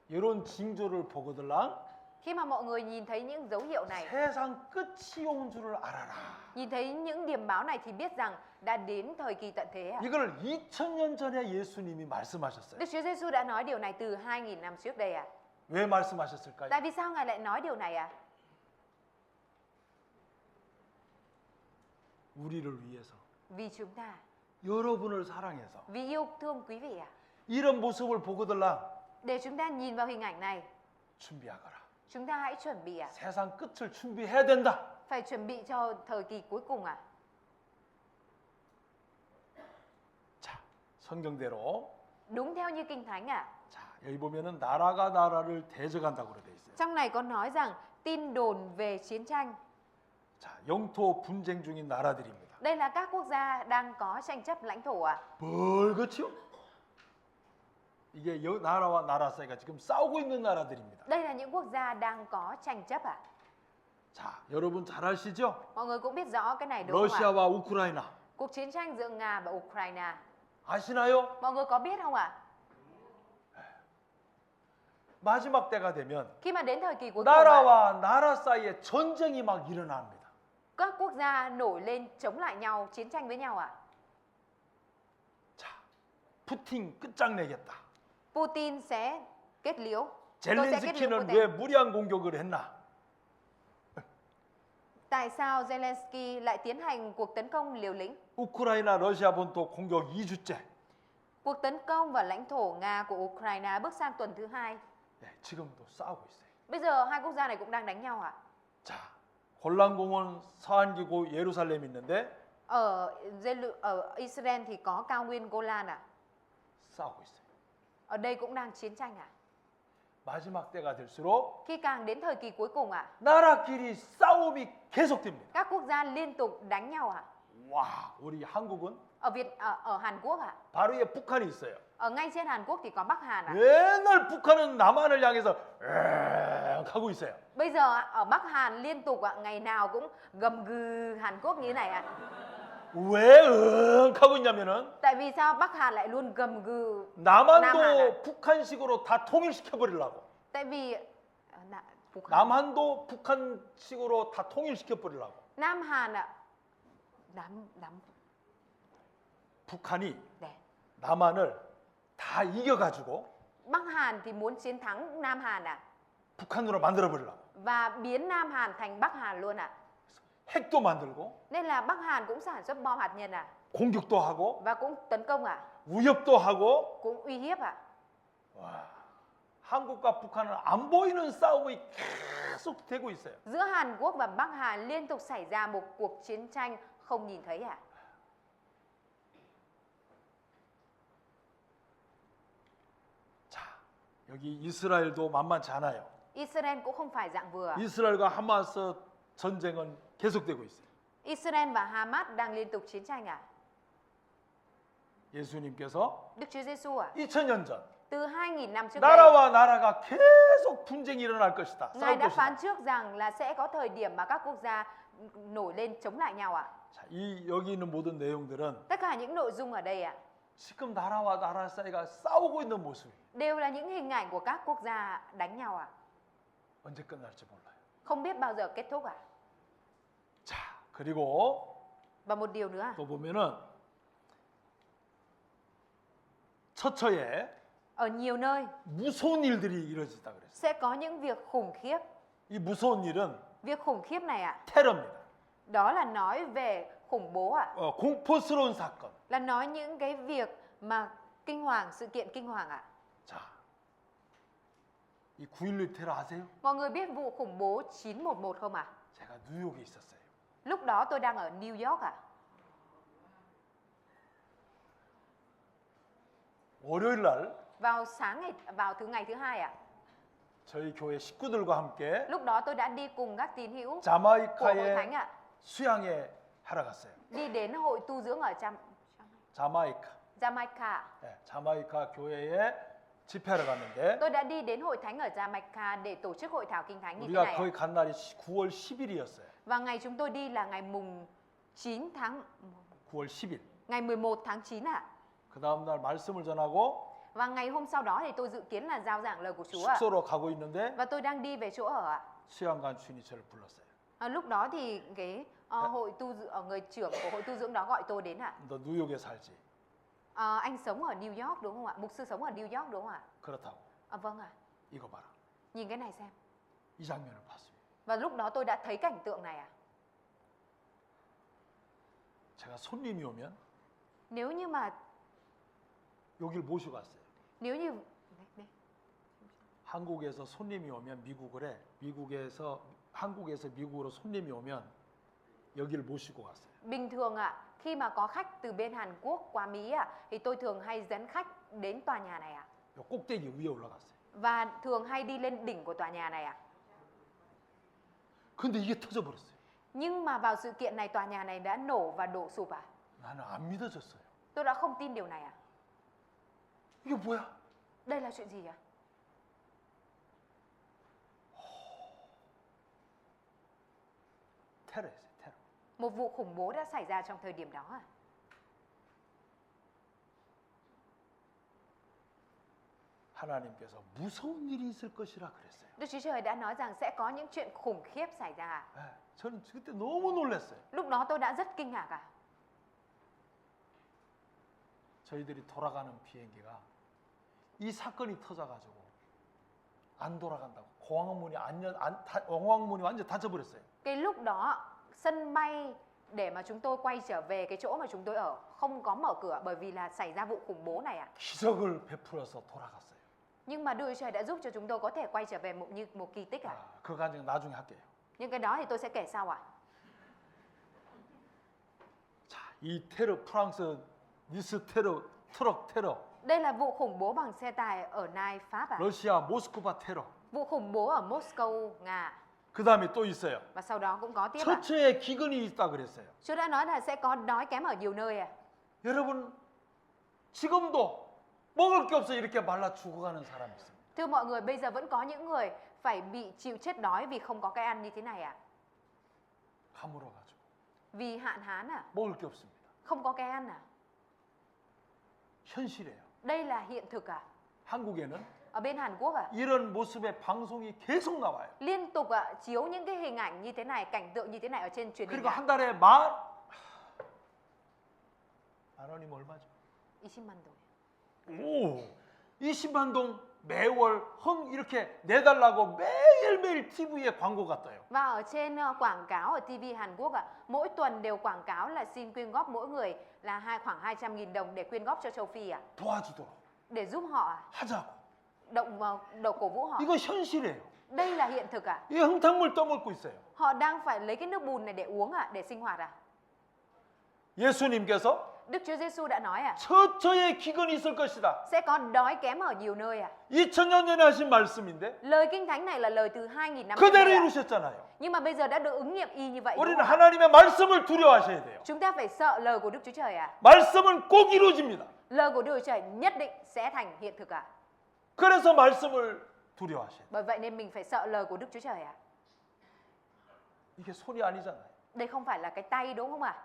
이런 징조를 보거들랑 Khi mà mọi người nhìn thấy những dấu hiệu này, 세상 끝이 온 줄을 알아라. nhìn thấy những điểm báo này thì biết rằng đã đến thời kỳ tận thế ạ. 이걸 2000년 전에 예수님이 말씀하셨어요. Đức Chúa Giêsu đã nói điều này từ 2000 năm trước đây ạ. 왜 말씀하셨을까요? Tại vì sao Ngài lại nói điều này ạ? 우리를 위해서, Vì chúng ta, 여러분을 사랑해서 vì yêu thương quý vị ạ. 이런 모습을 보거들랑 Để chúng ta nhìn vào hình ảnh này, 준비하거라. chúng ta hãy chuẩn bị ạ. 세상 끝을 준비해야 된다. Phải chuẩn bị cho thời kỳ cuối cùng ạ. 자, 성경대로 Đúng theo như Kinh Thánh ạ. 자, 여기 보면은 나라가 나라를 대적한다고 그래 있어요. Trong này có nói rằng tin đồn về chiến tranh. 자, 영토 분쟁 중인 나라들입니다. Đây là các quốc gia đang có tranh chấp lãnh thổ ạ. 뭘 그렇죠? 이게 나라와 나라 사이가 지금 싸우고 있는 나라들입니다. Đây là những quốc gia đang có tranh chấp ạ. 자, 여러분 잘 아시죠? Mọi người cũng biết rõ cái này đúng không ạ? 러시아와 우크라이나 Cuộc chiến tranh giữa Nga và Ukraine. 아시나요? Mọi người có biết không ạ? 마지막 때가 되면 Khi mà đến thời kỳ cuối cùng ạ, 나라와 나라 사이에 전쟁이 막 일어납니다. các quốc gia nổi lên chống lại nhau, chiến tranh với nhau ạ. 자, 푸틴 끝장내겠다. Putin sẽ kết liễu. Tôi sẽ kết liễu 젤렌스키는 Putin. 왜 무리한 공격을 했나? Tại sao Zelensky lại tiến hành cuộc tấn công liều lĩnh? 우크라이나 러시아 본토 공격 2주째. Cuộc tấn công vào lãnh thổ Nga của Ukraine bước sang tuần thứ 2. 네, 지금도 싸우고 있어요. Bây giờ hai quốc gia này cũng đang đánh nhau ạ. 자, 골란공원 서안기고 예루살렘 있는데 Ở Israel thì có cao nguyên Golan ạ. 싸우고 있어요. Ở đây cũng đang chiến tranh ạ. 마지막 때가 될수록 Khi càng đến thời kỳ cuối cùng ạ, 나라끼리 싸움이 계속됩니다. các quốc gia liên tục đánh nhau ạ. 와, 우리 한국은 Ở Hàn Quốc ạ. 바로 위에 북한이 있어요. Ở ngay trên Hàn Quốc thì có Bắc Hàn ạ. 맨날 북한은 남한을 향해서 엥 하고 있어요. Bây giờ ạ, ở Bắc Hàn liên tục ạ, ngày nào cũng gầm gừ Hàn Quốc như thế này ạ. 왜 응 하고 있냐면은 Tại vì sao Bắc Hàn lại luôn gầm gừ? 남한도 북한식으로 다 통일시켜 버리려고. Tại vì 북한. 남한도 북한식으로 다 통일시켜 버리려고. Nam Hàn ạ. 북한이 네. 남한을 다 이겨 가지고 Bắc Hàn thì muốn chiến thắng Nam Hàn ạ. 북한으로 만들어 버리려고. và biến Nam Hàn thành Bắc Hàn luôn ạ. 핵도 만들고 Nên là Bắc Hàn cũng sản xuất bom hạt nhân ạ. 공격도 하고 Và cũng tấn công ạ. 위협도 하고. Cũng uy hiếp ạ. 와, 한국과 북한은 안 보이는 싸움이 계속 되고 있어요. Giữa Hàn Quốc và Bắc Hàn liên tục xảy ra một cuộc chiến tranh không nhìn thấy ạ. 자, 여기 이스라엘도 만만치 않아요. Israel cũng không phải dạng vừa. 이스라엘과 하마스 전쟁은 계속되고 있어요. Israel và Hamas đang liên tục chiến tranh ạ. 예수님께서 Đức Chúa Giêsu ạ, 2000년 전 từ 2000 năm trước đây, 나라와 나라가 계속 분쟁이 일어날 것이다. Ngài 싸울 đã 것이다. phán trước rằng là sẽ có thời điểm mà các quốc gia nổi lên chống lại nhau ạ. 자, 이 여기 있는 모든 내용들은 Tất cả những nội dung ở đây ạ 지금 나라와 나라 사이가 싸우고 있는 모습이 đều là những hình ảnh của các quốc gia đánh nhau ạ. 언제 끝날지 몰라요. Không biết bao giờ kết thúc ạ. 자, 그리고 Và một điều nữa, 또 보면은 처처에 ở nhiều nơi 무서운 일들이 이루어지다 그랬어요. sẽ có những việc khủng khiếp. 이 무서운 일은 Việc khủng khiếp này ạ, 테러입니다. đó là nói về khủng bố ạ, 공포스러운 사건. là nói những cái việc mà kinh hoàng, sự kiện kinh hoàng ạ. 자, 이 9.11 테러 아세요? Mọi người biết vụ khủng bố 911 không ạ? 제가 뉴욕에 있었어요. Lúc đó tôi đang ở New York ạ. 월요일 날 Vào ngày thứ hai ạ. 저희 교회 식구들과 함께 Lúc đó tôi đã đi cùng các tín hữu của hội 자마이카에 thánh ạ, 수양회 하러 갔어요. đi đến hội tu dưỡng ở 자마이카. Jamaica. 네, 자마이카 교회에 집회하러 갔는데 Tôi đã đi đến hội thánh ở Jamaica để tổ chức hội thảo kinh thánh như thế 우리가 này 거기 ạ. 간 날이 9월 10일이었어요. Và ngày chúng tôi đi là ngày mùng 9 tháng 9월 10일. ngày 11 tháng 9 ạ. 그 다음 날 말씀을 전하고 Và ngày hôm sau đó thì tôi dự kiến là giao giảng lời của Chúa ạ. 숙소로 가고 있는데 Và tôi đang đi về chỗ ở ạ. 수양관 주인이 저를 불렀어요. Lúc đó thì cái người trưởng của hội tu dưỡng đó gọi tôi đến ạ. 너 뉴욕에 살지? Anh sống ở New York đúng không ạ? Mục sư sống ở New York đúng không ạ? 그렇다고. Vâng ạ. 이거 봐라. Nhìn cái này xem. 이 장면을 봤어요. Và lúc đó tôi đã thấy cảnh tượng này ạ. 제가 손님이 오면 Nếu như mà 여길 모시고 갔어요. nếu như 한국에서 손님이 오면 미국을 해. 한국에서 미국으로 손님이 오면 여기를 모시고 갔어요. bình thường ạ, khi mà có khách từ bên Hàn Quốc qua Mỹ ạ, thì tôi thường hay dẫn khách đến tòa nhà này ạ. 요 꼭대기 위에 올라갔어요. Và thường hay đi lên đỉnh của tòa nhà này ạ. 근데 이게 터져버렸어요. Nhưng mà vào sự kiện này tòa nhà này đã nổ và đổ sụp ạ. 나는 안 믿어졌어요. Tôi đã không tin điều này ạ. 이게 뭐야? Đây là chuyện gì ạ? 테러였어요. 테러. Một vụ khủng bố đã xảy ra trong thời điểm đó ạ. 하나님께서 무서운 일이 있을 것이라 그랬어요. Đức Chúa Trời đã nói rằng sẽ có những chuyện khủng khiếp xảy ra. 네, 저는 그때 너무 놀랐어요. Lúc đó tôi đã rất kinh ngạc ạ. 저희들이 돌아가는 비행기가 이 사건이 터져가지고 안 돌아간다고 공항문이 완전 닫혀버렸어요. Cái lúc đó sân bay để mà chúng tôi quay trở về cái chỗ mà chúng tôi ở không có mở cửa bởi vì là xảy ra vụ khủng bố này ạ. 기적을 베풀어서 돌아갔어요. Nhưng mà Đức Chúa Trời đã giúp cho chúng tôi có thể quay trở về như một kỳ tích ạ. 그 과정 나중에 할게요. Nhưng cái đó thì tôi sẽ kể sau ạ. 자, 이 테러 프랑스 니스 테러 트럭 테러, Đây là vụ khủng bố bằng xe tải ở Nai, Pháp ạ. 러시아 모스크바 테러. Vụ khủng bố ở Moscow, Nga. 그 다음에 또 있어요. Và sau đó cũng có tiếp ạ. 처처에 기근이 있다 그랬어요. Chúa đã nói là sẽ có đói kém ở nhiều nơi ạ. 여러분 지금도 먹을 게 없어 이렇게 말라 죽어가는 사람이 있습니다. Thưa mọi người, bây giờ vẫn có những người phải bị chịu chết đói vì không có cái ăn như thế này ạ. 가물어가지고 Vì hạn hán ạ. 먹을 게 없습니다. Không có cái ăn ạ. 현실이에요. Đây là hiện thực ạ. 한국에는 Ở bên Hàn Quốc ạ, 이런 모습의 방송이 계속 나와요. liên tục ạ chiếu những cái hình ảnh như thế này, cảnh tượng như thế này ở trên truyền hình 그리고 ạ. 한 달에 만 원이면 얼마죠? 20만 동. 오, 20만 동 매월 흥 이렇게 내달라고 매일매일 TV에 광고가 떠요. Và ở trên quảng cáo ở TV Hàn Quốc mỗi tuần đều quảng cáo là xin quyên góp mỗi người là khoảng 200.000 đồng để quyên góp cho châu Phi 도와주도록 để giúp họ 하자고. đầu cổ vũ họ. 이거 현실이에요. Đây là hiện thực 이 흥탕물 떠먹고 있어요. Họ đang phải lấy cái nước bùn này để uống để sinh hoạt 예수님께서 Đức Chúa Giêsu đã nói 처처에 기근이 있을 것이다. sẽ có đói kém ở nhiều nơi 2000년 전에 하신 말씀인데 Lời Kinh Thánh này là lời từ 2000 năm trước 그대로 đây 이루셨잖아요. nhưng mà bây giờ đã được ứng nghiệm y như vậy. đúng 우리는 không ạ? 하나님의 말씀을 두려워하셔야 돼요. Chúng ta phải sợ lời của Đức Chúa Trời 말씀은 꼭 이루어집니다. Lời của Đức Chúa Trời nhất định sẽ thành hiện thực 그래서 말씀을 두려워하셔야 돼요. Bởi vậy nên mình phải sợ lời của Đức Chúa Trời 이게 손이 아니잖아요. Đây không phải là cái tay đúng không ạ?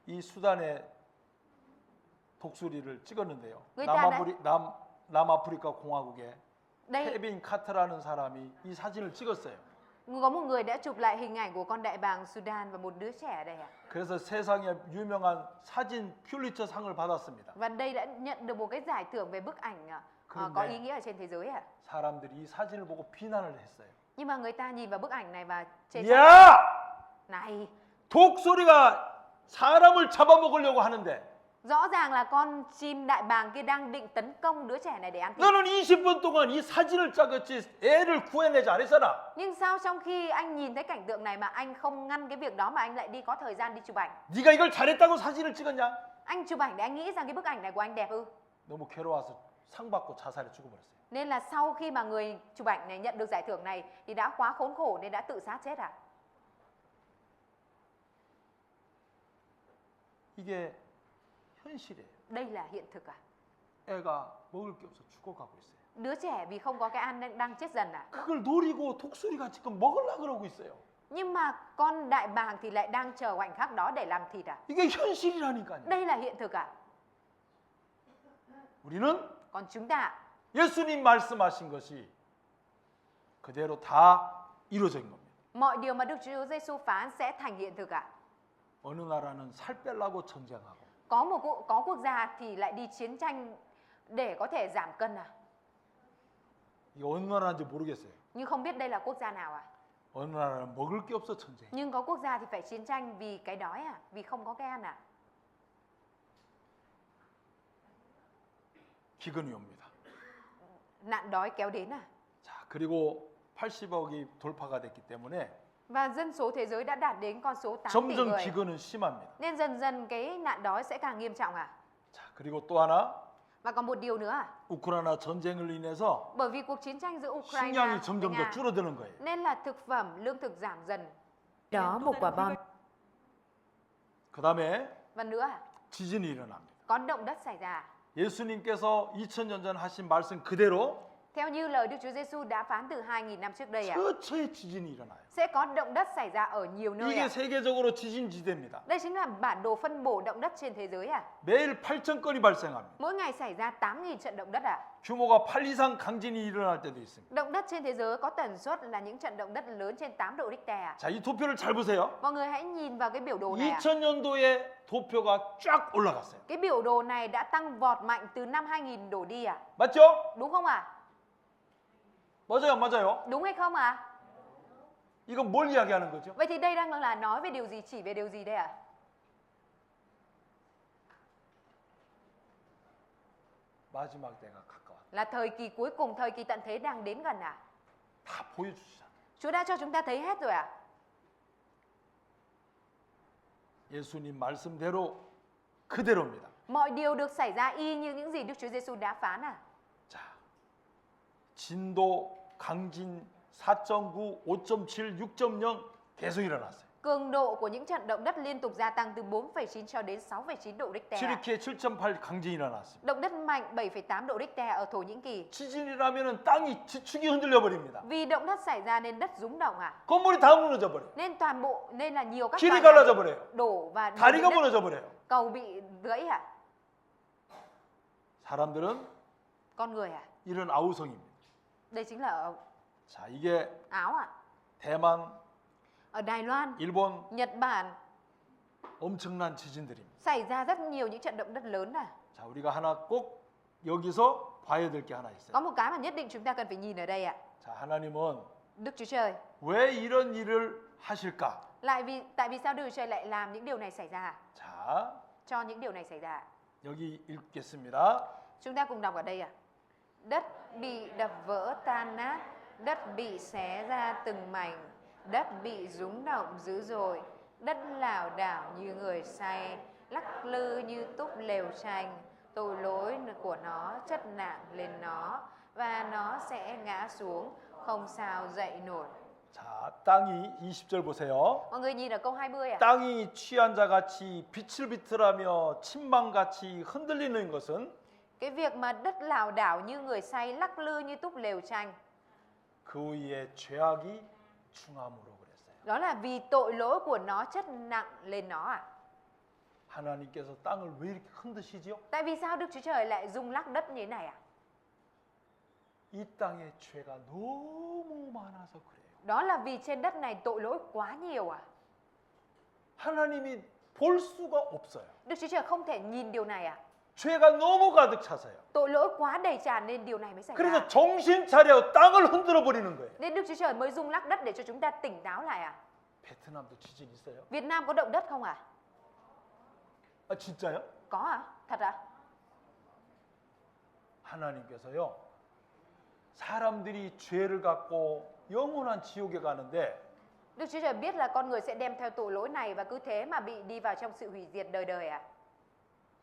이 수단의 독수리를 찍었는데요. người 남아프리카 공화국의 Đây 케빈 카트라는 사람이 이 사진을 찍었어요. có một người đã chụp lại hình ảnh của con đại bàng Sudan và một đứa trẻ ở đây 그래서 세상에 유명한 사진 퓰리처 상을 받았습니다. Và đây đã nhận được một cái giải thưởng về bức ảnh có 그런데 ý nghĩa ở trên thế giới 사람들이 이 사진을 보고 비난을 했어요. Nhưng mà người ta nhìn vào bức ảnh này và chê trách. 야! Này, 독수리가 사람을 잡아먹으려고 하는데 rõ ràng là con chim đại bàng kia đang định tấn công đứa trẻ này để ăn thịt. 너는 20분 동안 이 사진을 찍었지 애를 구해내지 않았잖아. Nhưng sao trong khi anh nhìn thấy cảnh tượng này mà anh không ngăn cái việc đó mà anh lại đi có thời gian đi chụp ảnh? 네가 이걸 잘했다고 사진을 찍었냐? Anh chụp ảnh để anh nghĩ rằng cái bức ảnh này của anh đẹp ư? 너무 괴로워서 상 받고 자살해 죽어버렸어요. Nên là sau khi mà người chụp ảnh này nhận được giải thưởng này thì đã quá khốn khổ nên đã tự sát chết 이게 현실이에요. Đây là hiện thực 애가 먹을 게 없어 죽어가고 있어요. Đứa trẻ vì không có cái ăn đang chết dần 그걸 노리고 독수리가 지금 먹으려고 그러고 있어요. Nhưng mà con đại bàng thì lại đang chờ khoảnh khắc đó để làm thịt 이게 현실이라니까요. Đây là hiện thực 우리는 Còn chúng ta 예수님 말씀하신 것이 그대로 다 이루어진 겁니다. mọi điều mà Đức Chúa Giêsu phán sẽ thành hiện thực 어느 나라는 살 빼려고 전쟁하고 Có quốc gia thì lại đi chiến tranh để có thể giảm cân 이게 어느 나라인지 모르겠어요. Nhưng không biết đây là quốc gia nào 어느 나라는 먹을 게 없어 전쟁. Nhưng có quốc gia thì phải chiến tranh vì cái đói vì không có cái ăn 기근이 옵니다. Nạn đói kéo đến 자, 그리고 80억이 돌파가 됐기 때문에 Và dân số thế giới đã đạt đến con số 8 tỷ 점점 người 기근은 심합니다. Nên dần dần cái nạn đói sẽ càng nghiêm trọng 자, 그리고 또 하나 Và còn một điều nữa 우크라이나 전쟁을 인해서 Bởi vì cuộc chiến tranh giữa Ukraine 식량이 với 점점 더 Nga 줄어드는 거예요. Nên là thực phẩm, lương thực giảm dần Đó một quả bom. 그다음에 Và nữa 지진이 일어납니다. có động đất xảy ra 예수님께서 2000년 전 하신 말씀 그대로 Theo như lời Đức Chúa Giêsu đã phán từ 2000 năm trước đây 처처에 지진이 일어나요. sẽ có động đất xảy ra ở nhiều nơi 이게 세계적으로 지진지대입니다. Đây chính là bản đồ phân bổ động đất trên thế giới 매일 8,000건이 발생합니다. Mỗi ngày xảy ra 8.000 trận động đất 규모가 8 이상 강진이 일어날 때도 있습니다. Động đất trên thế giới có tần suất là những trận động đất lớn trên 8 độ Richter 자, 이 도표를 잘 보세요. Mọi người hãy nhìn vào cái biểu đồ này 2000년도에 도표가 쫙 올라갔어요. Cái biểu đồ này đã tăng vọt mạnh từ năm 2000 đổ đi 맞죠? Đúng không 맞아요, 맞아요. Đúng hay không 이건 뭘 이야기하는 거죠? Vậy thì đây đang là nói về điều gì, chỉ về điều gì đây 마지막 때가 가까워. Là thời kỳ cuối cùng, thời kỳ tận thế đang đến gần 다 보여주시잖아요. Chúa đã cho chúng ta thấy hết rồi 예수님 말씀대로 그대로입니다. Mọi điều được xảy ra y như những gì Đức Chúa Giêsu đã phán 자, 진도 강진 4.9, 5.7, 6.0 계속 일어났어요. Cường độ của những trận động đất liên tục gia tăng từ 4,9 cho đến 6,9 độ Richter 튀르키예 7.8 강진이 일어났습니다. Động đất mạnh 7,8 độ Richter ở Thổ Nhĩ Kỳ 지진이라면은 땅이 지축이 흔들려 버립니다. Vì động đất xảy ra nên đất rúng động 건물이 다 무너져 버려요. Nên là nhiều các 길이 tòa nhà 갈라져 버려요. đổ và đường 다리가 đất, 무너져 버려요. cầu bị gãy 사람들은 Con người 이런 아우성입니다. Đây chính là ở 자, 이게 Áo 대만, Ở Đài Loan, 일본, Nhật Bản, 엄청난 지진들입니다. Xảy ra rất nhiều những trận động đất lớn à. 자, 우리가 하나 꼭 여기서 봐야 될 게 하나 Có 있어요. một cái mà nhất định chúng ta cần phải nhìn ở đây ạ. 자, 하나님은 Đức Chúa Trời. 왜 이런 일을 하실까? Tại vì sao Đức Chúa Trời lại làm những điều này xảy ra? 자, Cho những điều này xảy ra. 여기 읽겠습니다. Chúng ta cùng đọc ở đây ạ. Đất bị đập vỡ tan nát, đất bị xé ra từng mảnh, đất bị rúng động dữ dội, đất lảo đảo như người say, lắc lư như túp lều tranh. Tội lỗi của nó chất nặng lên nó và nó sẽ ngã xuống, không sao dậy nổi. 자, 땅이 20절 보세요. Mọi người nhìn ở câu 20 ạ. 땅이 취한 자 같이 비틀비틀하며 침망같이 흔들리는 것은 Cái việc mà đất lảo đảo như người say, lắc lư như túp lều tranh, 그 위에 죄악이 중함으로 그랬어요. đó là vì tội lỗi của nó chất nặng lên nó ạ. 하나님께서 땅을 왜 이렇게 흔드시지요? Tại vì sao Đức Chúa Trời lại rung lắc đất như thế này ạ? 이 땅에 죄가 너무 많아서 그래요. Đó là vì trên đất này tội lỗi quá nhiều ạ. 하나님이 볼 수가 없어요. Đức Chúa Trời không thể nhìn điều này ạ. 죄가 너무 가득 차서요. Tội lỗi quá đầy tràn nên điều này mới xảy ra. 그래서 정신 차려 땅을 흔들어 버리는 거예요. Nên Đức Chúa Trời mới rung lắc đất để cho chúng ta tỉnh táo lại ạ. 베트남도 지진 있어요? Việt Nam có động đất không ạ? 아, 진짜요? Có ạ? Thật ạ? 하나님께서요, 사람들이 죄를 갖고 영원한 지옥에 가는데 Đức Chúa Trời biết là con người sẽ đem theo tội lỗi này và cứ thế mà bị đi vào trong sự hủy diệt đời đời ạ.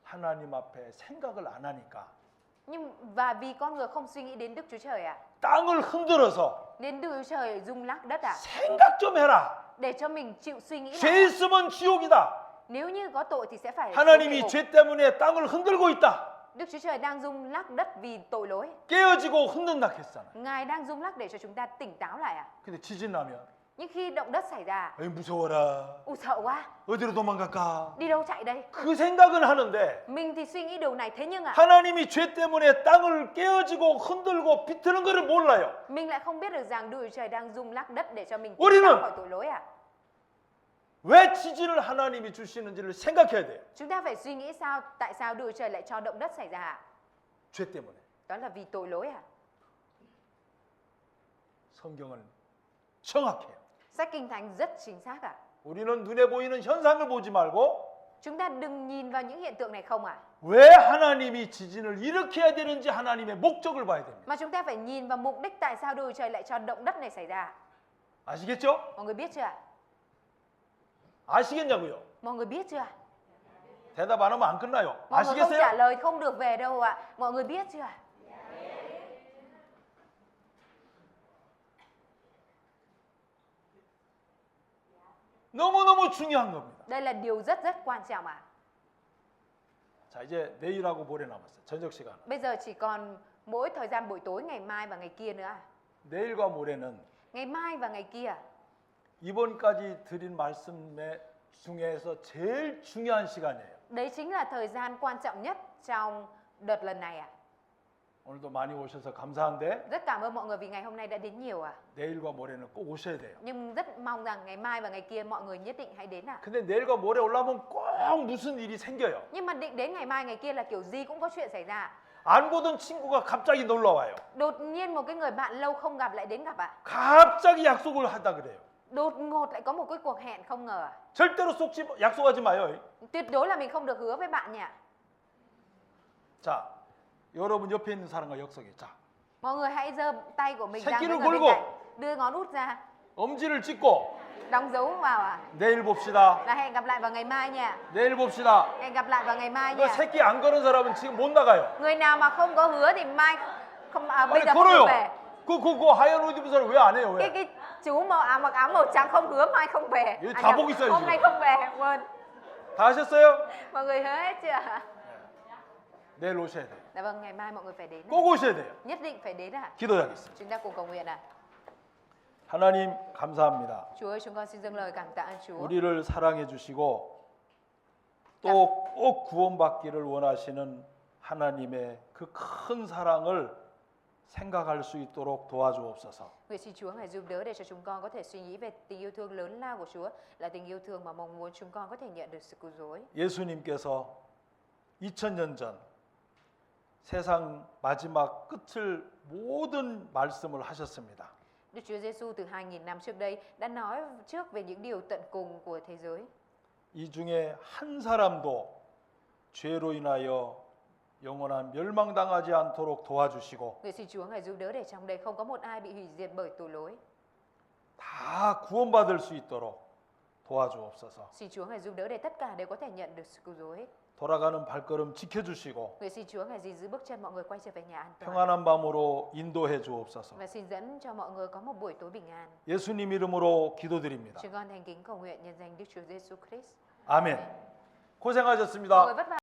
하나님 앞에 생각을 안 하니까 Và vì con người không suy nghĩ đến Đức Chúa Trời ạ, 땅을 흔들어서 nên Đức Chúa Trời rung lắc đất ạ, 생각 좀 해라. để cho mình chịu suy nghĩ 죄 lại. 있으면 지옥이다. Nếu như có tội thì sẽ phải xuống địa 하나님이 ngục. 죄 때문에 땅을 흔들고 있다. Đức Chúa Trời đang rung lắc đất vì tội lỗi. 깨어지고 흔든다 했잖아요. Ngài đang rung lắc để cho chúng ta tỉnh táo lại ạ. 근데 지진 나면 Nhưng khi động đất xảy ra, 에이, 무서워라. sợ quá, 어디로 도망갈까? đi đâu chạy đây? 그 생각은 하는데 Mình thì suy nghĩ điều này, thế nhưng ạ, 하나님이 죄 때문에 땅을 깨어지고 흔들고 비트는 것을 몰라요. mình lại không biết được rằng Đức Chúa Trời đang rung lắc đất để cho mình 우리는 tỉnh táo khỏi tội lỗi ạ. 왜 지진을 하나님이 주시는지를 생각해야 돼요. Chúng ta phải suy nghĩ tại sao Đức Chúa Trời lại cho động đất xảy ra ạ? 죄 때문에. Đó là vì tội lỗi ạ. 성경은 정확해요. Sách Kinh Thánh rất chính xác ạ. 우리는 눈에 보이는 현상을 보지 말고 Chúng ta đừng nhìn vào những hiện tượng này không ạ, 왜 하나님이 지진을 일으켜야 되는지 하나님의 목적을 봐야 됩니다. mà chúng ta phải nhìn vào mục đích tại sao Đức Chúa Trời lại cho động đất này xảy ra. 아시겠죠? Mọi người biết chưa ạ? 아시겠냐고요? Mọi người biết chưa ạ? 대답 안 하면 안 끝나요. Mọi người không trả 아시겠어요? lời không được về đâu ạ. Mọi người biết chưa ạ? 너무너무 중요한 겁니다. Đây là điều rất rất quan trọng ạ. 자, 이제 내일하고 모레 남았어요. 저녁 시간. Bây giờ chỉ còn mỗi thời gian buổi tối ngày mai và ngày kia nữa ạ. 내일과 모레는 Ngày mai và ngày kia 이번까지 드린 말씀의 중에서 제일 중요한 시간이에요. đấy chính là thời gian quan trọng nhất trong đợt lần này ạ. 오늘도 많이 오셔서 감사한데 Rất cảm ơn mọi người vì ngày hôm nay đã đến nhiều ạ. 내일과 모레는 꼭 오셔야 돼요. Nhưng rất mong rằng ngày mai và ngày kia mọi người nhất định hãy đến ạ. 근데 내일과 모레 올라오면 꼭 무슨 일이 생겨요. Nhưng mà định đến ngày mai ngày kia là kiểu gì cũng có chuyện xảy ra. 안 보던 친구가 갑자기 놀러 와요. Đột nhiên một cái người bạn lâu không gặp lại đến gặp ạ. 갑자기 약속을 하다 그래요. Đột ngột lại có một cái cuộc hẹn không ngờ ạ. 절대로 약속하지 마요. Tuyệt đối là mình không được hứa với bạn nhỉ. 자, 여러분 옆에 있는 사람과 약속해. 자, Mọi người hãy giơ tay của mình ra với 새끼를 người bên 걸고. cạnh, đưa ngón út ra, 엄지를 찍고 đóng dấu vào ạ. 내일 봅시다. Là hẹn gặp lại vào ngày mai nha. 내일 봅시다. Hẹn gặp lại vào ngày mai 그 nha. 새끼 안 걸은 사람은 지금 못 나가요. Người nào mà không có hứa thì mai không bây 빨리 giờ không được 걸어요. về. 그 하얀 옷 입은 사람 왜 안 해요? 왜? Cái chú mặc áo màu trắng không hứa mai không về. Vậy thả nhầm, bốc 있어요, hôm 지금. nay không về, quên. 다 하셨어요? Mọi người hứa hết chưa? 내일 오셔야 돼요. Dạ vâng, ngày mai mọi người phải đến. 꼭 오셔야 돼요. Nhất định phải đến ạ. 기도하겠습니다. Chúng ta cùng cầu nguyện ạ. 하나님 감사합니다. Chúa ơi, chúng con xin dâng lời cảm tạ ơn Chúa. 우리를 사랑해 주시고 또 꼭 구원받기를 원하시는 하나님의 그 큰 사랑을 생각할 수 있도록 도와주옵소서. Nguyện xin Chúa Ngài giúp đỡ để cho chúng con có thể suy nghĩ về tình yêu thương lớn lao của Chúa, là tình yêu thương mà mong muốn chúng con có thể nhận được sự cứu rỗi. 예수님께서 2000년 전 세상 마지막 끝을 모든 말씀을 하셨습니다. Đức Chúa Giêsu từ 2000 năm trước đây đã nói trước về những điều tận cùng của thế giới. 이 중에 한 사람도 죄로 인하여 영원한 멸망당하지 않도록 도와주시고 Nguyện xin Chúa Ngài giúp đỡ để trong đây không có một ai bị hủy diệt bởi tội lỗi. 다 구원받을 수 있도록 도와주옵소서. Xin Chúa Ngài giúp đỡ để tất cả đều có thể nhận được sự cứu rỗi. 돌아가는 발걸음 지켜주시고 Nguyện xin Chúa Ngài gìn giữ bước chân mọi người quay trở về nhà an toàn. 평안한 밤으로 인도해 주옵소서. Và xin dẫn cho mọi người có một buổi tối bình an. 예수님 이름으로 기도드립니다. Chúng con thành kính cầu nguyện nhân danh Đức Chúa Giêsu Christ. 아멘. Mọi 고생하셨습니다. người vất vả.